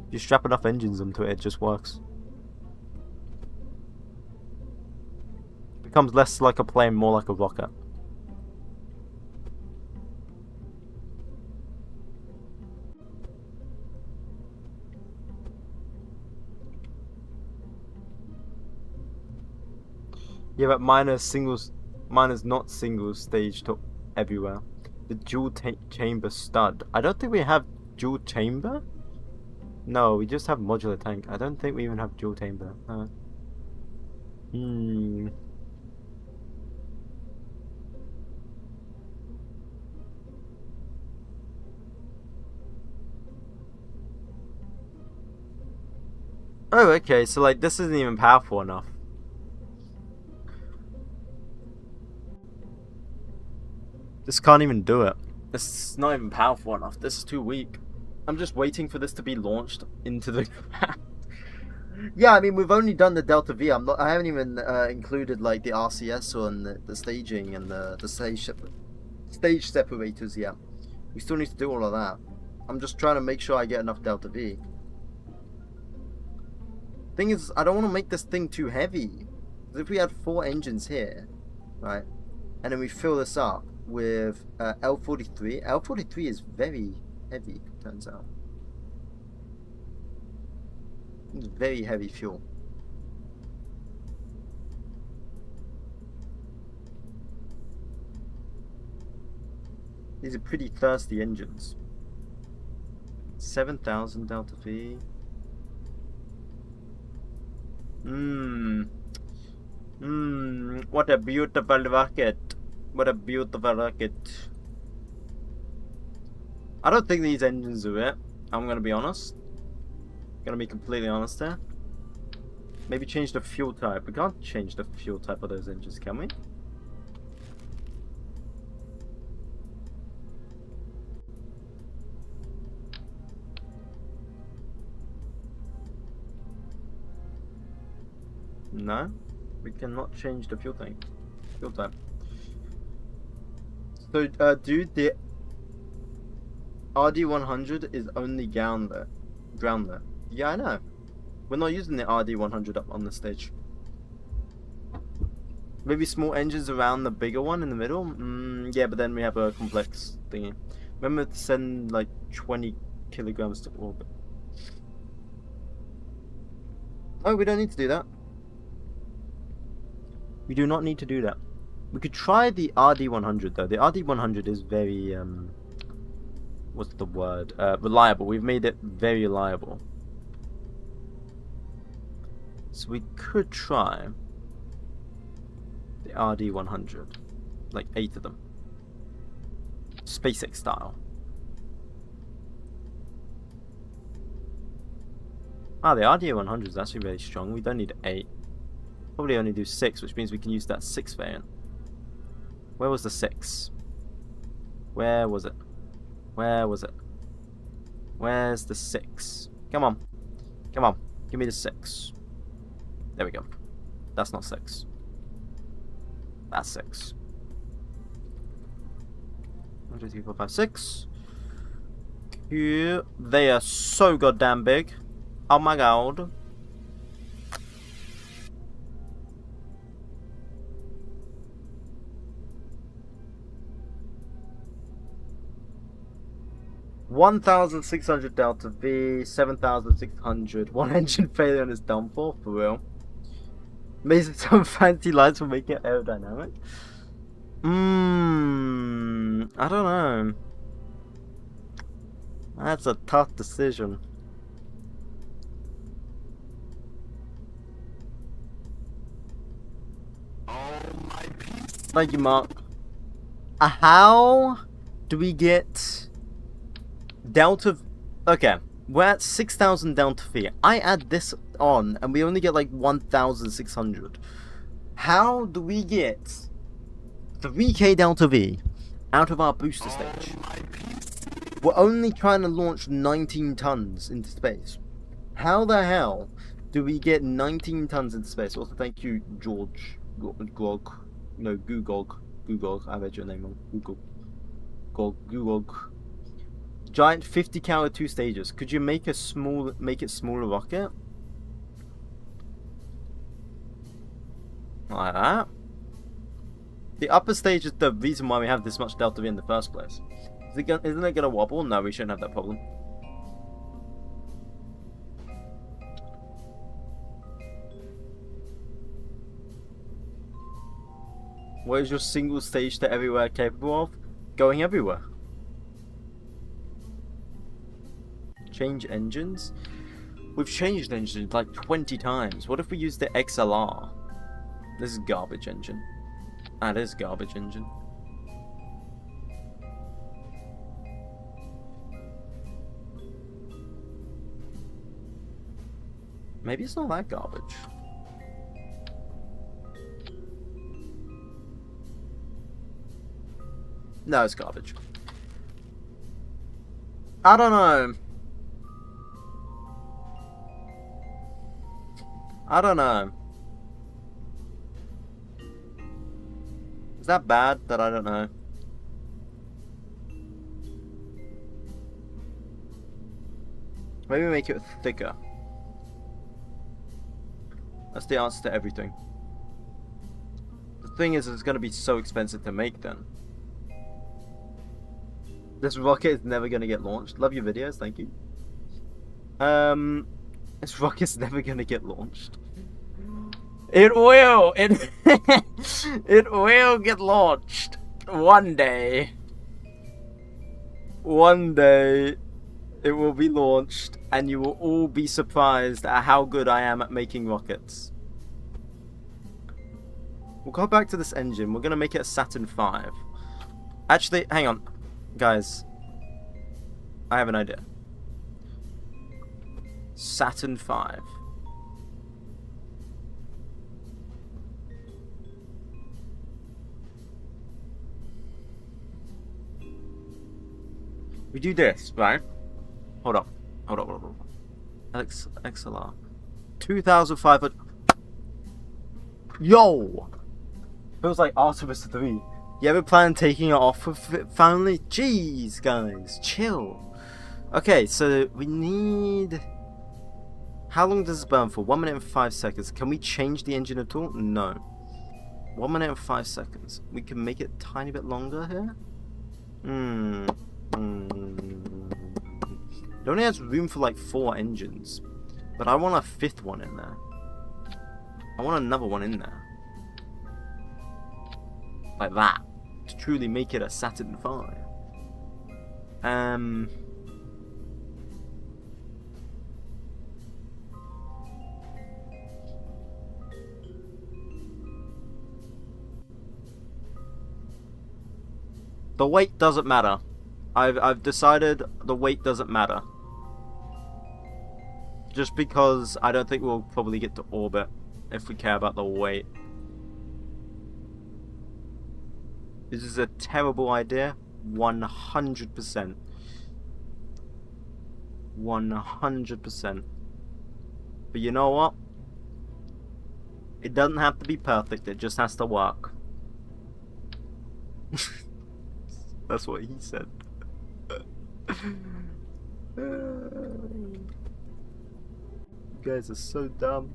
If you strap enough engines onto it, it just works. It becomes less like a plane, more like a rocket. Yeah, but mine is not single stage to everywhere. The dual chamber stud. I don't think we have dual chamber. No, we just have modular tank. I don't think we even have dual chamber. Oh, okay. So like this isn't even powerful enough. This can't even do it. This is not even powerful enough. This is too weak. I'm just waiting for this to be launched into the ground. Yeah, I mean, we've only done the Delta V. I haven't even included like the RCS or the staging and the stage separators yet. We still need to do all of that. I'm just trying to make sure I get enough Delta V. Thing is, I don't want to make this thing too heavy. If we had 4 engines here, right, and then we fill this up with L43. L43 is very heavy, turns out. It's very heavy fuel. These are pretty thirsty engines. 7,000 Delta V. What a beautiful rocket. What a beautiful rocket. I don't think these engines are it. I'm gonna be honest. Gonna be completely honest there. Maybe change the fuel type. We can't change the fuel type of those engines, can we? No, we cannot change the fuel tank. Fuel type. So, dude, the RD100 is only ground there. Yeah, I know. We're not using the RD100 up on the stage. Maybe small engines around the bigger one in the middle? Yeah, but then we have a complex thingy. Remember to send like 20 kilograms to orbit. Oh, we don't need to do that. We do not need to do that. We could try the RD100 though. The RD100 is very, what's the word? Reliable. We've made it very reliable. So we could try the RD100. Like 8 of them. SpaceX style. Ah, the RD100 is actually really strong. We don't need 8. Probably only do 6, which means we can use that 6 variant. Where was the 6? Where was it? Where was it? Where's the 6? Come on. Come on. Give me the 6. There we go. That's not 6. That's 6. 1, 2, 3, 4, 5, 6. Here. They are so goddamn big. Oh my god. $1,600 Delta V, 7,600. One engine failure and it's done for real. Amazing, some fancy lights for making it aerodynamic. I don't know. That's a tough decision. Thank you, Mark. How do we get Delta? Okay, we're at 6,000 Delta V. I add this on, and we only get like 1,600. How do we get 3K Delta V out of our booster stage? We're only trying to launch 19 tons into space. How the hell do we get 19 tons into space? Also, thank you, George. Glog. No, Googog. I read your name on Google. 𝐒𝐫𝐞𝐫𝐸. Giant 50 cal with 2 stages. Could you make it smaller rocket? Like that. The upper stage is the reason why we have this much delta V in the first place. Isn't it gonna wobble? No, we shouldn't have that problem. What is your single stage to everywhere capable of? Going everywhere. Change engines? We've changed engines like 20 times. What if we use the XLR? This is garbage engine. That is garbage engine. Maybe it's not that garbage. No, it's garbage. I don't know. I don't know. Is that bad that I don't know? Maybe make it thicker. That's the answer to everything. The thing is, it's going to be so expensive to make then. This rocket is never going to get launched. Love your videos, thank you. This rocket's never going to get launched. It will! It will get launched. One day. One day, it will be launched, and you will all be surprised at how good I am at making rockets. We'll go back to this engine. We're going to make it a Saturn V. Actually, hang on. Guys, I have an idea. Saturn V. We do this, right? Hold up. Hold up, hold up. XLR. 2,500. Yo! Feels like Artemis 3. You ever plan on taking it off with it finally? Jeez, guys. Chill. Okay, so we need... How long does this burn for? 1 minute and 5 seconds. Can we change the engine at all? No. 1 minute and 5 seconds. We can make it a tiny bit longer here. It only has room for like 4 engines. But I want a 5th one in there. I want another one in there. Like that. To truly make it a Saturn V. The weight doesn't matter. I've decided the weight doesn't matter. Just because I don't think we'll probably get to orbit if we care about the weight. This is a terrible idea. 100%. 100%. But you know what? It doesn't have to be perfect, it just has to work. That's what he said. You guys are so dumb.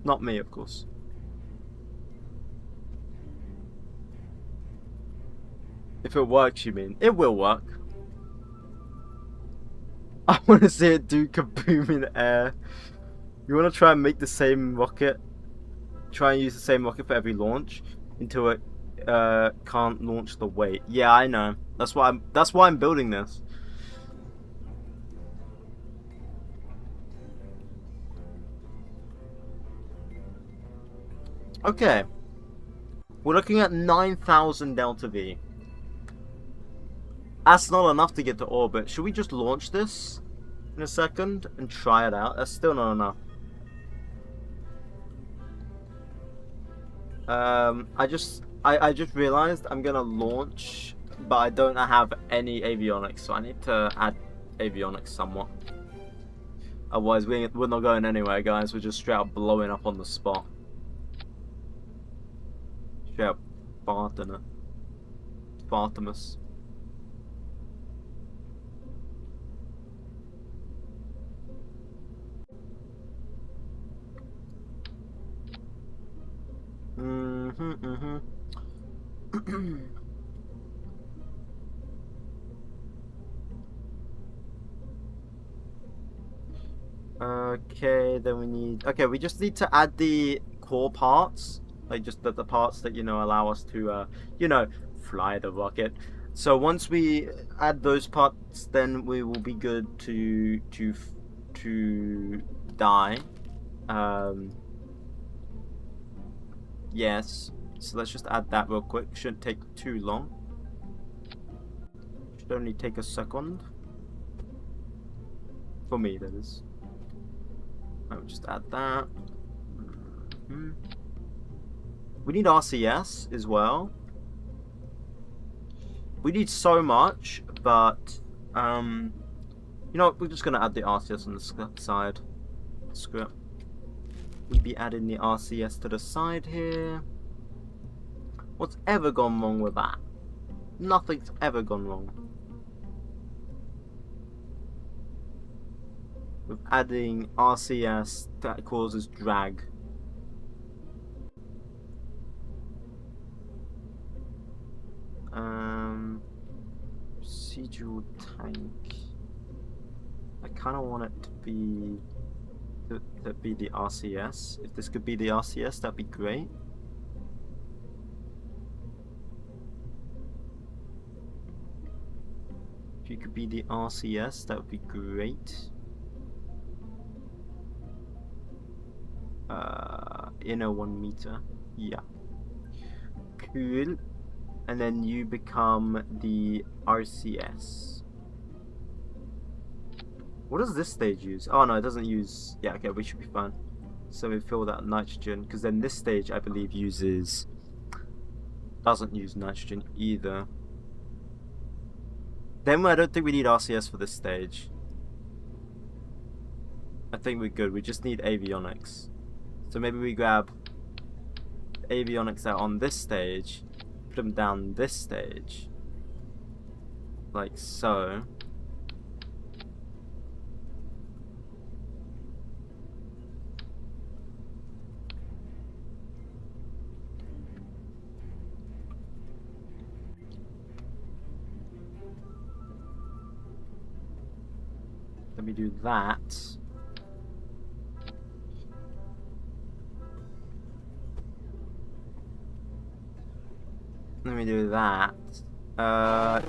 Not me, of course. If it works, you mean? It will work. I want to see it do kaboom in the air. You want to try and make the same rocket? Try and use the same rocket for every launch until it can't launch the weight. Yeah, I know. That's why I'm building this. Okay. We're looking at 9,000 delta V. That's not enough to get to orbit. Should we just launch this in a second and try it out? That's still not enough. I just realized I'm gonna launch, but I don't have any avionics, so I need to add avionics somewhat. Otherwise, we're not going anywhere, guys. We're just straight up blowing up on the spot. Straight up Bartana. Bartimus. Okay, then we need... Okay, we just need to add the core parts. Like, just the parts that, you know, allow us to, you know, fly the rocket. So once we add those parts, then we will be good to die. Yes. So let's just add that real quick. Shouldn't take too long. Should only take a second. For me, that is. I'll just add that. We need RCS as well. We need so much, but you know, we're just gonna add the RCS on the side. Screw it. We'd be adding the RCS to the side here. What's ever gone wrong with that? Nothing's ever gone wrong with adding RCS that causes drag. Procedural tank. I kind of want it to be the RCS. If this could be the RCS, that'd be great. If you could be the RCS, that would be great. Inner 1 meter. Yeah. Cool. And then you become the RCS. What does this stage use? Oh no, it doesn't use... Yeah, okay, we should be fine. So we fill that nitrogen, because then this stage, I believe, doesn't use nitrogen either. Then I don't think we need RCS for this stage. I think we're good. We just need avionics. So maybe we grab avionics out on this stage, put them down this stage, like so. Let me do that. Let me do that.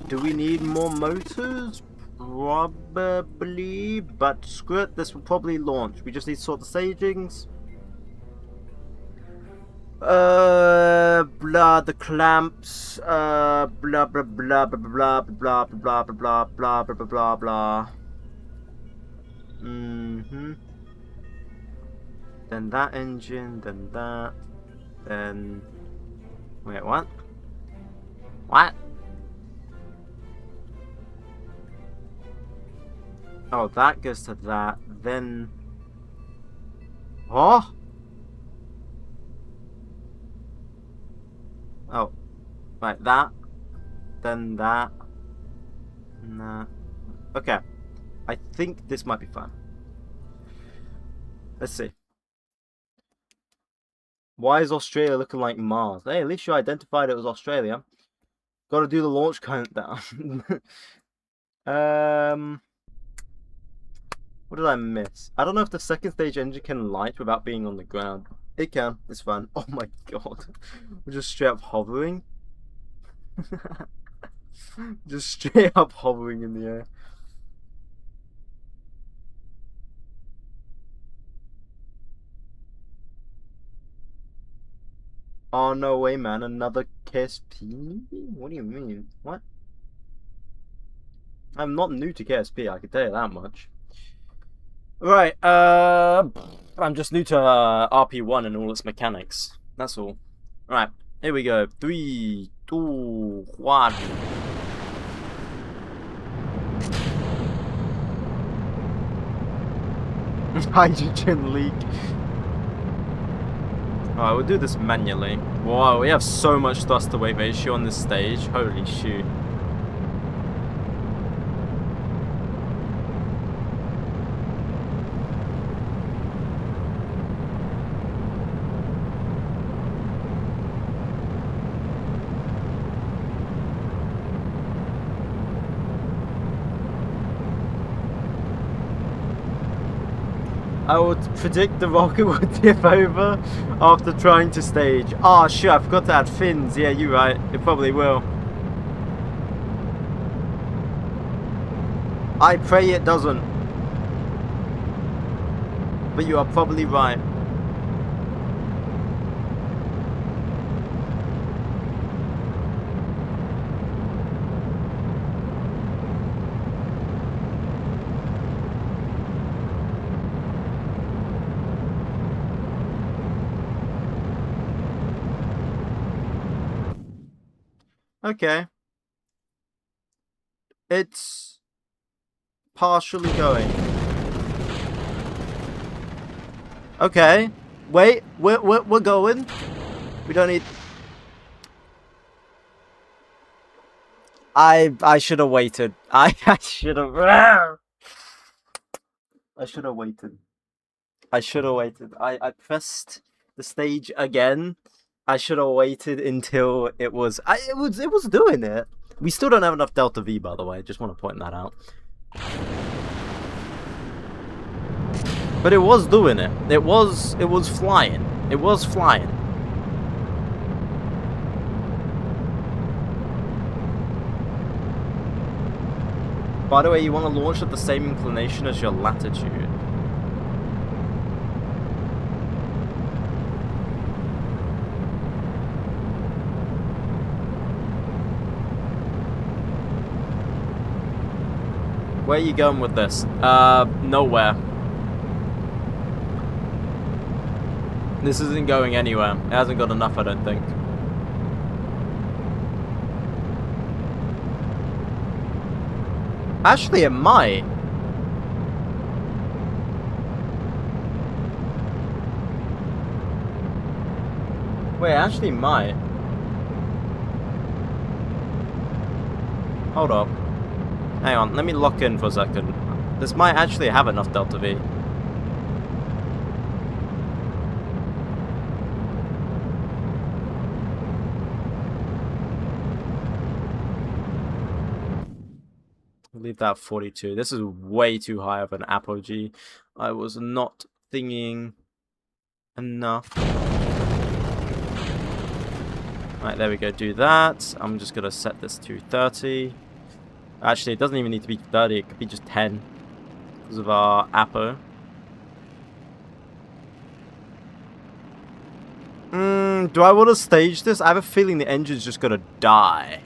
Do we need more motors? Probably, but screw it, this will probably launch. We just need to sort the stagings. Blah, the clamps, blah, blah, blah, blah, blah, blah, blah, blah, blah, blah, blah, blah, blah, blah. Then that engine, then that, then... Wait, what? What? Oh, that goes to that, then... Oh? Oh. Right, that. Then that. And that. Okay. I think this might be fun. Let's see. Why is Australia looking like Mars? Hey, at least you identified it was Australia. Got to do the launch countdown. What did I miss? I don't know if the second stage engine can light without being on the ground. It can. It's fun. Oh my god. We're just straight up hovering. Just straight up hovering in the air. Oh, no way, man. Another KSP? What do you mean? What? I'm not new to KSP, I can tell you that much. Right, I'm just new to RP1 and all its mechanics. That's all. Right, here we go. 3, 2, 1. Hydrogen leak. Alright, we'll do this manually. Wow, we have so much thrust to weight ratio on this stage. Holy shoot. I would predict the rocket would tip over after trying to stage. Oh shit, I forgot to add fins. Yeah, you're right. It probably will. I pray it doesn't. But you are probably right. Okay. It's partially going. Okay. Wait, we're going. We don't need... I should have waited. I should have... I should have waited. I should have waited. I pressed the stage again. I should have waited until it was... it was doing it. We still don't have enough Delta V, by the way. Just want to point that out. But it was doing it. It was flying. It was flying. By the way, you want to launch at the same inclination as your latitude. Where are you going with this? Nowhere. This isn't going anywhere. It hasn't got enough, I don't think. Actually, it might. Wait, actually might. Hold up. Hang on, let me lock in for a second. This might actually have enough Delta V. Leave that 42. This is way too high of an apogee. I was not thinking enough. Right, there we go. Do that. I'm just gonna set this to 30. Actually, it doesn't even need to be 30. It could be just 10 because of our apo. Do I want to stage this? I have a feeling the engine's just gonna die.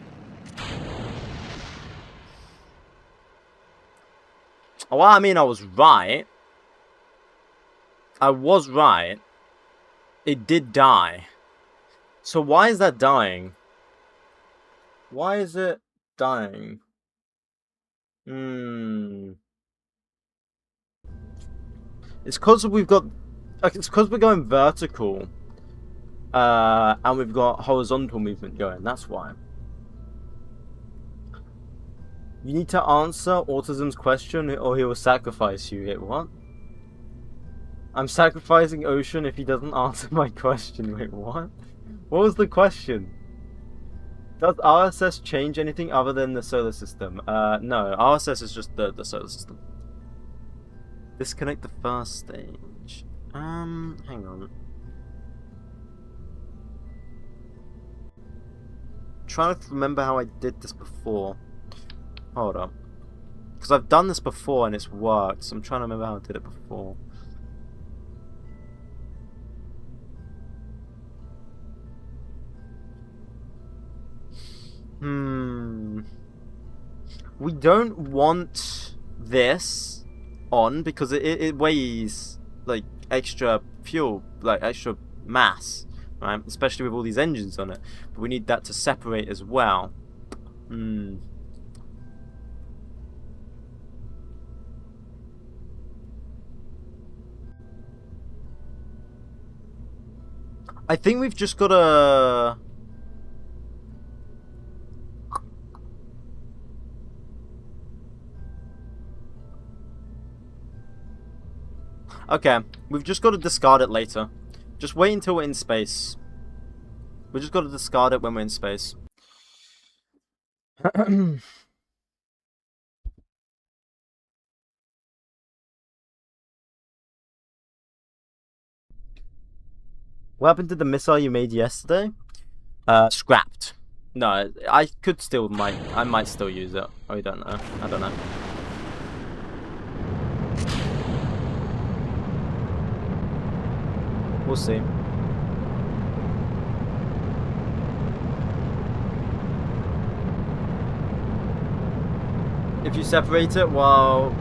Well, I mean, I was right. I was right. It did die. So why is that dying? Why is it dying? It's because we've got... It's because we're going vertical. And we've got horizontal movement going. That's why. You need to answer Autism's question or he will sacrifice you. Wait, what? I'm sacrificing Ocean if he doesn't answer my question. Wait, what? What was the question? Does RSS change anything other than the solar system? No, RSS is just the solar system. Disconnect the first stage. Hang on. Trying to remember how I did this before. Hold on. Because I've done this before and it's worked, so I'm trying to remember how I did it before. We don't want this on because it weighs like extra fuel, like extra mass, right? Especially with all these engines on it. But we need that to separate as well. I think we've just got to... Okay, we've just got to discard it later. Just wait until we're in space. We just got to discard it when we're in space. What happened to the missile you made yesterday? Scrapped. No, I might still use it. Oh, we don't know. I don't know. We'll see. If you separate it while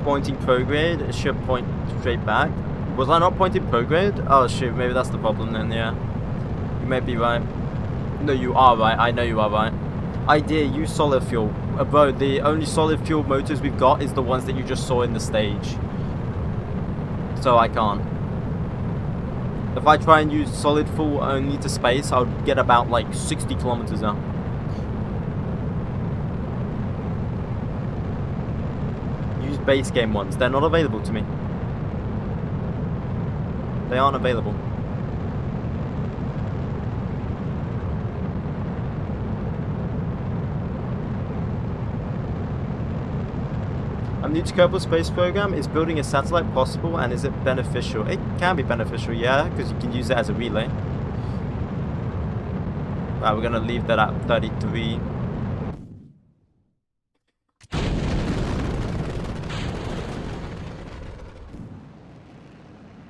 pointing prograde, it should point straight back. Was I not pointing prograde? Oh shoot, maybe that's the problem then, yeah. You may be right. No, you are right. I know you are right. Idea, use solid fuel. Bro, the only solid fuel motors we've got is the ones that you just saw in the stage. So I can't. If I try and use solid fuel only to space, I'll get about like 60 kilometers now. Use base game ones. They're not available to me. They aren't available. I'm new to Kerbal Space Program. Is building a satellite possible, and is it beneficial? It can be beneficial, yeah, because you can use it as a relay. Right, we're going to leave that at 33.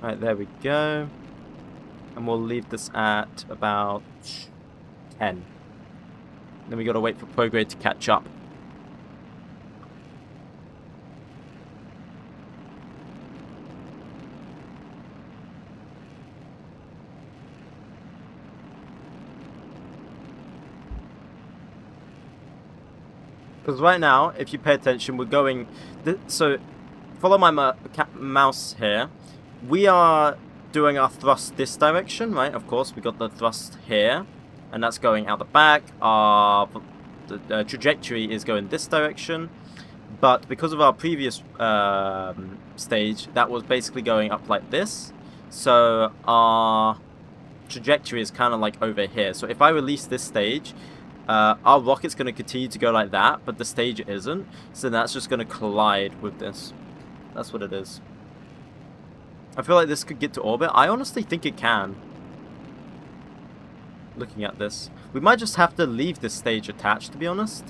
Right, there we go. And we'll leave this at about 10. Then we got to wait for prograde to catch up. Because right now, if you pay attention, we're going... So, follow my mouse here. We are doing our thrust this direction, right? Of course, we got the thrust here. And that's going out the back. The trajectory is going this direction. But because of our previous stage, that was basically going up like this. So, our trajectory is kind of like over here. So, if I release this stage... our rocket's going to continue to go like that, but the stage isn't. So that's just going to collide with this. That's what it is. I feel like this could get to orbit. I honestly think it can. Looking at this. We might just have to leave this stage attached, to be honest.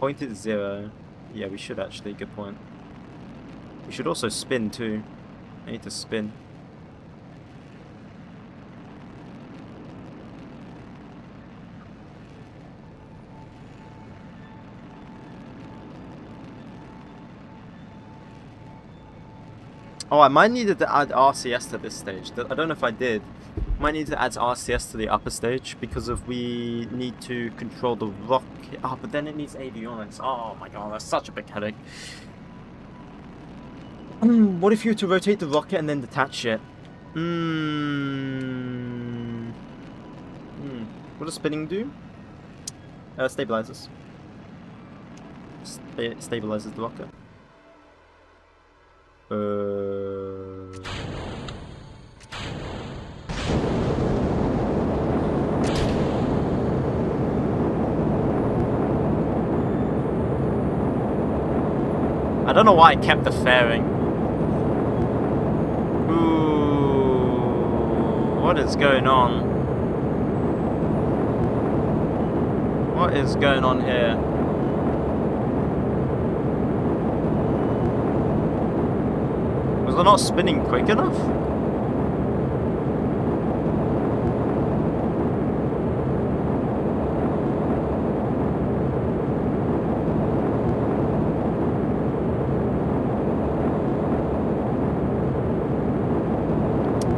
Point at 0. Yeah, we should actually. Good point. We should also spin too. I need to spin. Oh, I might need to add RCS to this stage. I don't know if I did. Might need to add RCS to the upper stage because of we need to control the rocket. Oh, but then it needs avionics. Oh my god, that's such a big headache. What if you were to rotate the rocket and then detach it? What does spinning do? Stabilizes. Stabilizes the rocket. I don't know why I kept the fairing. Ooh, what is going on? What is going on here? Was I not spinning quick enough?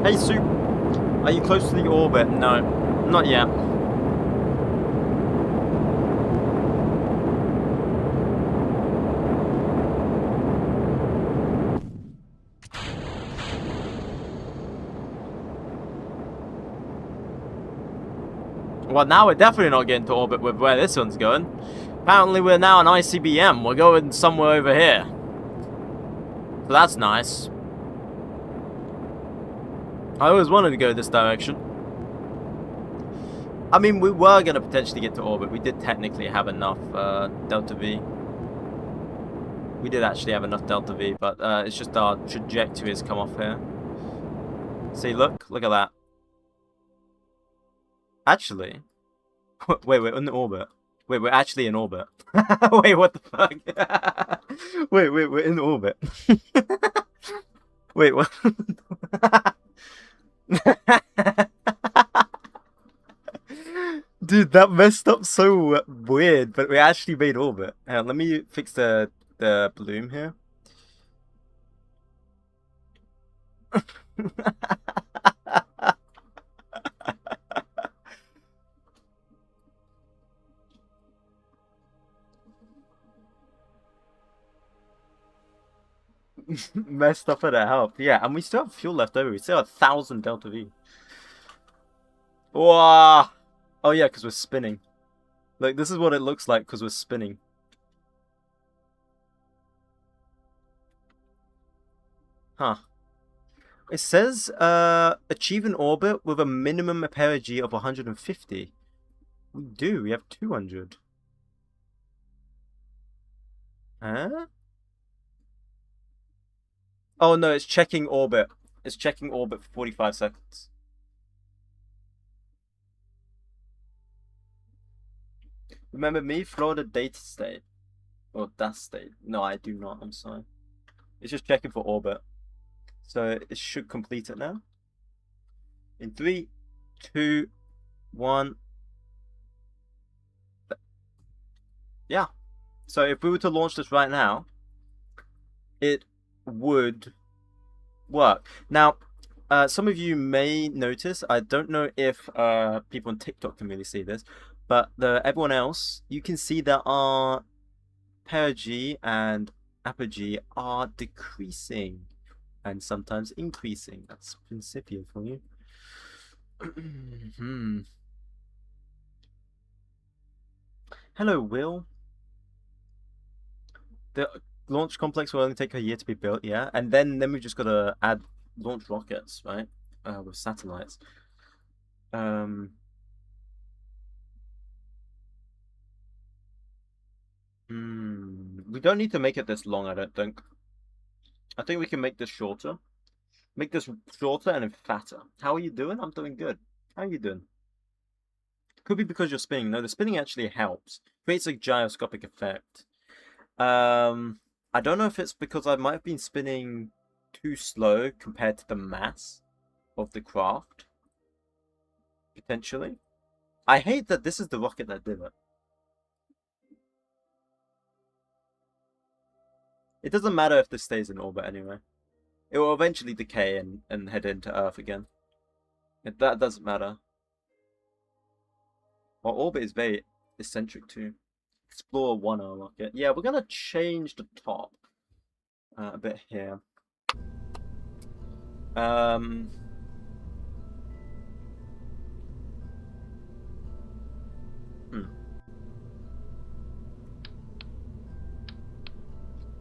Hey Soup, are you close to the orbit? No, not yet. Well, now we're definitely not getting to orbit with where this one's going. Apparently we're now an ICBM. We're going somewhere over here. So that's nice. I always wanted to go this direction. I mean, we were going to potentially get to orbit. We did technically have enough Delta V. We did actually have enough Delta V, but it's just our trajectory has come off here. See, look at that. Actually, wait, we're in orbit. Wait, we're actually in orbit. Wait, what the fuck? Wait, we're in orbit. Wait, what? Dude, that messed up so weird, but we actually made orbit. Hang on, let me fix the bloom here. Messed up at a help. Yeah, and we still have fuel left over. We still have 1,000 Delta V. Wow. Oh yeah, because we're spinning. Like, this is what it looks like because we're spinning. Huh. It says, achieve an orbit with a minimum perigee of 150. We do. We have 200. Huh? Oh no, it's checking orbit. It's checking orbit for 45 seconds. Remember me? Florida data state. Or that state. No, I do not. I'm sorry. It's just checking for orbit. So it should complete it now. In 3, 2, 1. Yeah. So if we were to launch this right now, it would work. Now, some of you may notice, I don't know if people on TikTok can really see this, but everyone else, you can see that our perigee and apogee are decreasing and sometimes increasing. That's Principia for you. Hello, Will. The launch complex will only take a year to be built, yeah, and then we've just got to add launch rockets, right, with satellites. We don't need to make it this long, I don't think. I think we can make this shorter. Make this shorter and then fatter. How are you doing? I'm doing good. How are you doing? Could be because you're spinning. No, the spinning actually helps. Creates a gyroscopic effect. I don't know if it's because I might have been spinning too slow compared to the mass of the craft. Potentially. I hate that this is the rocket that did it. It doesn't matter if this stays in orbit anyway. It will eventually decay and head into Earth again. That doesn't matter. Our orbit is very eccentric too. Explorer 1 rocket. Yeah, we're gonna change the top a bit here.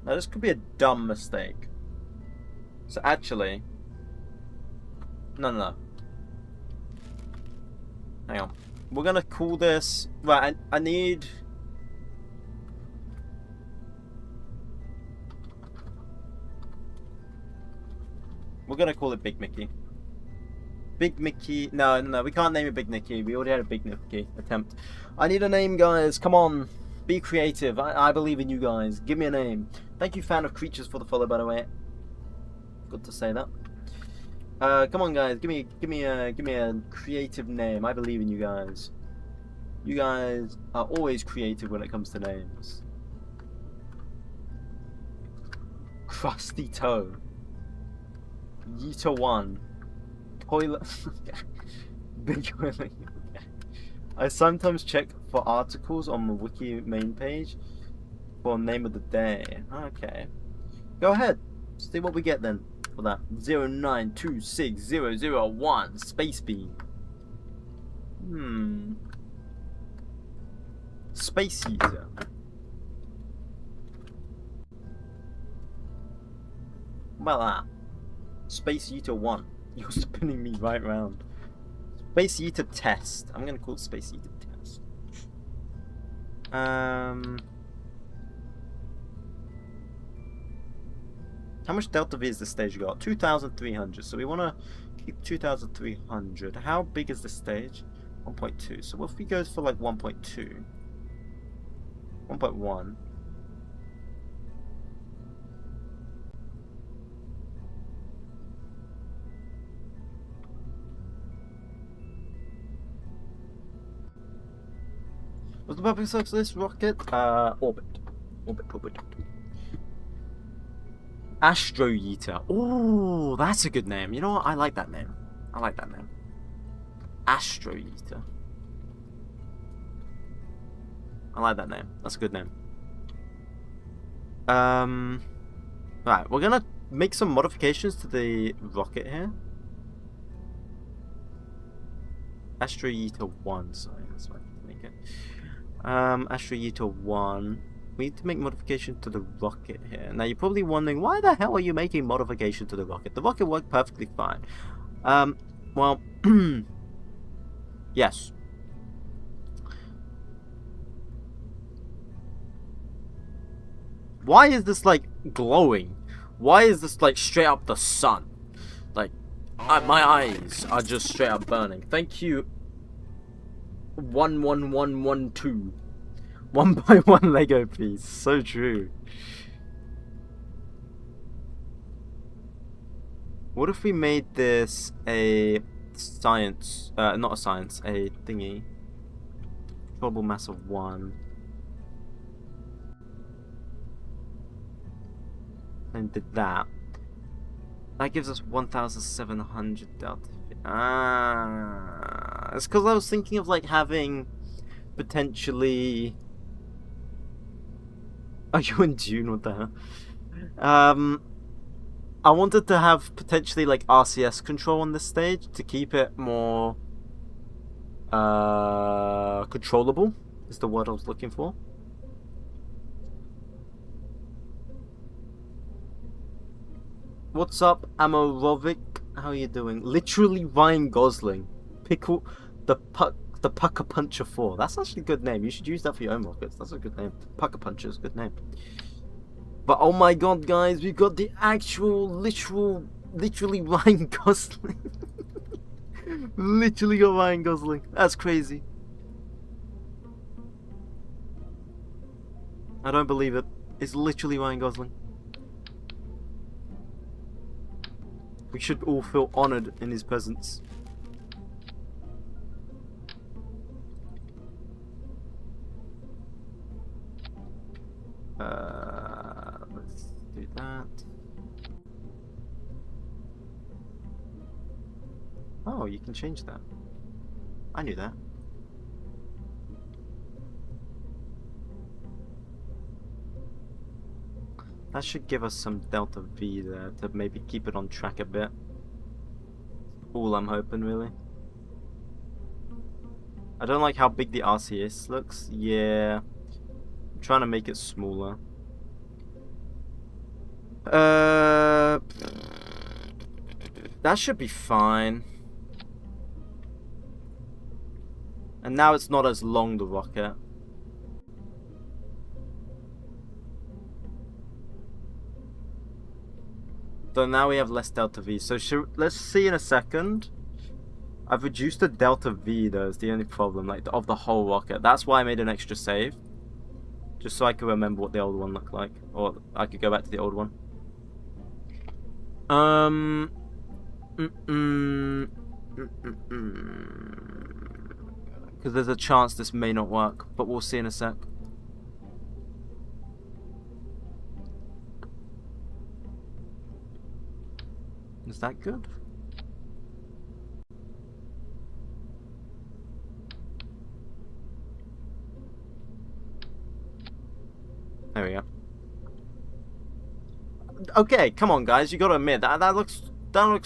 Now this could be a dumb mistake. So actually, no. Hang on. We're gonna call this, right, I need, we're gonna call it Big Mickey. Big Mickey, no, we can't name it Big Mickey. We already had a Big Mickey attempt. I need a name, guys, come on. Be creative. I believe in you guys. Give me a name. Thank you, Fan of Creatures, for the follow, by the way. Good to say that. Come on, guys. Give me a creative name. I believe in you guys. You guys are always creative when it comes to names. Crusty Toe. Yeeter 1. Toilet. Big Willie. I sometimes check for articles on the wiki main page for name of the day. Okay. Go ahead. See what we get then for that. 0926001 Space Beam. Space Eater. How about that? Space Eater 1. You're spinning me right round. Space Eater Test. I'm gonna call it Space Eater Test. How much Delta V is this stage got? 2,300. So we want to keep 2,300. How big is this stage? 1.2. So what if we go for like 1.2? 1.1. What's the purpose of this rocket? Orbit. Orbit. Astro Yeeter. Oh, that's a good name. You know what? I like that name. Astro Yeeter. I like that name. That's a good name. Right, we're gonna make some modifications to the rocket here. Astro Yeeter 1, sorry, that's what I need to make it. Astro Yeeter 1. We need to make modification to the rocket here. Now you're probably wondering, why the hell are you making modification to the rocket? The rocket worked perfectly fine. Well, yes. Why is this like glowing? Why is this like straight up the sun? Like, my eyes are just straight up burning. Thank you. 11112. 1 by 1 Lego piece. So true. What if we made this a science, not a science, a thingy. Controllable mass of 1. And did that. That gives us 1,700 delta. It's because I was thinking of like having potentially. Are you in June? What the hell? I wanted to have potentially like RCS control on this stage to keep it more controllable. Is the word I was looking for. What's up, Amorovic? How are you doing? Literally Ryan Gosling. Pickle the Pucker Puncher 4. That's actually a good name. You should use that for your own rockets. That's a good name. Pucker Puncher is a good name. But oh my god, guys, we've got the actual, literally Ryan Gosling. Literally got Ryan Gosling. That's crazy. I don't believe it. It's literally Ryan Gosling. We should all feel honored in his presence. Let's do that. Oh, you can change that. I knew that. That should give us some delta V there to maybe keep it on track a bit. All I'm hoping, really. I don't like how big the RCS looks. Yeah. I'm trying to make it smaller. That should be fine. And now it's not as long, the rocket. So now we have less delta V. So let's see in a second. I've reduced the delta V though, is the only problem, like of the whole rocket. That's why I made an extra save. Just so I could remember what the old one looked like. Or I could go back to the old one. Because there's a chance this may not work, but we'll see in a sec. Is that good? There we go. Okay, come on guys, you gotta admit that looks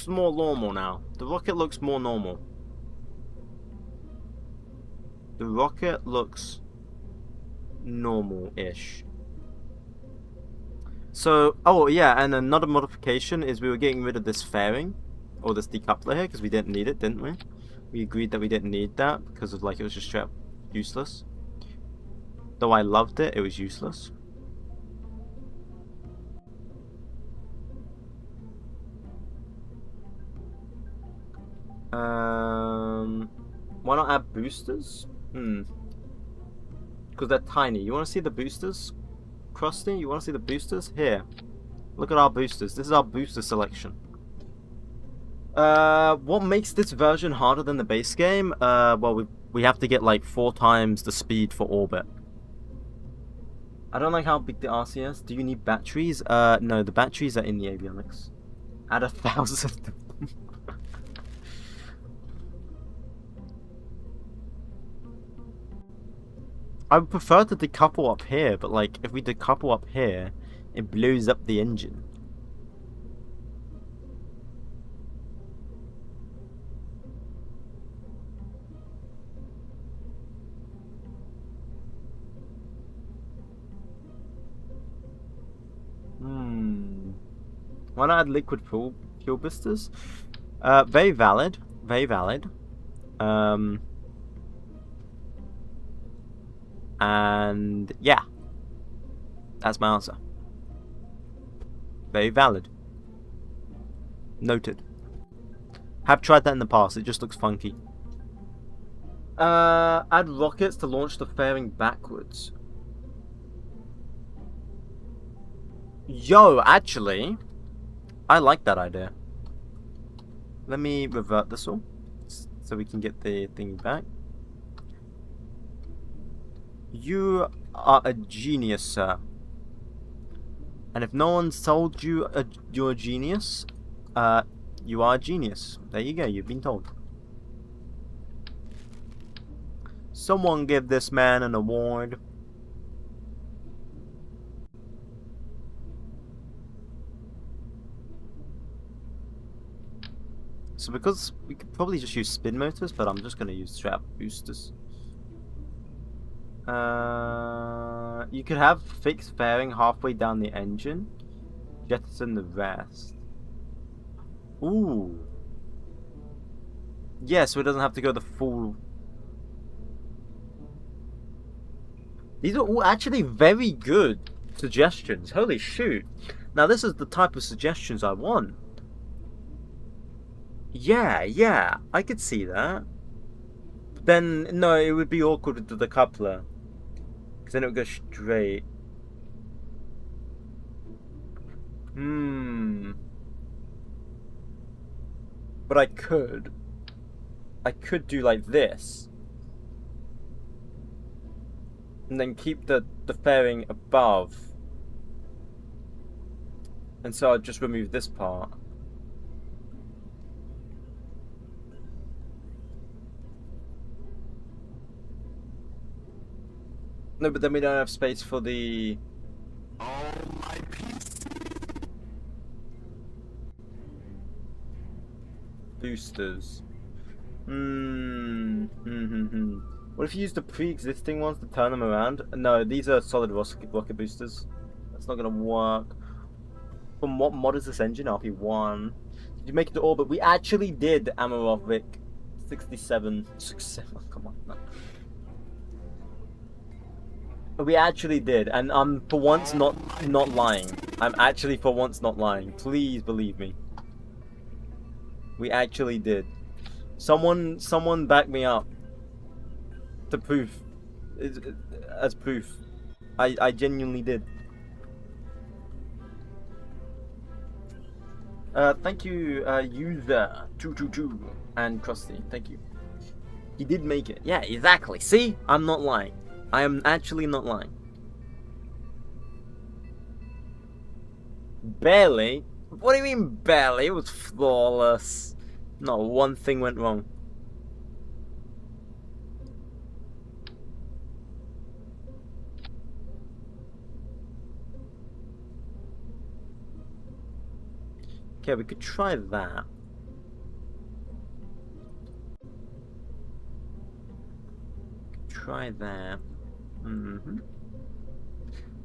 more normal now. The rocket looks more normal. The rocket looks normal-ish. So, oh yeah, and another modification is we were getting rid of this fairing, or this decoupler here, because we didn't need it, didn't we? We agreed that we didn't need that, because of like, it was just straight up useless. Though I loved it, it was useless. Why not add boosters? Because they're tiny. You want to see the boosters? Krusty, you want to see the boosters? Here. Look at our boosters. This is our booster selection. What makes this version harder than the base game? Well, we have to get like 4 times the speed for orbit. I don't like how big the RCS. Do you need batteries? No, the batteries are in the avionics. Add 1,000 of them. I would prefer to decouple up here, but like, if we decouple up here, it blows up the engine. Why not add liquid fuel boosters? Very valid. Very valid. And yeah, that's my answer. Very valid. Noted. Have tried that in the past. It just looks funky. Add rockets to launch the fairing backwards. Yo, actually, I like that idea. Let me revert this all so we can get the thing back. You are a genius, sir. And if no one's told you you're a genius, you are a genius. There you go, you've been told. Someone give this man an award. So because we could probably just use spin motors, but I'm just going to use straight up boosters. You could have fixed fairing halfway down the engine. Jettison the rest. Ooh. Yeah, so it doesn't have to go the full... These are all actually very good suggestions. Holy shoot. Now this is the type of suggestions I want. Yeah, I could see that. But then, no, it would be awkward with the coupler. Because then it would go straight. But I could do like this. And then keep the fairing above. And so I'd just remove this part. No, but then we don't have space for the... Oh, my PC. boosters. What if you use the pre-existing ones to turn them around? No, these are solid rocket boosters. That's not gonna work. From what mod is this engine? RP1. Did you make it to orbit? We actually did Amarovic 67. Come on. No. We actually did, and I'm for once not lying. I'm actually for once not lying. Please believe me. We actually did. Someone back me up. To proof. As proof. I genuinely did. Thank you, user 222 and Krusty. Thank you. He did make it. Yeah, exactly. See? I'm not lying. I am actually not lying. Barely? What do you mean barely? It was flawless. Not one thing went wrong. Okay, we could try that. Try that.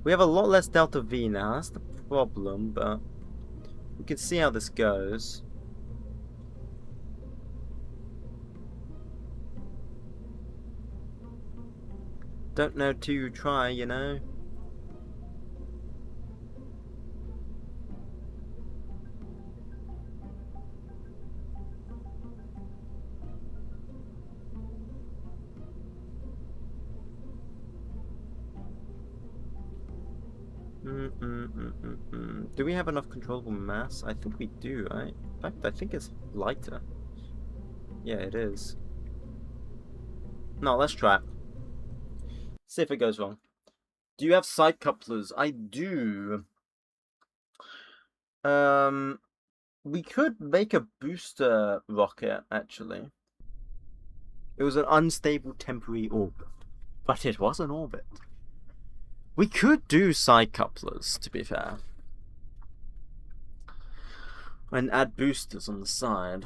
We have a lot less delta V now. That's the problem, but we can see how this goes. Don't know till you try, you know. Do we have enough controllable mass? I think we do, right? In fact, I think it's lighter. Yeah, it is. No, let's try it. See if it goes wrong. Do you have side couplers? I do. We could make a booster rocket, actually. It was an unstable temporary orbit. But it was an orbit. We could do side couplers, to be fair. And add boosters on the side.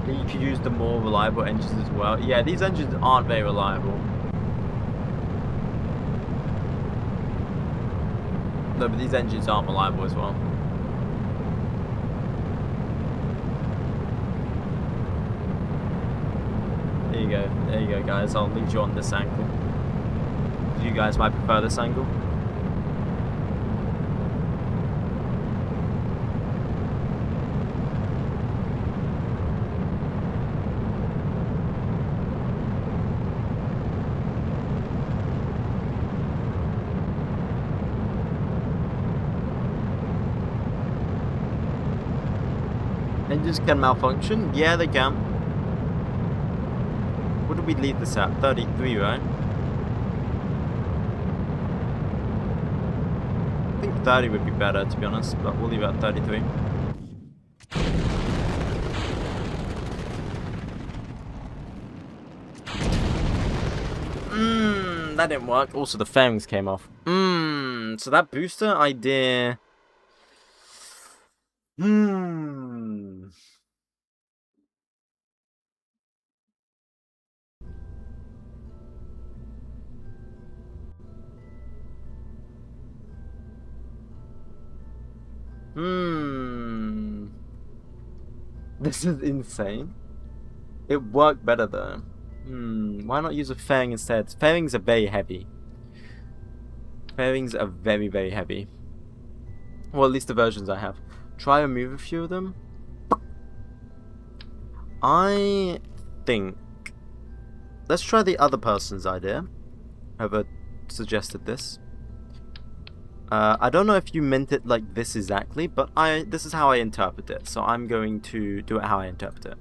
You could use the more reliable engines as well. Yeah, these engines aren't very reliable. No, but these engines aren't reliable as well. There you go, guys. I'll lead you on this angle. You guys might prefer this angle. Engines can malfunction? Yeah, they can. What did we leave this at? 33, right? I think 30 would be better, to be honest, but we'll leave it at 33. That didn't work. Also, the fairings came off. So that booster idea... This is insane. It worked better though. Why not use a fairing instead? Fairings are very heavy. Fairings are very, very heavy. Well, at least the versions I have. Try remove a few of them. I think... Let's try the other person's idea. Whoever suggested this. I don't know if you meant it like this exactly, but this is how I interpret it. So I'm going to do it how I interpret it.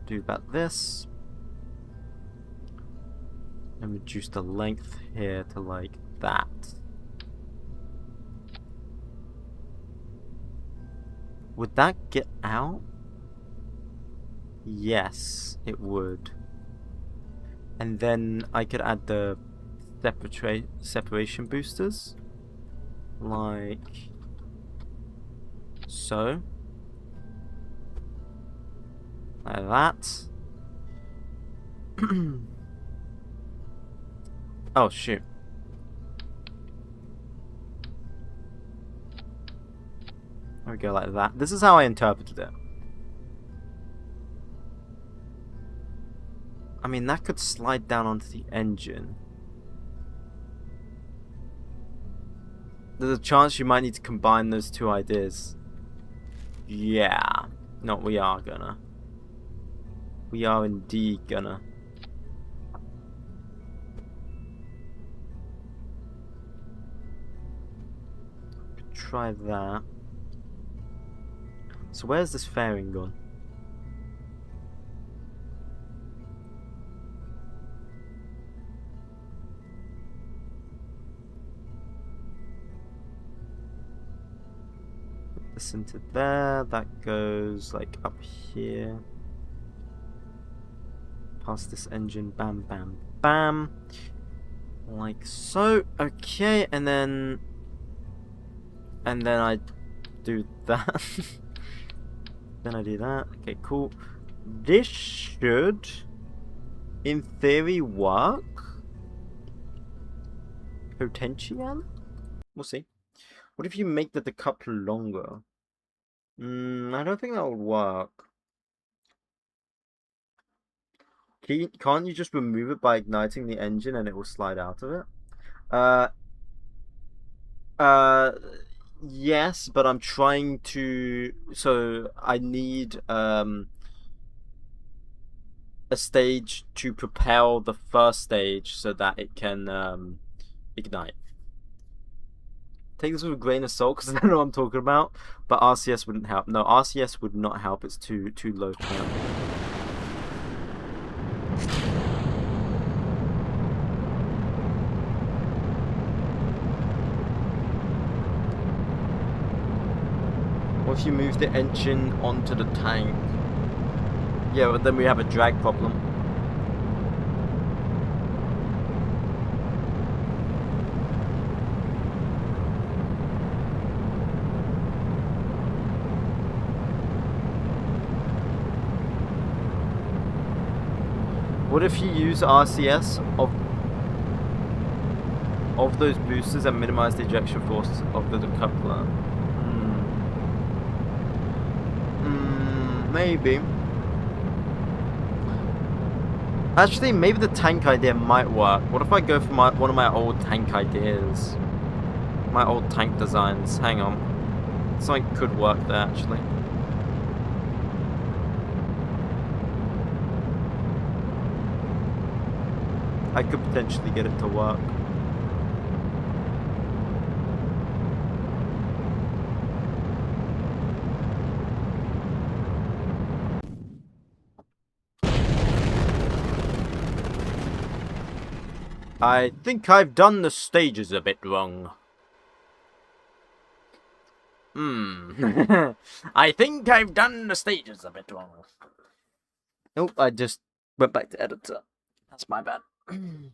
Do about this. And reduce the length here to like that. Would that get out? Yes, it would. And then I could add the separation boosters. Like so. Like that. Oh shoot. There we go, like that. This is how I interpreted it. I mean, that could slide down onto the engine. There's a chance you might need to combine those two ideas. Yeah. No, we are gonna. We are indeed gonna. Try that. So where's this fairing gone? this into there. That goes like up here. Past this engine. Bam, bam, bam. Like so. Okay, and then I do that. Then I do that. Okay, cool. This should, in theory, work. Potential? We'll see. What if you make the decoupler longer? I don't think that would work. Can't you just remove it by igniting the engine and it will slide out of it? Yes, but I'm trying to... So, I need, a stage to propel the first stage so that it can, ignite. Take this with a grain of salt because I don't know what I'm talking about, but RCS wouldn't help. No, RCS would not help. It's too low count. What if you move the engine onto the tank? Yeah, but then we have a drag problem. What if you use RCS of those boosters and minimize the ejection force of the decoupler? Maybe. Actually, maybe the tank idea might work. What if I go for one of my old tank ideas? My old tank designs. Hang on. Something could work there, actually. I could potentially get it to work. I think I've done the stages a bit wrong. I think I've done the stages a bit wrong. Nope, I just went back to editor. That's my bad. You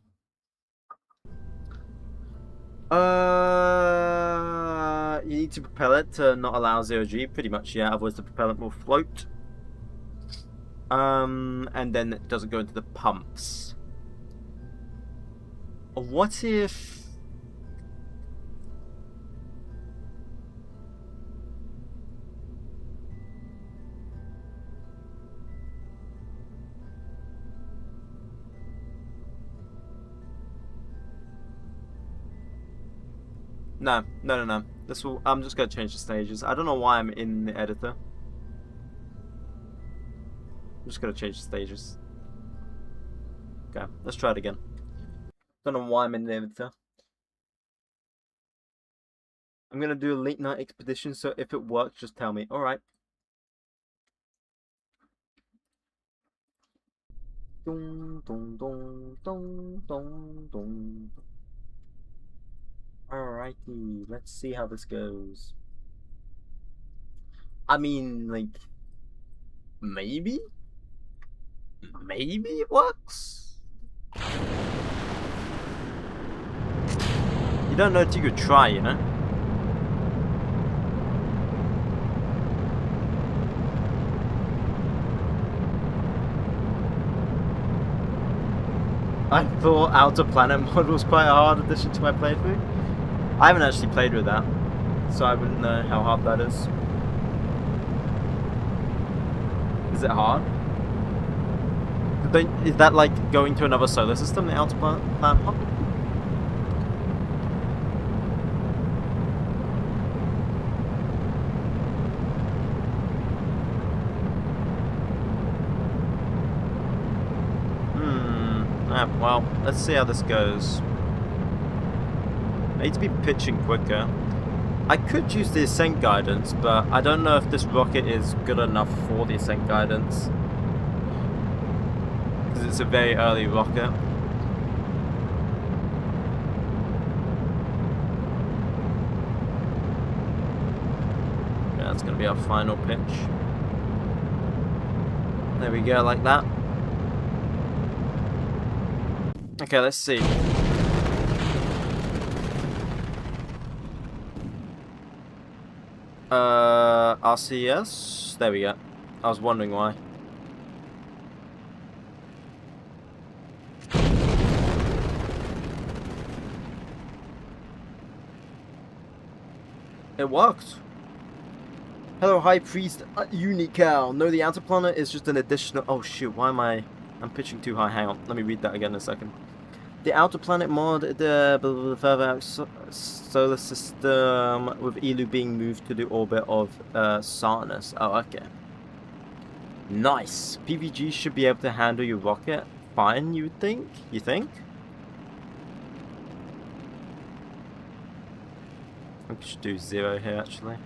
need to propel it to not allow 0G, pretty much, yeah, otherwise the propellant will float. And then it doesn't go into the pumps. What if... No. This will. I'm just gonna change the stages. I don't know why I'm in the editor. I'm just gonna change the stages. Okay, let's try it again. Don't know why I'm in the editor. I'm gonna do a late night expedition, so if it works, just tell me. All right. Dong dong dong dong dong dong. Alrighty, let's see how this goes. I mean, like, maybe it works. You don't know until you try, you know? I thought Outer Planet mod was quite a hard addition to my playthrough. I haven't actually played with that, so I wouldn't know how hard that is. Is it hard? Is that like going to another solar system, the Outer Planet mod? Well, let's see how this goes. I need to be pitching quicker. I could use the ascent guidance, but I don't know if this rocket is good enough for the ascent guidance. Because it's a very early rocket. Yeah, That's going to be our final pitch. There we go, like that. Okay, let's see. RCS? There we go. I was wondering why. It worked. Hello, High Priest 𝐒𝐞𝐫𝐿. No, the outer planet is just an additional... Oh, shoot. Why am I... I'm pitching too high. Hang on. Let me read that again in a second. The outer planet mod, the further out solar system, with 𝐒𝐞𝐫 being moved to the orbit of Saturnus. Oh, okay. Nice. PVG should be able to handle your rocket fine, you would think? You think? I think we should do 0 here, actually.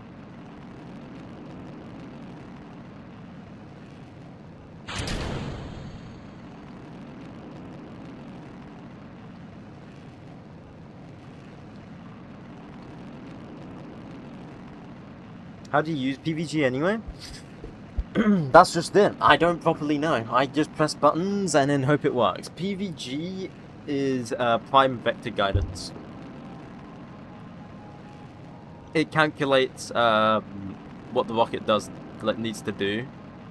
How do you use PVG anyway? That's just it. I don't properly know. I just press buttons and then hope it works. PVG is prime vector guidance. It calculates what the rocket needs to do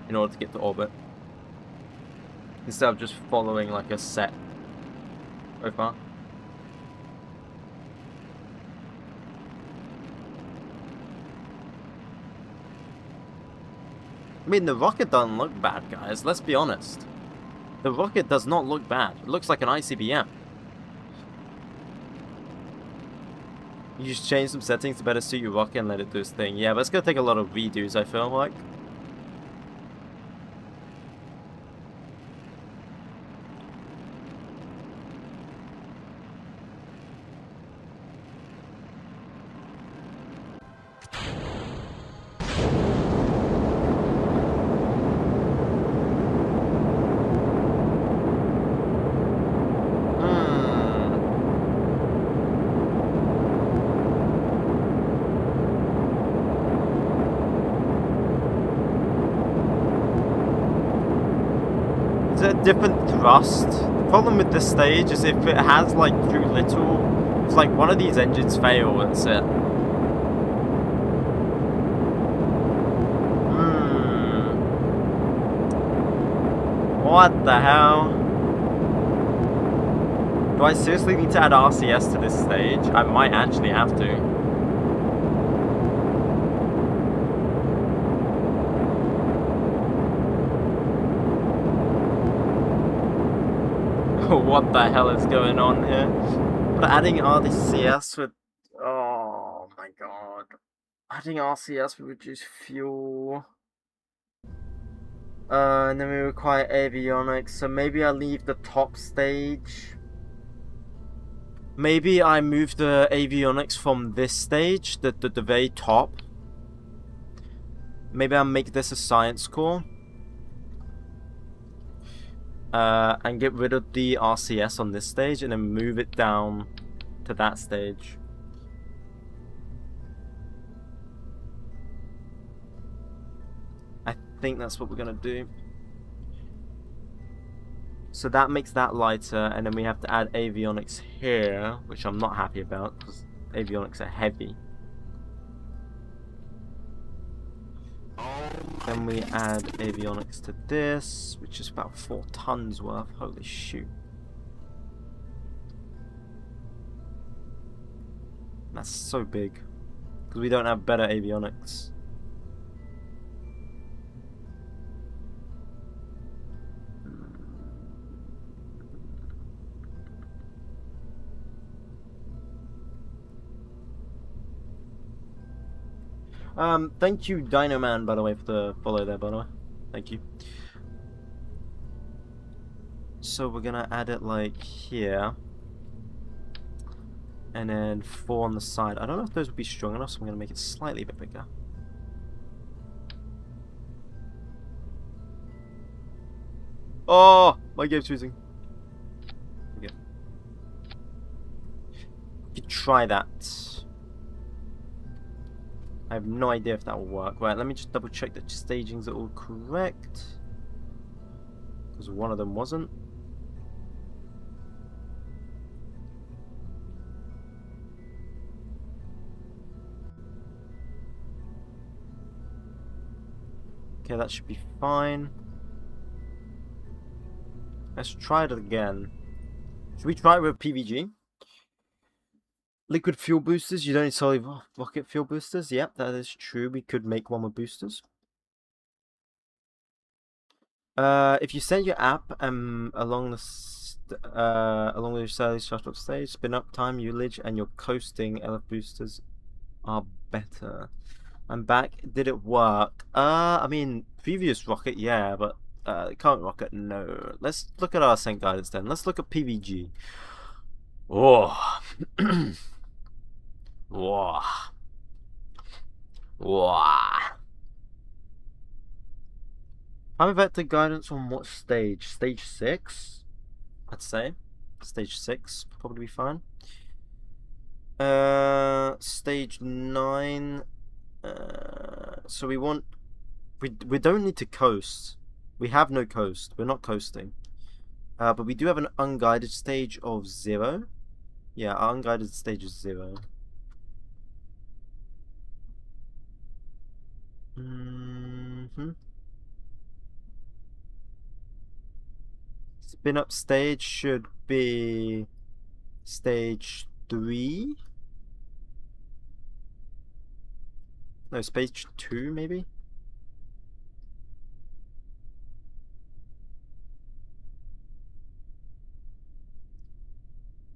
in order to get to orbit, instead of just following like a set so far. I mean, the rocket doesn't look bad, guys. Let's be honest. The rocket does not look bad. It looks like an ICBM. You just change some settings to better suit your rocket and let it do its thing. Yeah, but it's gonna take a lot of redos, I feel like. Different thrust. The problem with this stage is if it has like too little, if like one of these engines fail, that's it. What the hell? Do I seriously need to add RCS to this stage? I might actually have to. What the hell is going on here? But adding RCS would... Oh my god. Adding RCS would reduce fuel. And then we require avionics, so maybe I leave the top stage. Maybe I move the avionics from this stage, the very top. Maybe I'll make this a science core. And get rid of the RCS on this stage and then move it down to that stage. I think that's what we're gonna do. So that makes that lighter, and then we have to add avionics here, which I'm not happy about because avionics are heavy. Then we add avionics to this, which is about 4 tons worth. Holy shoot. That's so big. Because we don't have better avionics. Thank you, Dino Man, by the way, for the follow there, by the way. Thank you. So we're gonna add it like here. And then 4 on the side. I don't know if those would be strong enough, so I'm gonna make it slightly a bit bigger. Oh, my game's freezing. Okay. You could try that. I have no idea if that will work. Right, let me just double check that stagings are all correct. Because one of them wasn't. Okay, that should be fine. Let's try it again. Should we try it with PVG? Liquid fuel boosters, you don't need solid rocket fuel boosters. Yep, that is true. We could make one with boosters. If you set your app along with your Sally startup stage, spin up time, 𝐒𝐸𝐴𝐿𝐿, and your coasting LF boosters are better. I'm back. Did it work? I mean, previous rocket, yeah, but current rocket, no. Let's look at our ascent guidance then. Let's look at PVG. Oh. Whoa. Whoa. Prime vector guidance on what stage? Stage 6? I'd say. Stage 6 probably be fine. Stage 9. So we don't need to coast. We have no coast. We're not coasting. But we do have an unguided stage of 0. Yeah, our unguided stage is 0. Spin up stage should be stage 3. No, stage 2 maybe?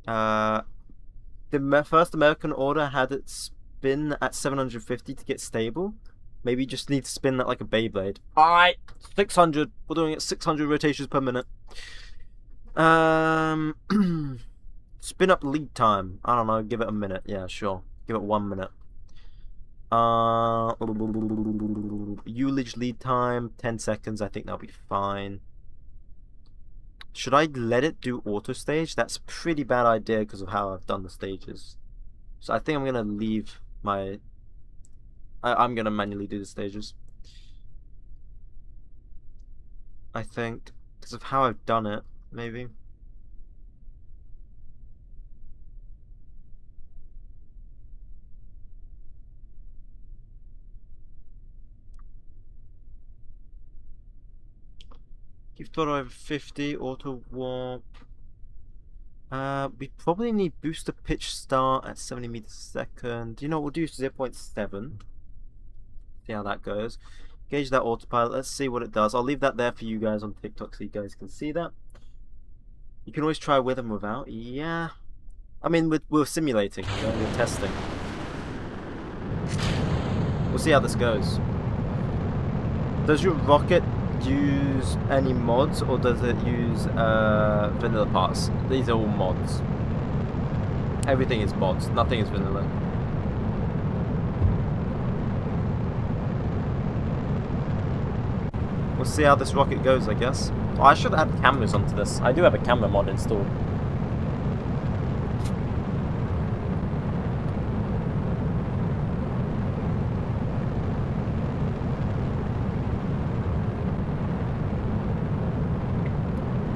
The first American order had it spin at 750 to get stable. Maybe you just need to spin that like a Beyblade. Alright, 600. We're doing it 600 rotations per minute. Spin up lead time. I don't know, give it a minute. Yeah, sure. Give it 1 minute. 𝐒𝐸𝐿 lead time, 10 seconds. I think that'll be fine. Should I let it do auto stage? That's a pretty bad idea because of how I've done the stages. So I think I'm gonna leave my... I'm gonna manually do the stages. I think because of how I've done it, maybe. Keep throttle over 50, auto warp. We probably need booster pitch start at 70 meters a second. You know, we'll do 0.7. See how that goes. Gauge that autopilot. Let's see what it does. I'll leave that there for you guys on TikTok so you guys can see that. You can always try with and without. Yeah. I mean, we're simulating. We're testing. We'll see how this goes. Does your rocket use any mods, or does it use vanilla parts? These are all mods. Everything is mods, nothing is vanilla. We'll see how this rocket goes, I guess. Oh, I should add cameras onto this. I do have a camera mod installed.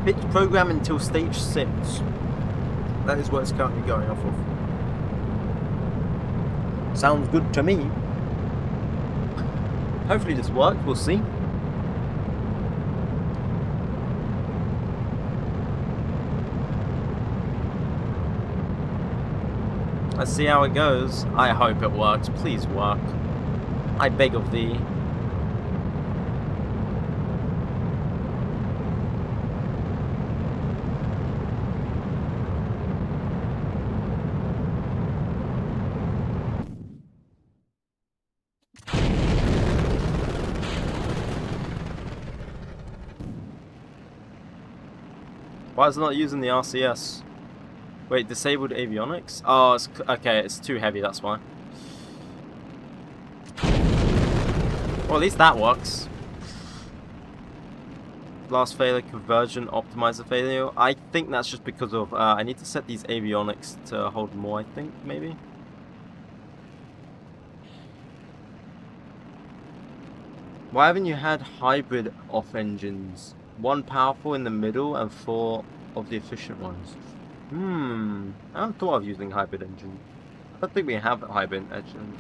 Pitch program until stage 6. That is what it's currently going off of. Sounds good to me. Hopefully this works, we'll see. Let's see how it goes. I hope it works. Please work. I beg of thee. Why is it not using the RCS? Wait, disabled avionics? Oh, it's, okay, it's too heavy, that's why. Well, at least that works. Last failure, conversion, optimizer failure. I think that's just because of, I need to set these avionics to hold more, I think, maybe. Why haven't you had hybrid off engines? 1 powerful in the middle and 4 of the efficient ones. I haven't thought of using hybrid engine. I don't think we have a hybrid engine.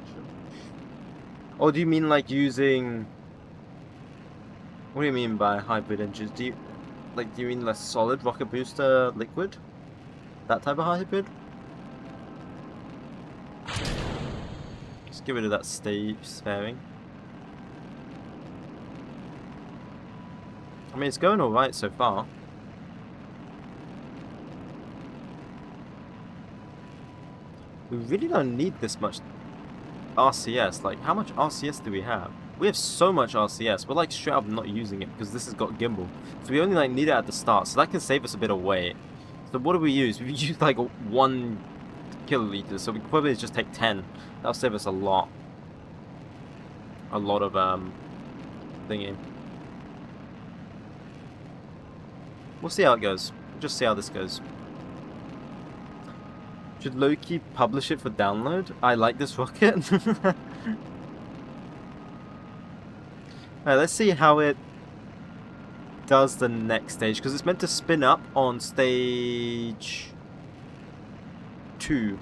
Or do you mean like using... What do you mean by hybrid engines? Do you mean the solid rocket booster liquid? That type of hybrid? Let's get rid of that stage sparing. I mean, it's going alright so far. We really don't need this much RCS. Like, how much RCS do we have? We have so much RCS. We're like straight up not using it because this has got gimbal. So we only like need it at the start. So that can save us a bit of weight. So what do we use? We use like 1 kiloliter. So we could probably just take 10. That'll save us a lot. A lot of thingy. We'll see how it goes. We'll just see how this goes. Should Loki publish it for download? I like this rocket. Alright, let's see how it does the next stage. Because it's meant to spin up on stage 2.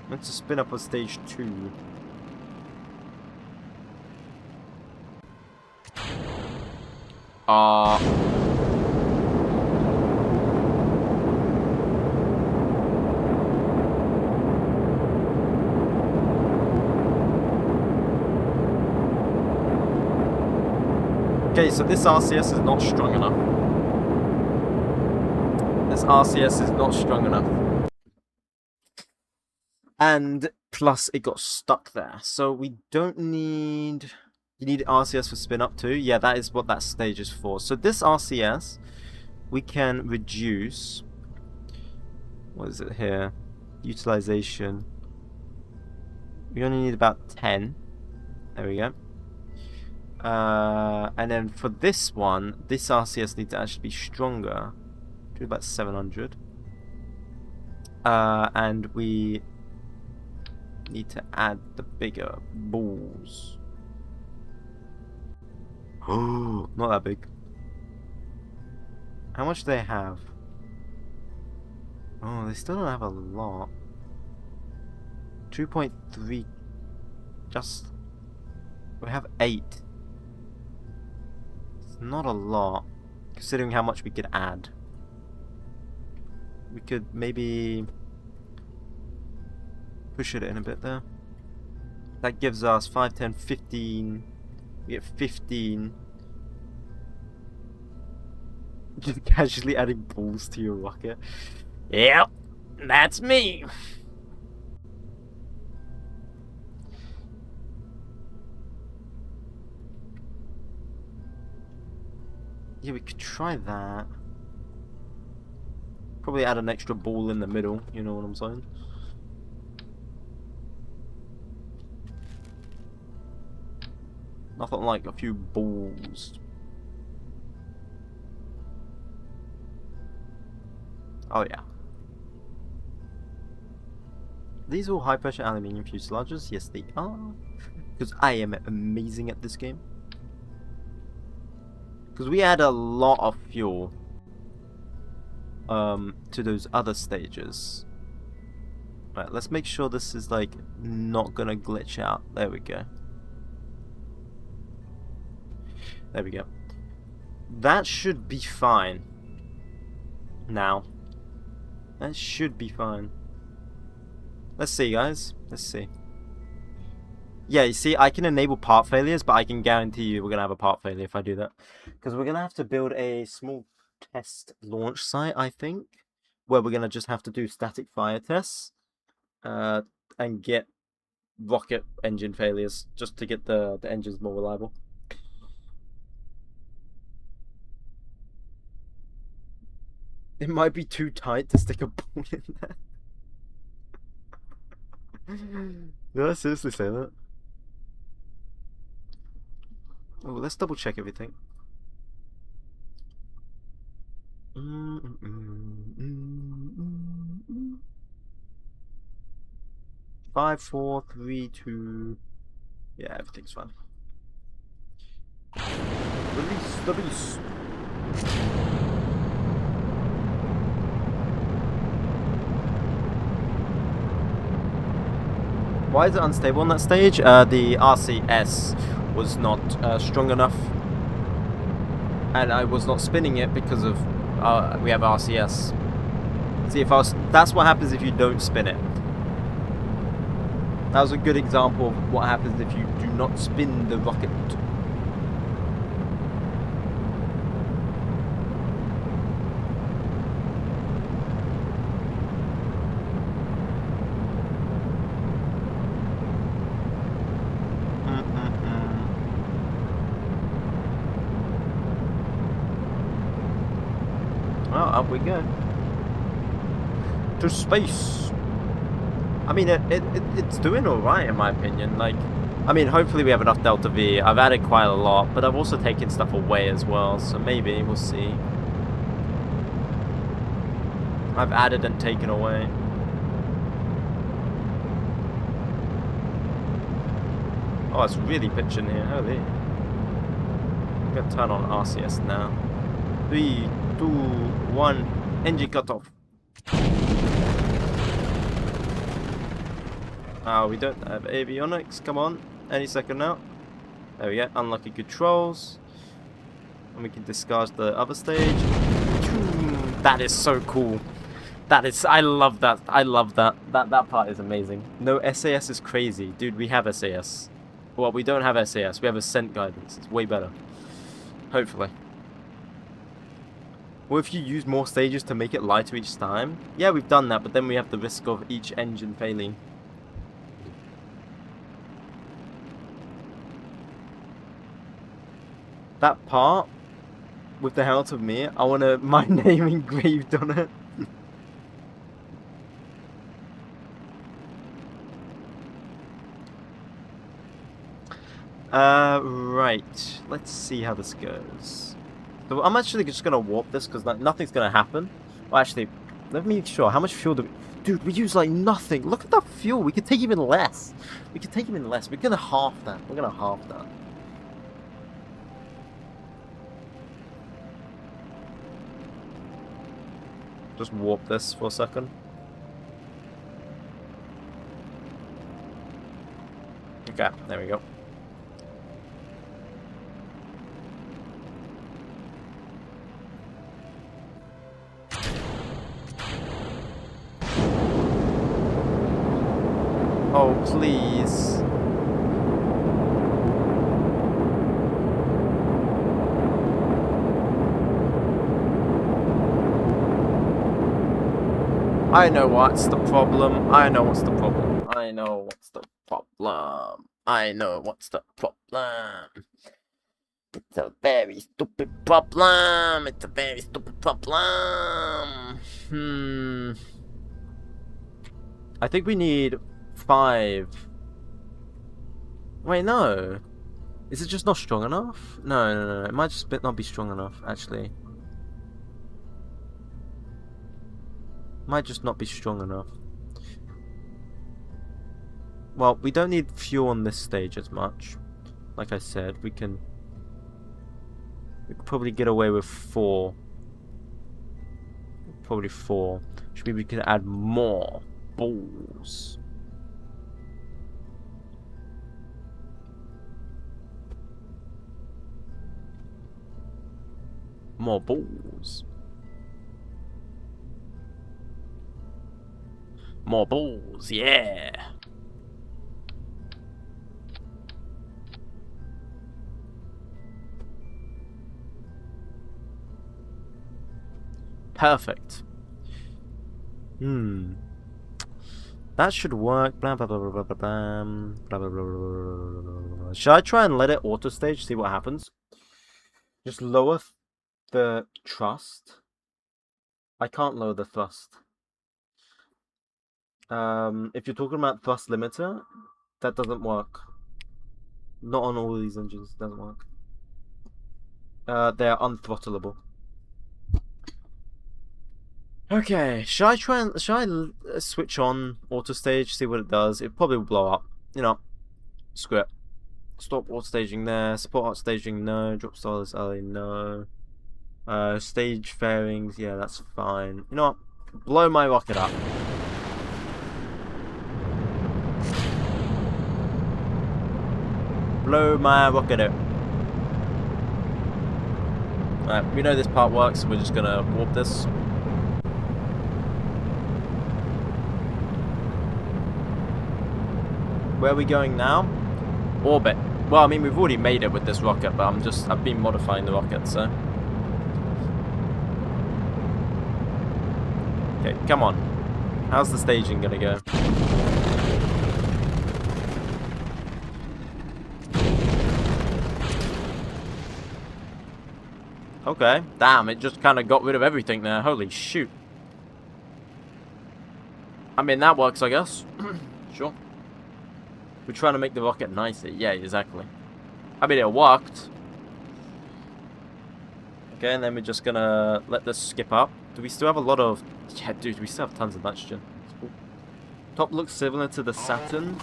Meant to spin up on stage 2. Okay, so this RCS is not strong enough. This RCS is not strong enough. And plus it got stuck there. So we don't need... You need RCS for spin up too? Yeah, that is what that stage is for. So this RCS, we can reduce... What is it here? Utilization. We only need about 10. There we go. And then for this one, this RCS needs to actually be stronger. Do about 700. And we need to add the bigger balls. Oh, not that big. How much do they have? Oh, they still don't have a lot. 2.3. Just... We have 8. It's not a lot, considering how much we could add. We could maybe push it in a bit there. That gives us 5, 10, 15. We get 15. Just casually adding balls to your rocket. Yep, that's me. Yeah, we could try that. Probably add an extra ball in the middle, you know what I'm saying? Nothing like a few balls. Oh yeah. These are all high pressure aluminium fuselages? Yes they are. Because I am amazing at this game. Because we add a lot of fuel to those other stages. Right, let's make sure this is like not gonna glitch out. There we go. There we go. That should be fine. Now. That should be fine. Let's see, guys. Let's see. Yeah, you see, I can enable part failures, but I can guarantee you we're going to have a part failure if I do that. Because we're going to have to build a small test launch site, I think. Where we're going to just have to do static fire tests. And get rocket engine failures. Just to get the engines more reliable. It might be too tight to stick a ball in there. Did I seriously say that? Oh, let's double check everything. 5, 4, 3, 2. Yeah, everything's fine. Release the beast. Why is it unstable on that stage? The RCS was not strong enough, and I was not spinning it because of we have RCS. See, if I was, that's what happens if you don't spin it. That was a good example of what happens if you do not spin the rocket. Well, up we go. To space. I mean, it's doing alright in my opinion. Like, I mean, hopefully we have enough Delta V. I've added quite a lot, but I've also taken stuff away as well, so maybe, we'll see. I've added and taken away. Oh, it's really pitching here, holy. I'm gonna turn on RCS now. 3, 2, 1, engine cut off. We don't have avionics, come on, any second now. There we go, unlucky controls. And we can discard the other stage. That is so cool. That is, I love that, I love that. That part is amazing. No, SAS is crazy. Dude, we have SAS. Well, we don't have SAS, we have ascent guidance. It's way better. Hopefully. Well, if you use more stages to make it lighter each time. Yeah, we've done that, but then we have the risk of each engine failing. That part with the helmet of me, I want my name engraved on it. Right. Let's see how this goes. So I'm actually just gonna warp this because nothing's gonna happen. Well, actually, let me make sure. How much fuel do we? Dude, we use like nothing. Look at that fuel. We could take even less. We could take even less. We're gonna half that. We're gonna half that. Just warp this for a second. Okay, there we go. Oh, please. I know what's the problem. I know what's the problem. I know what's the problem. I know what's the problem. It's a very stupid problem. It's a very stupid problem. I think we need 5. Wait, no. Is it just not strong enough? No. It might just not be strong enough, actually. Might just not be strong enough. Well, we don't need fuel on this stage as much. Like I said, we could probably get away with 4. Probably 4. Which means we can add more balls. More balls. More balls, yeah. Perfect. That should work. Blah blah blah blah blah blah blah blah blah blah blah. Should I try and let it auto stage? See what happens. Just lower the thrust. I can't lower the thrust. If you're talking about thrust limiter, that doesn't work. Not on all these engines, it doesn't work. They're unthrottleable. Okay, should I switch on auto stage, see what it does? It probably will blow up. You know, screw it. Stop auto staging there. Support auto staging, no. Drop stars early, no. Stage fairings, yeah, that's fine. You know what? Blow my rocket up. Blow my rocket up. Alright, we know this part works, so we're just gonna warp this. Where are we going now? Orbit. Well, I mean, we've already made it with this rocket, but I've been modifying the rocket, so. Okay, come on. How's the staging gonna go? Okay, damn, it just kind of got rid of everything there. Holy shoot. I mean, that works, I guess. Sure. We're trying to make the rocket nicer. Yeah, exactly. I mean, it worked. Okay, and then we're just gonna let this skip up. Do we still have a lot of... Yeah, dude, we still have tons of nitrogen. Top looks similar to the Saturn.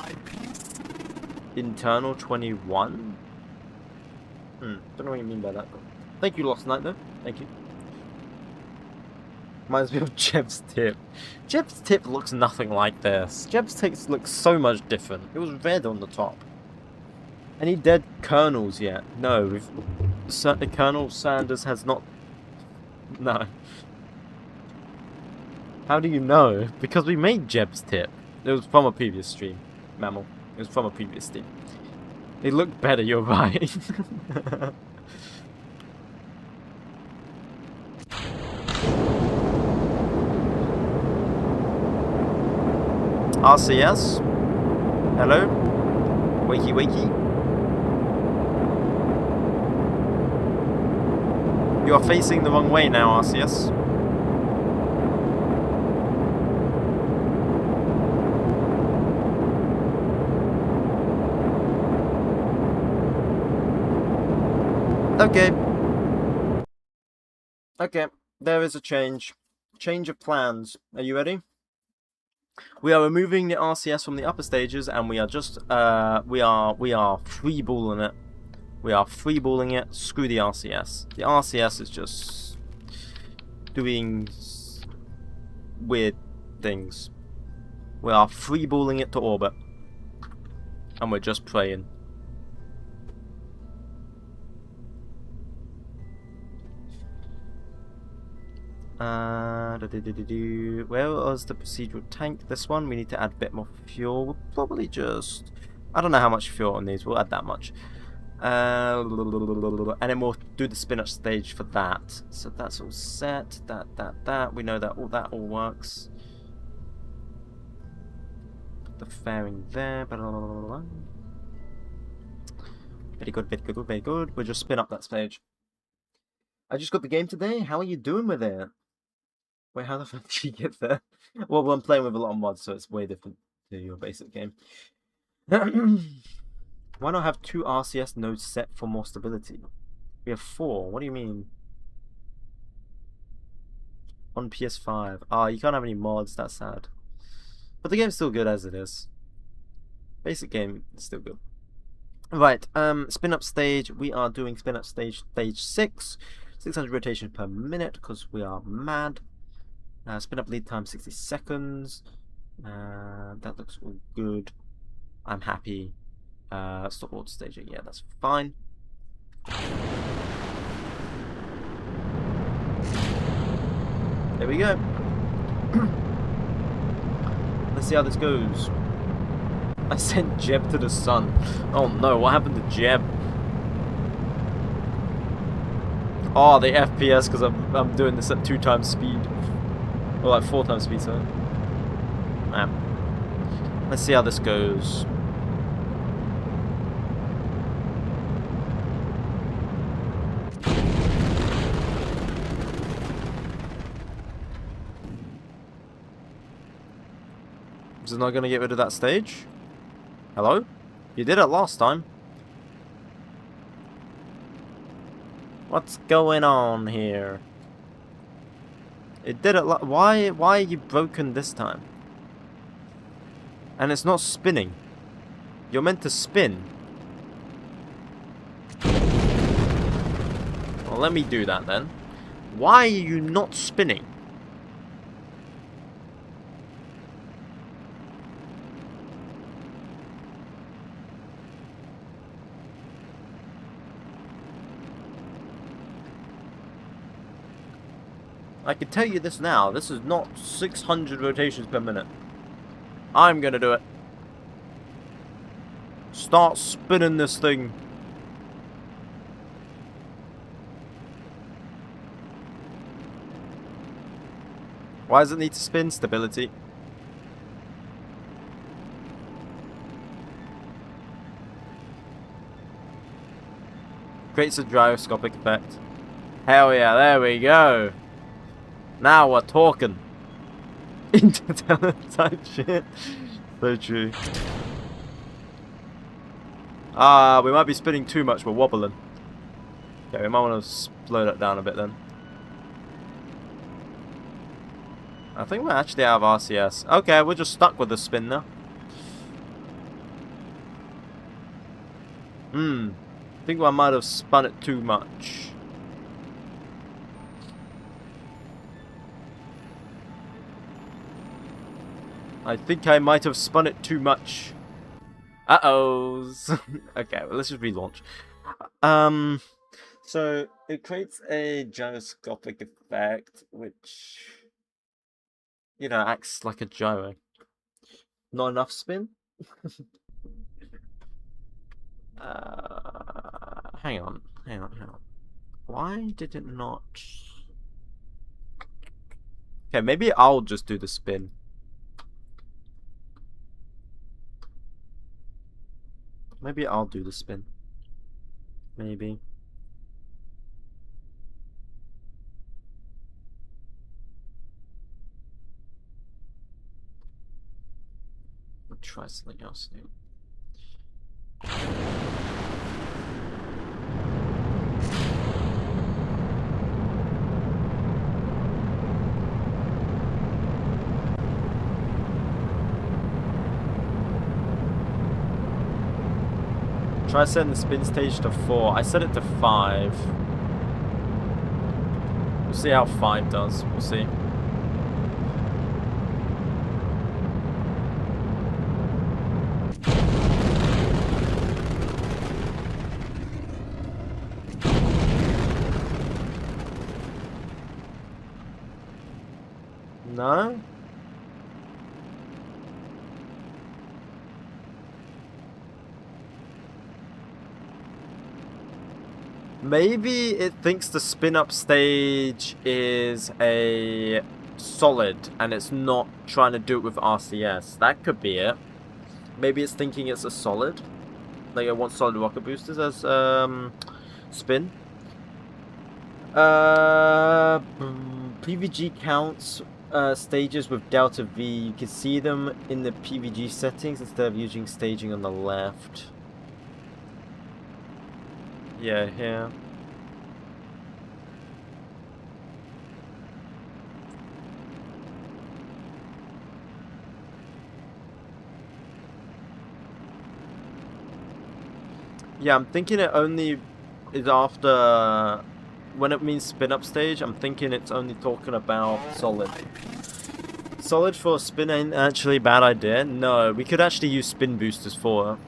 Internal 21? Don't know what you mean by that. Thank you, Lost Knight, though. Thank you. Reminds me of Jeb's tip. Jeb's tip looks nothing like this. Jeb's tip looks so much different. It was red on the top. Any dead kernels yet? No. Certainly Colonel Sanders has not... No. How do you know? Because we made Jeb's tip. It was from a previous stream. Mammal. It was from a previous stream. They look better, you're right. RCS? Hello? Wakey wakey? You are facing the wrong way now, RCS. Okay. Okay, there is a change. Change of plans. Are you ready? We are removing the RCS from the upper stages, and we are just we are freeballing it. We are freeballing it. Screw the RCS. The RCS is just doing weird things. We are freeballing it to orbit, and we're just praying. Where was the procedural tank? This one, we need to add a bit more fuel. We'll probably just... I don't know how much fuel on these. We'll add that much. And then we'll do the spin-up stage for that. So that's all set. That. We know that all works. Put the fairing there. Very good, very good, very good. We'll just spin up that stage. I just got the game today. How are you doing with it? Wait, how the fuck did you get there? Well, I'm playing with a lot of mods, so it's way different to your basic game. Why not have 2 RCS nodes set for more stability? We have 4. What do you mean? On PS5. Ah, you can't have any mods. That's sad. But the game's still good as it is. Basic game is still good. Right, spin up stage. We are doing spin up stage 6. 600 rotations per minute because we are mad. Spin up lead time 60 seconds. That looks all good. I'm happy. Stop auto staging. Yeah, that's fine. There we go. Let's see how this goes. I sent Jeb to the sun. Oh no, what happened to Jeb? Oh, the FPS because I'm doing this at 2 times speed. Or like 4 times speed, sorry. Let's see how this goes. Is it not going to get rid of that stage? Hello? You did it last time. What's going on here? It did it. Why are you broken this time? And it's not spinning. You're meant to spin. Well, let me do that then. Why are you not spinning? I can tell you this now. This is not 600 rotations per minute. I'm gonna do it. Start spinning this thing. Why does it need to spin? Stability. Creates a gyroscopic effect. Hell yeah, there we go. Now we're talking. Interstellar type shit. So true. We might be spinning too much, we're wobbling. Okay, we might want to slow that down a bit then. I think we're actually out of RCS. Okay, we're just stuck with the spin now. I think I might have spun it too much. I think I might have spun it too much. Uh-ohs. Okay, well, let's just relaunch. So it creates a gyroscopic effect, which, you know, acts like a gyro. Not enough spin? Hang on. Why did it not... Okay, maybe I'll just do the spin. Maybe I'll do the spin. Maybe. I'll try something else new. Try setting the spin stage to 4. I set it to 5. We'll see how 5 does. We'll see. No? Maybe it thinks the spin up stage is a solid and it's not trying to do it with RCS. That could be it. Maybe it's thinking it's a solid. Like it wants solid rocket boosters as spin. PVG counts stages with delta V. You can see them in the PVG settings instead of using staging on the left. Yeah, here. Yeah, I'm thinking it only is after... When it means spin up stage, I'm thinking it's only talking about solid. Solid for spin ain't actually a bad idea. No, we could actually use spin boosters for it.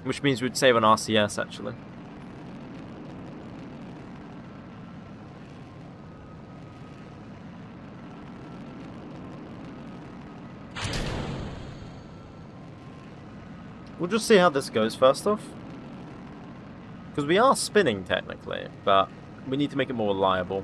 Which means we'd save on RCS actually. We'll just see how this goes first off. Because we are spinning technically, but we need to make it more reliable.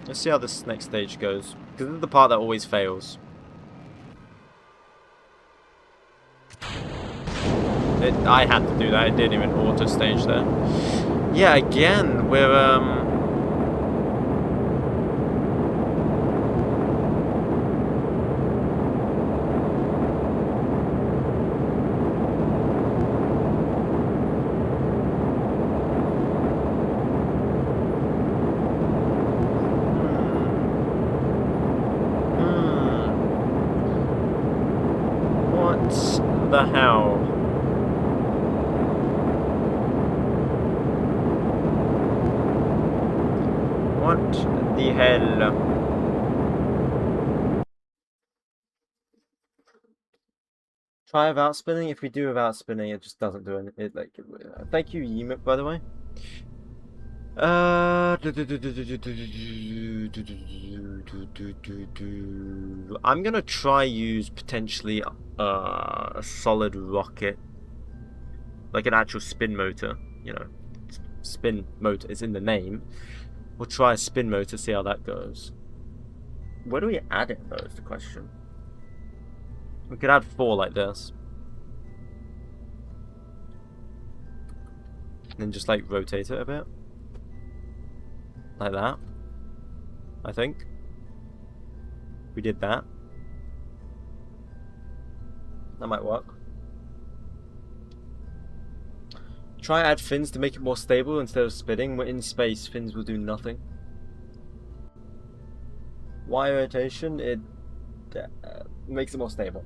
Let's see how this next stage goes. Because this is the part that always fails. I had to do that, it didn't even auto stage there. Yeah, again, we're the hell? What the hell? Try without spinning. If we do without spinning, it just doesn't do anything. Thank you, 𝐒𝐞𝐫𝐸, by the way. I'm gonna try use potentially a solid rocket, like an actual spin motor. You know, spin motor is in the name. We'll try a spin motor, see how that goes. Where do we add it though? Is the question. We could add 4 like this. And then just like rotate it a bit. Like that. I think. We did that. That might work. Try add fins to make it more stable instead of spinning. We're in space, fins will do nothing. Why rotation? It makes it more stable.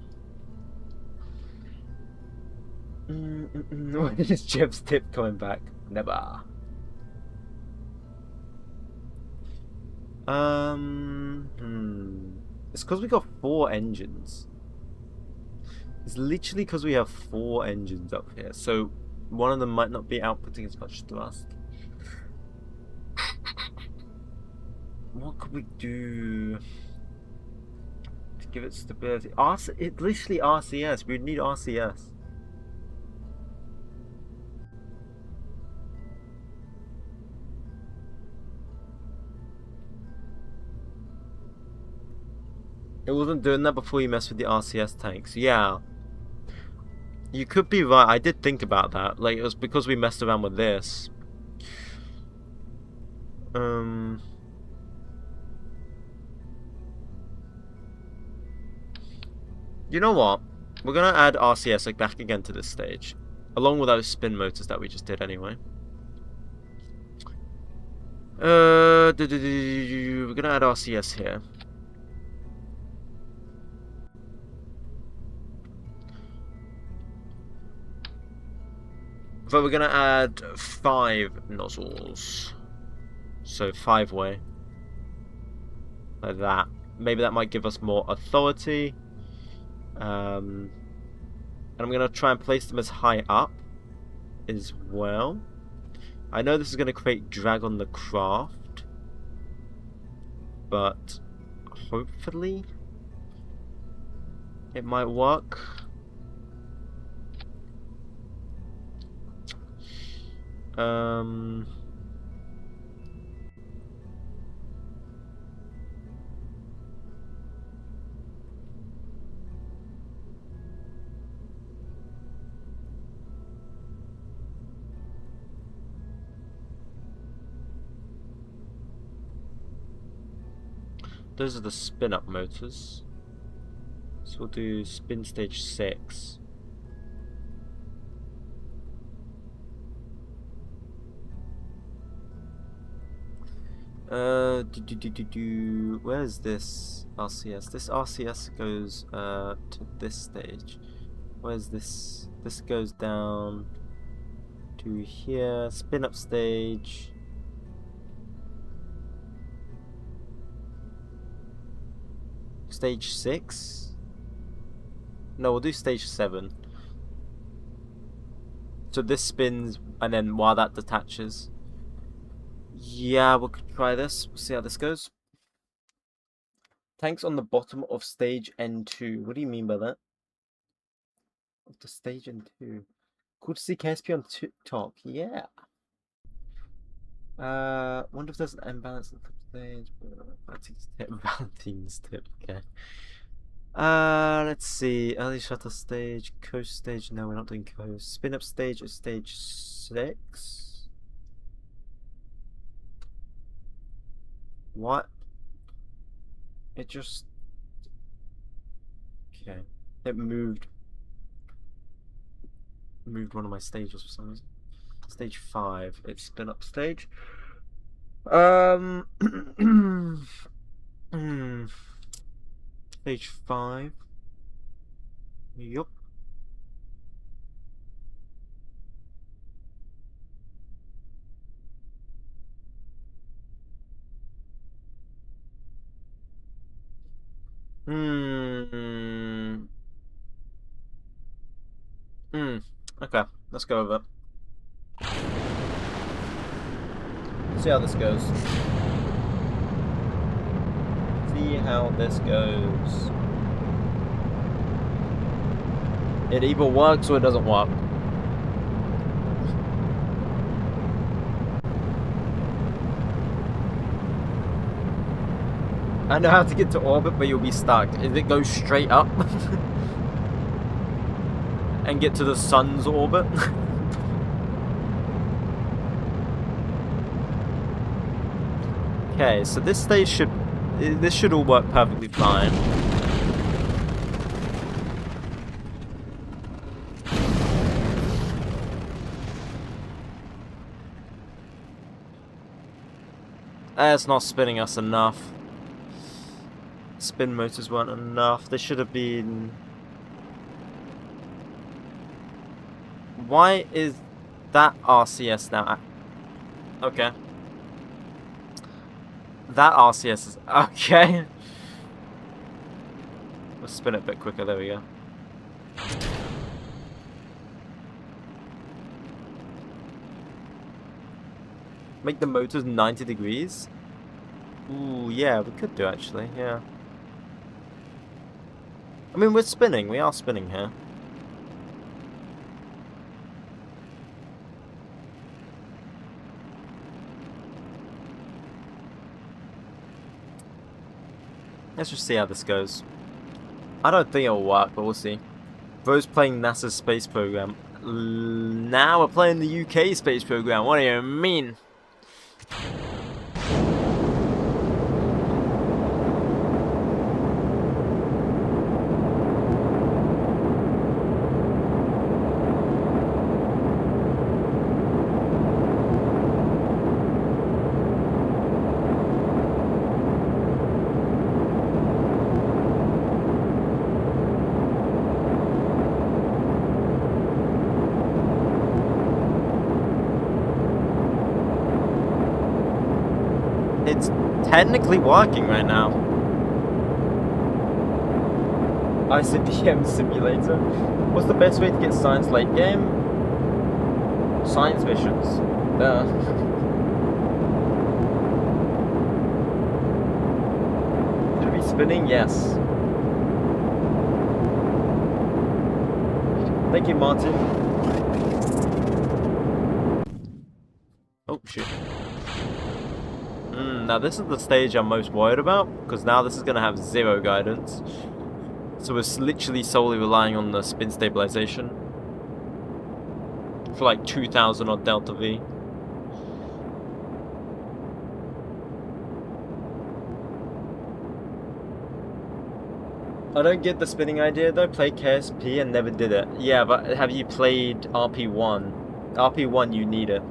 When is Jeb's tip coming back? Never. It's because we got 4 engines. It's literally because we have 4 engines up here. So one of them might not be outputting as much thrust. What could we do to give it stability? It's literally RCS. We'd need RCS. It wasn't doing that before you messed with the RCS tanks. Yeah. You could be right. I did think about that. Like, it was because we messed around with this. You know what? We're gonna add RCS like back again to this stage. Along with those spin motors that we just did anyway. We're gonna add RCS here. But we're gonna add 5 nozzles. So 5-way. Like that. Maybe that might give us more authority. And I'm gonna try and place them as high up as well. I know this is gonna create drag on the craft, but hopefully it might work. Those are the spin-up motors. So we'll do spin stage 6. Where's this RCS? This RCS goes to this stage. Where's this? This goes down to here. Spin up stage. Stage 6? No, we'll do stage 7. So this spins, and then while that detaches. Yeah, we'll try this. We'll see how this goes. Tanks on the bottom of stage N2. What do you mean by that? Of the stage N2. Cool to see KSP on top. Yeah. Wonder if there's an imbalance at the stage. Valentine's tip. Okay. Let's see. Early shuttle stage, coast stage. No, we're not doing coast. Spin up stage is stage 6. What? It just. Okay. It moved one of my stages for some reason. Stage 5. It's spin up stage. Stage 5. Yup. Hmm. Okay, let's go with it. See how this goes. See how this goes. It either works or it doesn't work. I know how to get to orbit, but you'll be stuck. If it goes straight up and get to the sun's orbit. Okay, so this should all work perfectly fine. It's not spinning us enough. Spin motors weren't enough. They should have been... Why is that RCS now? Okay. That RCS is... Okay. Let's spin it a bit quicker. There we go. Make the motors 90 degrees? Ooh, yeah, we could do actually, yeah. I mean, we're spinning. We are spinning here. Let's just see how this goes. I don't think it'll work, but we'll see. Bro's playing NASA's space program. Now we're playing the UK space program. What do you mean? It's technically working right now. ICBM simulator. What's the best way to get science late game? Science missions. Duh. Should it be spinning? Yes. Thank you, Martin. Oh, shit. Now this is the stage I'm most worried about, because now this is going to have 0 guidance. So we're literally solely relying on the spin stabilization. For like 2000 odd delta V. I don't get the spinning idea though. Play KSP and never did it. Yeah, but have you played RP1? RP1 you need it.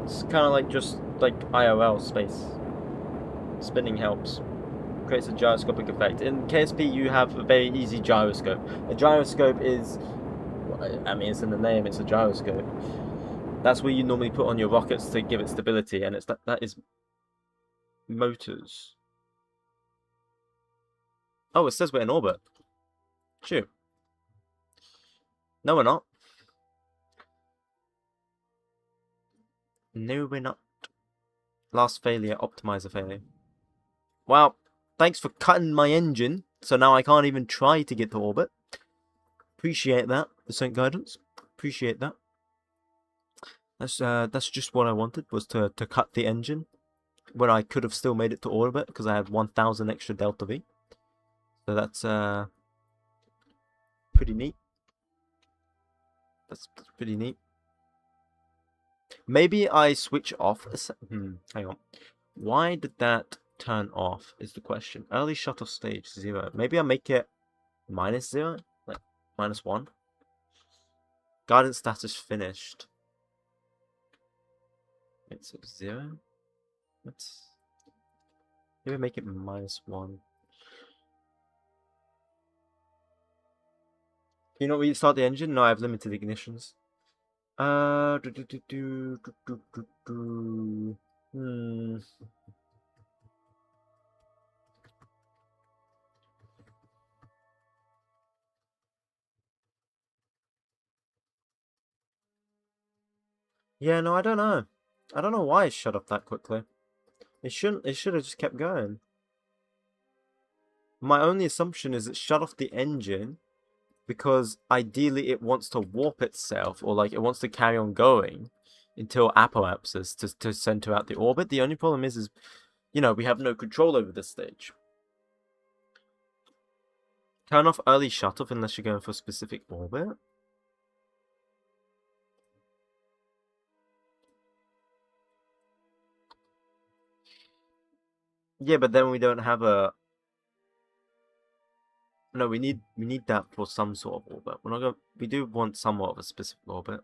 It's kind of like just like IRL space. Spinning helps. Creates a gyroscopic effect. In KSP you have a very easy gyroscope. A gyroscope is, I mean it's in the name, it's a gyroscope. That's where you normally put on your rockets to give it stability, and it's that is motors. Oh, it says we're in orbit. Shoot. No, we're not. No, we're not. Last failure, optimizer failure. Well, thanks for cutting my engine, so now I can't even try to get to orbit. Appreciate that, the guidance. Appreciate that. That's just what I wanted, was to cut the engine when I could have still made it to orbit because I had 1000 extra delta V. So that's pretty neat. That's pretty neat. Maybe I switch off. Hang on. Why did that turn off is the question. Early shuttle stage 0. Maybe I make it -0, like -1. Guidance status finished. It's 0. Let's maybe make it -1. Can you not restart the engine? No, I have limited ignitions. Yeah, no, I don't know. I don't know why it shut off that quickly. It shouldn't. It should have just kept going. My only assumption is it shut off the engine because ideally it wants to warp itself, or like it wants to carry on going until apoapsis to center out the orbit. The only problem is you know, we have no control over this stage. Turn off early shut off unless you're going for a specific orbit. Yeah, but then we don't have a. No, we need that for some sort of orbit. We're not going. We do want somewhat of a specific orbit.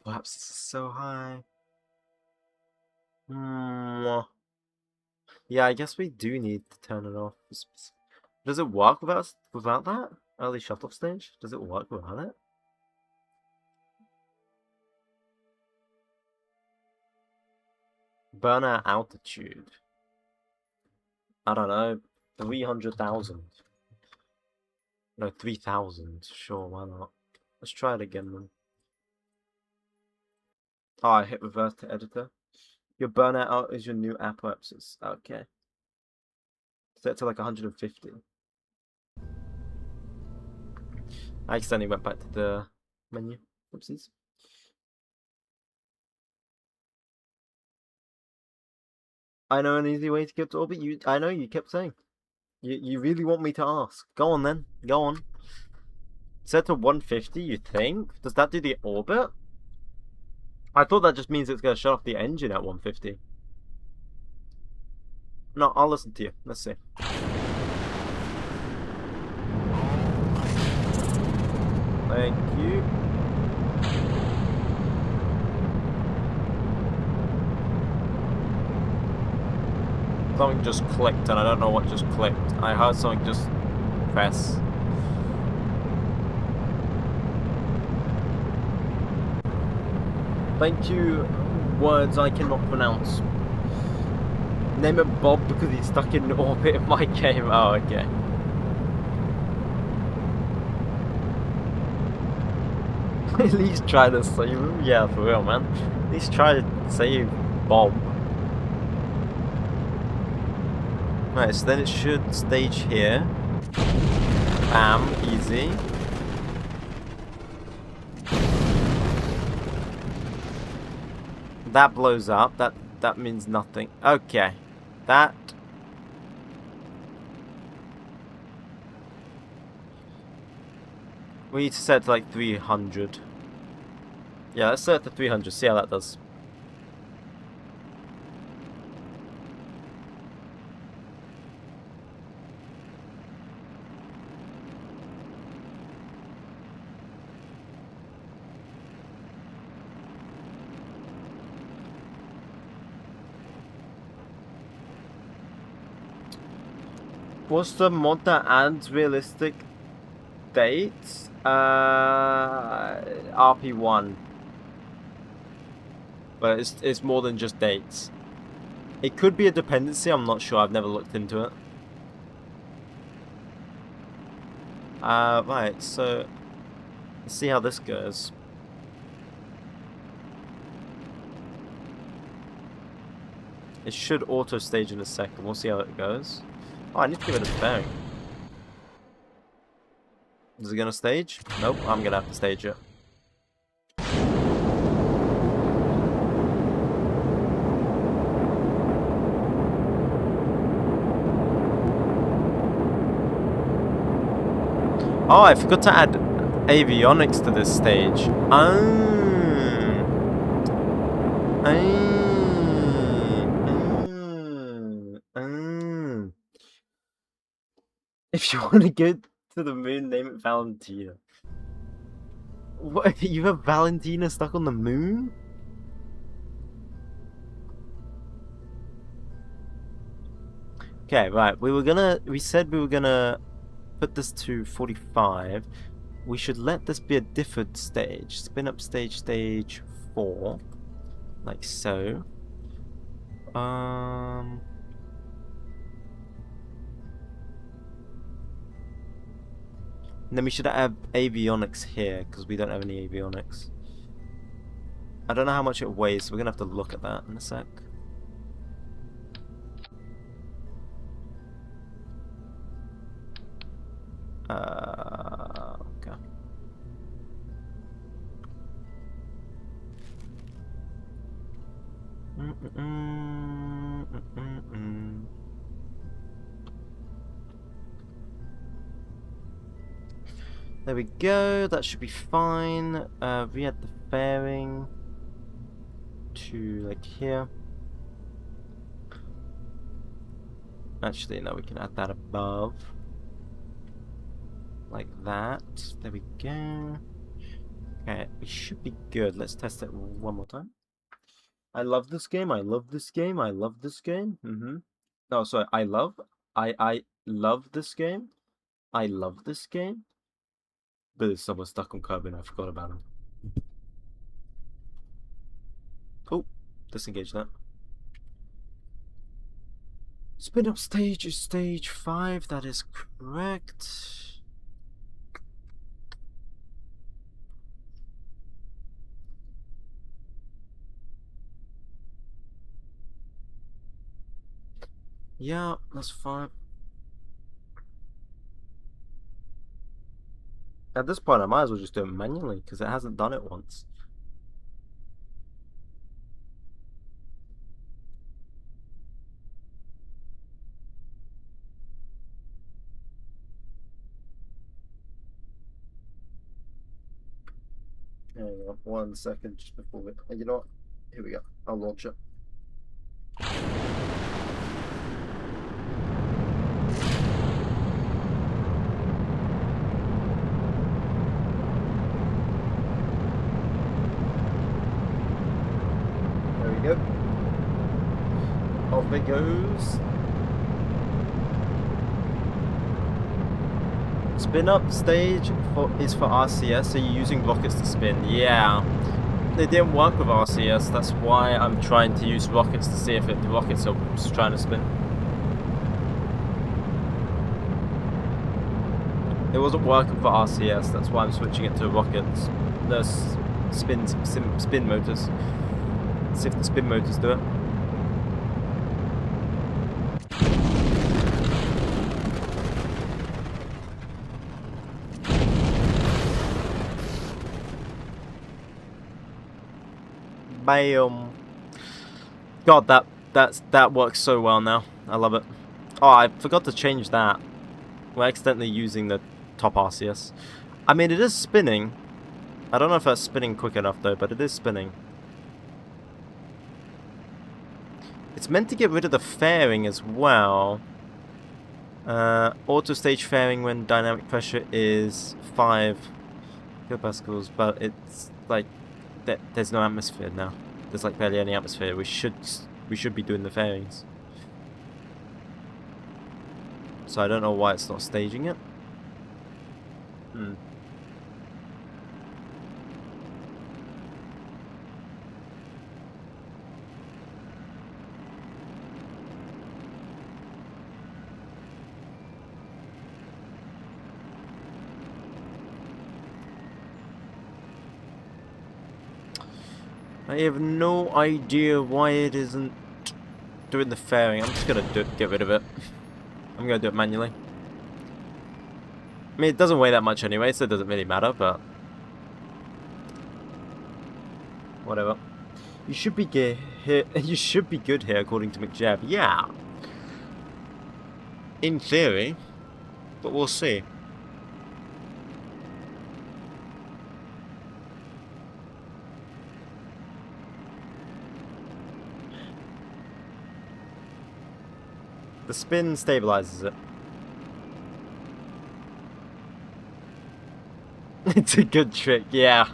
Perhaps this is so high. Yeah, I guess we do need to turn it off. Does it work without that early shut off stage? Does it work without it? Burnout altitude. I don't know. 300,000. No, 3,000. Sure, why not? Let's try it again then. Oh, I hit reverse to editor. Your burnout out is your new apoapsis. Okay. Set to like 150. I accidentally went back to the menu. Oopsies. I know an easy way to get to orbit. I know you kept saying. You really want me to ask? Go on then. Go on. Set to 150. You think? Does that do the orbit? I thought that just means it's gonna shut off the engine at 150. No, I'll listen to you. Let's see. Thank you. Something just clicked and I don't know what just clicked. I heard something just press. Thank you, words I cannot pronounce. Name it Bob because he's stuck in orbit in my game. Oh, okay. At least try to save him. Yeah, for real, man. At least try to save Bob. Right, so then it should stage here. Bam, easy. That blows up. That means nothing. Okay. That. We need to set to like 300. Yeah, let's set it to 300. See how that does. What's the mod that adds realistic dates? RP1. But it's more than just dates. It could be a dependency, I'm not sure, I've never looked into it. Right, so let's see how this goes. It should auto stage in a second, we'll see how it goes. Oh, I need to give it a bearing. Is it gonna stage? Nope, I'm gonna have to stage it. Oh, I forgot to add avionics to this stage. If you want to go to the moon, name it Valentina. What? You have Valentina stuck on the moon? Okay, right. We said we were gonna put this to 45. We should let this be a different stage. Spin up stage 4. Like so. And then we should have avionics here, because we don't have any avionics. I don't know how much it weighs, so we're going to have to look at that in a sec. Okay. There we go, that should be fine. We had the fairing to like here. Actually, no, we can add that above. Like that. There we go. Okay, we should be good. Let's test it one more time. I love this game. I love this game. I love this game. No, sorry. I love this game. I love this game. But there's someone stuck on curb and I forgot about him. Oh, disengage that. Spin up stage is stage 5. That is correct. Yeah, that's fine. At this point, I might as well just do it manually, because it hasn't done it once. Hang on 1 second, just before we... You know what? Here we go. I'll launch it. Yep. Off it goes. Spin up stage is for RCS, so you're using rockets to spin. Yeah. They didn't work with RCS, that's why I'm trying to use rockets to see if the rockets are just trying to spin. It wasn't working for RCS, that's why I'm switching it to rockets. The spin motors. See if the spin motors do it. Bam. God, that works so well now. I love it. Oh, I forgot to change that. We're accidentally using the top RCS. I mean, it is spinning. I don't know if that's spinning quick enough though, but it is spinning. It's meant to get rid of the fairing as well. Auto stage fairing when dynamic pressure is 5 kilopascals, but it's like there's no atmosphere now. There's like barely any atmosphere. We should be doing the fairings. So I don't know why it's not staging it. I have no idea why it isn't doing the fairing. I'm just gonna get rid of it. I'm gonna do it manually. I mean, it doesn't weigh that much anyway, so it doesn't really matter, but... whatever. You should be here. You should be good here, according to 𝐒𝐫𝐸. Yeah. In theory. But we'll see. The spin stabilizes it. It's a good trick, yeah.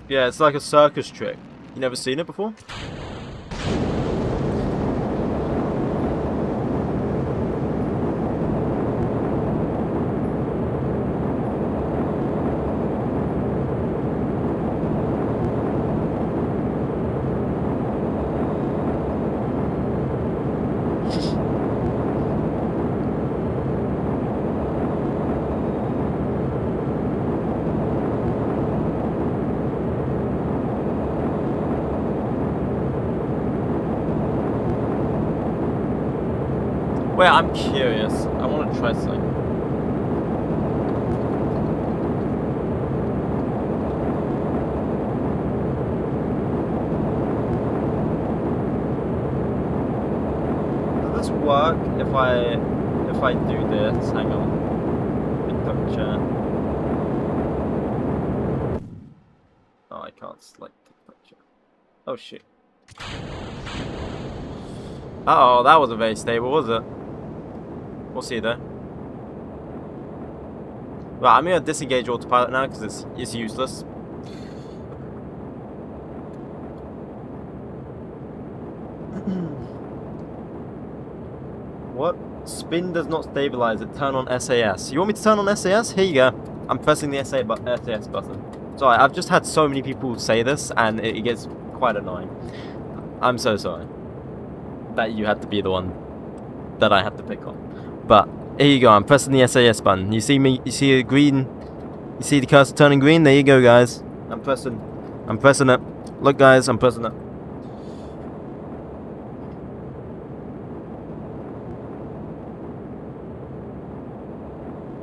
Yeah, it's like a circus trick. You never seen it before? Wait, I'm curious. I want to try something. Does this work if I do this? Hang on. Picture. Oh, I can't select the picture. Oh shit. Uh oh, that wasn't very stable, was it? We'll see though. Right, I'm gonna disengage autopilot now because it's useless. What? Spin does not stabilize it. Turn on SAS. You want me to turn on SAS? Here you go. I'm pressing the SAS button. Sorry, I've just had so many people say this and it gets quite annoying. I'm so sorry that you had to be the one that I had to pick on. But here you go, I'm pressing the SAS button. You see me, you see a green, you see the cursor turning green? There you go, guys. I'm pressing it. Look, guys, I'm pressing it.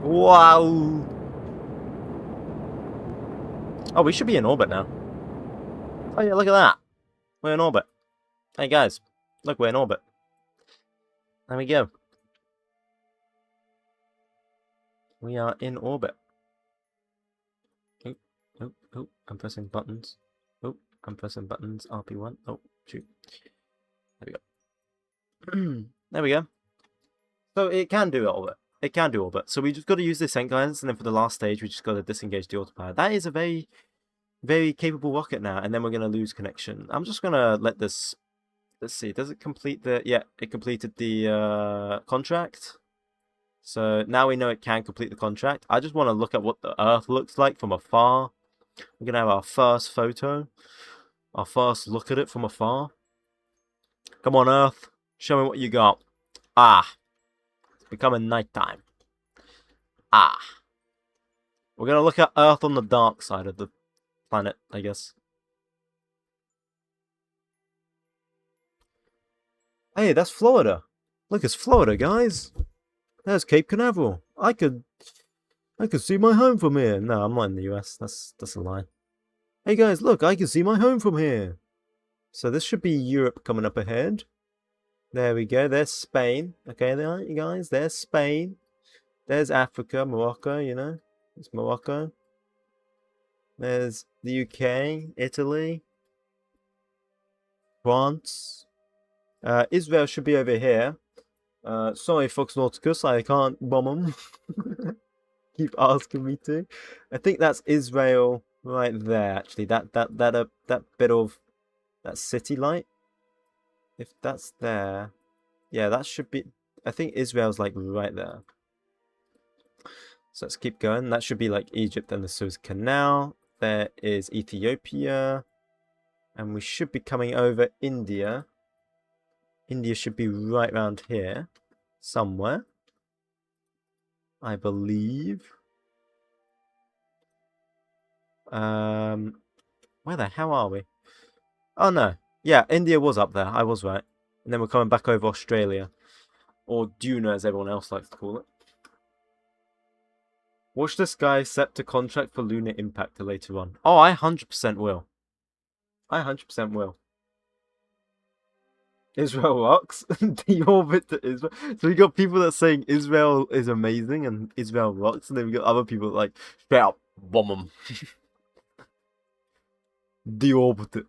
Wow. Oh, we should be in orbit now. Oh yeah, look at that. We're in orbit. Hey guys, look, we're in orbit. There we go. We are in orbit. Oh, oh, oh, I'm pressing buttons. Oh, I'm pressing buttons. RP1. Oh, shoot. There we go. There we go. So it can do orbit. It can do orbit. So we just got to use this, guys, and then for the last stage, we just got to disengage the autopilot. That is a very, very capable rocket now, and then we're going to lose connection. I'm just going to let this... Let's see, does it complete the... Yeah, it completed the contract. So now we know it can complete the contract. I just want to look at what the Earth looks like from afar. We're going to have our first photo. Our first look at it from afar. Come on, Earth. Show me what you got. Ah. It's becoming nighttime. Ah. We're going to look at Earth on the dark side of the planet, I guess. Hey, that's Florida. Look, it's Florida, guys. There's Cape Canaveral. I could see my home from here. No, I'm not in the US. That's a lie. Hey guys, look, I can see my home from here. So this should be Europe coming up ahead. There we go. There's Spain. Okay, there you guys. There's Spain. There's Africa, Morocco, you know. It's Morocco. There's the UK, Italy, France. Israel should be over here. Sorry, Fox Nauticus, I can't bomb them. Keep asking me to. I think that's Israel right there. Actually, that bit of that city light. If that's there, yeah, that should be. I think Israel's like right there. So let's keep going. That should be like Egypt and the Suez Canal. There is Ethiopia, and we should be coming over India. India should be right around here somewhere, I believe. Where the hell are we? Oh no, yeah, India was up there. I was right. And then we're coming back over Australia, or Duna as everyone else likes to call it. Watch this guy set to contract for lunar impact later on. Oh, I 100% will. I 100% will. Israel rocks. Deorbit to Israel. So we got people that saying Israel is amazing and Israel rocks, and then we got other people like straight up bomb them. Deorbit it.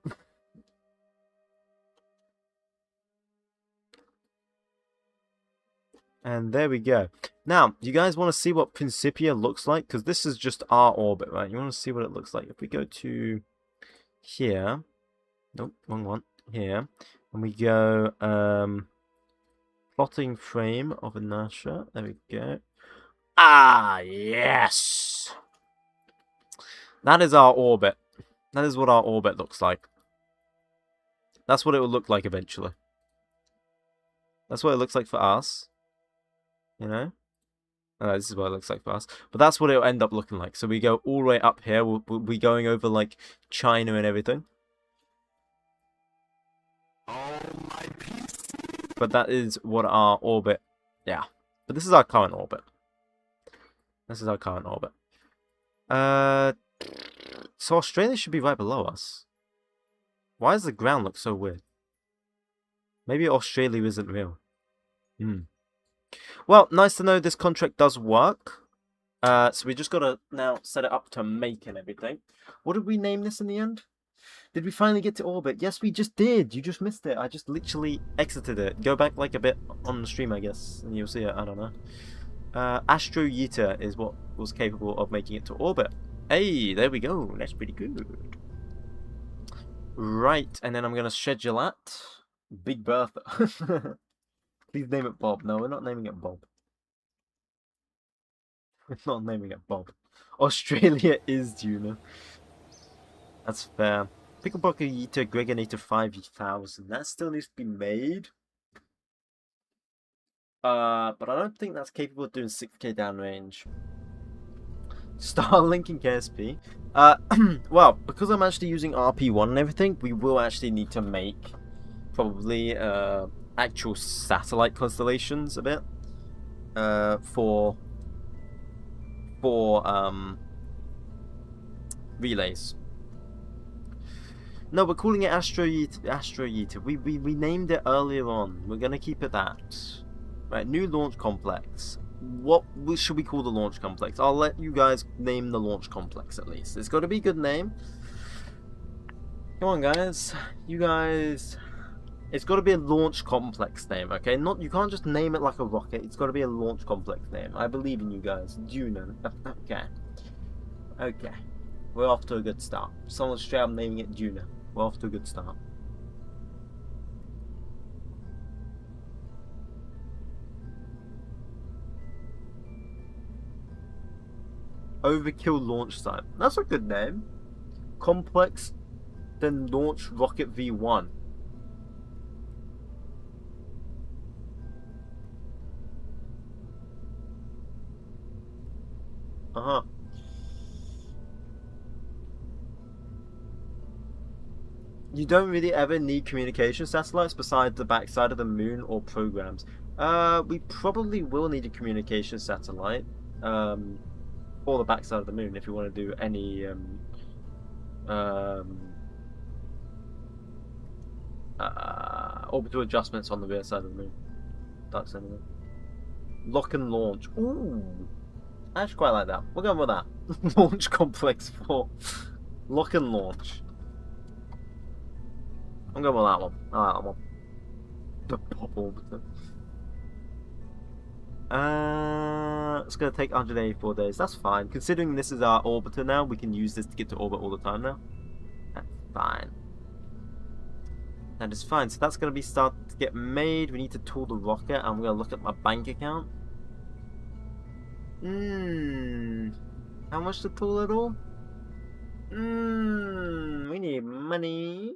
And there we go. Now, you guys want to see what Principia looks like? Because this is just our orbit, right? You want to see what it looks like. If we go to here. Nope, wrong one. Here. And we go plotting frame of inertia. There we go. Ah, yes! That is our orbit. That is what our orbit looks like. That's what it will look like eventually. That's what it looks like for us. You know? This is what it looks like for us. But that's what it will end up looking like. So we go all the way up here. We'll be going over like China and everything. But that is what our orbit Yeah. But this is our current orbit. This is our current orbit. So Australia should be right below us. Why does the ground look so weird? Maybe Australia isn't real. Well, nice to know this contract does work. So we just gotta now set it up to make and everything. What did we name this in the end? Did we finally get to orbit? Yes, we just did. You just missed it. I just literally exited it. Go back like a bit on the stream, I guess, and you'll see it. I don't know. 𝐊𝐞𝐫𝐴 is what was capable of making it to orbit. Hey, there we go. That's pretty good. Right, and then I'm gonna schedule that. Big Bertha. Please name it Bob. No, we're not naming it Bob. We're not naming it Bob. Australia is Juna. That's fair. 𝐿𝐴𝐞𝐫𝐴 aggregator 5000. That still needs to be made. But I don't think that's capable of doing 6k downrange. Starlink and KSP. Well, because I'm actually using RP1 and everything, we will actually need to make probably actual satellite constellations a bit for relays. No, we're calling it 𝐊𝐴𝐞𝐫𝐴. We named it earlier on. We're gonna keep it that. Right, new launch complex. What should we call the launch complex? I'll let you guys name the launch complex at least. It's got to be a good name. Come on, guys. You guys. It's got to be a launch complex name, okay? You can't just name it like a rocket. It's got to be a launch complex name. I believe in you guys. Juna. Okay. Okay. We're off to a good start. Someone's straight up naming it Juna. We're off to a good start. Overkill launch site. That's a good name. Complex, then launch rocket V1. You don't really ever need communication satellites besides the backside of the moon or programs. We probably will need a communication satellite. For the backside of the moon if you want to do any orbital adjustments on the rear side of the moon. Dark side of the moon. Lock and launch. Ooh, I actually quite like that. We're going with that. Launch complex 4. Lock and launch. I'm going with that one. I like that one. The pop orbiter. It's going to take 184 days. That's fine. Considering this is our orbiter now, we can use this to get to orbit all the time now. That's fine. That is fine. So that's going to be started to get made. We need to tool the rocket. I'm going to look at my bank account. How much to tool it all? We need money.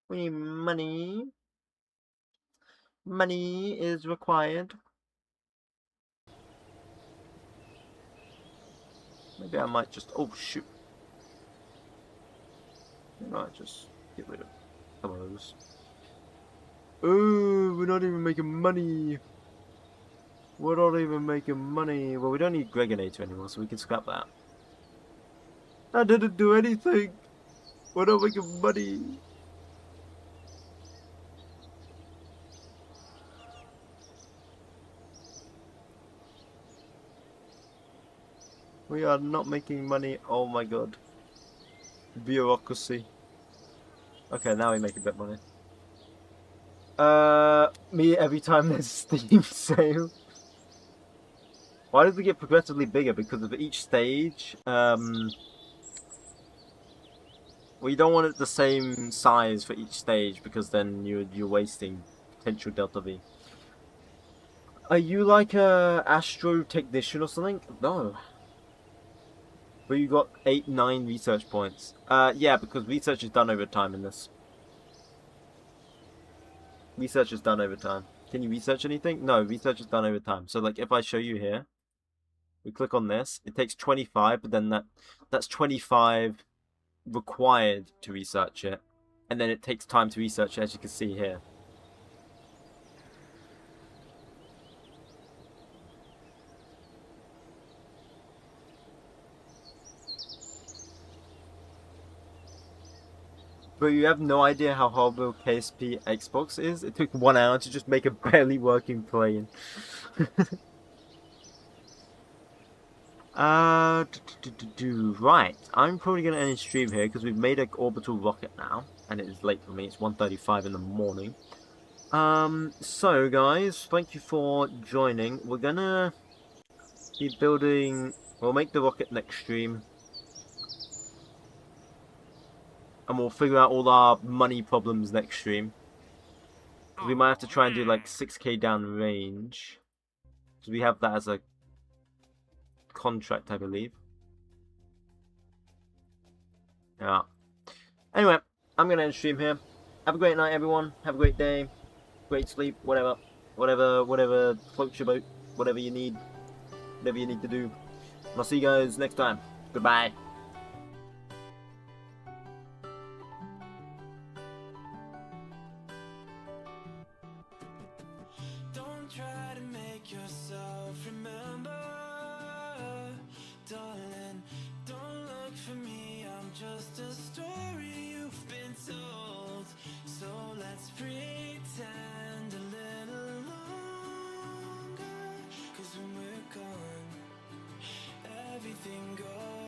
We need money. Money is required. Maybe I might just... Oh, shoot. I might just get rid of some of those. Oh, we're not even making money. We're not even making money. Well, we don't need Gregonator anymore, so we can scrap that. I didn't do anything. We're not making money. We are not making money. Oh my god. Bureaucracy. Okay, now we make a bit of money. Me every time there's a Steam sale. Why did we get progressively bigger? Because of each stage. We don't want it the same size for each stage because then you're wasting potential delta V. Are you like a astro technician or something? No. But you got 8-9 research points. Yeah, because research is done over time in this. Research is done over time. Can you research anything? No, research is done over time. So like if I show you here, we click on this, it takes 25, but then that's 25 required to research it. And then it takes time to research it, as you can see here. But you have no idea how horrible KSP Xbox is. It took 1 hour to just make a barely working plane. Right, I'm probably going to end the stream here because we've made an orbital rocket now, and it is late for me. It's 1:35 in the morning. So guys, thank you for joining. We're gonna be building. We'll make the rocket next stream, and we'll figure out all our money problems next stream. We might have to try and do like 6k down range, because we have that as a contract, I believe. Yeah. Anyway, I'm gonna end the stream here. Have a great night, everyone. Have a great day. Great sleep. Whatever floats your boat. Whatever you need to do. And I'll see you guys next time. Goodbye. Don't try to make yourself remember, darling. Don't look for me, I'm just a story.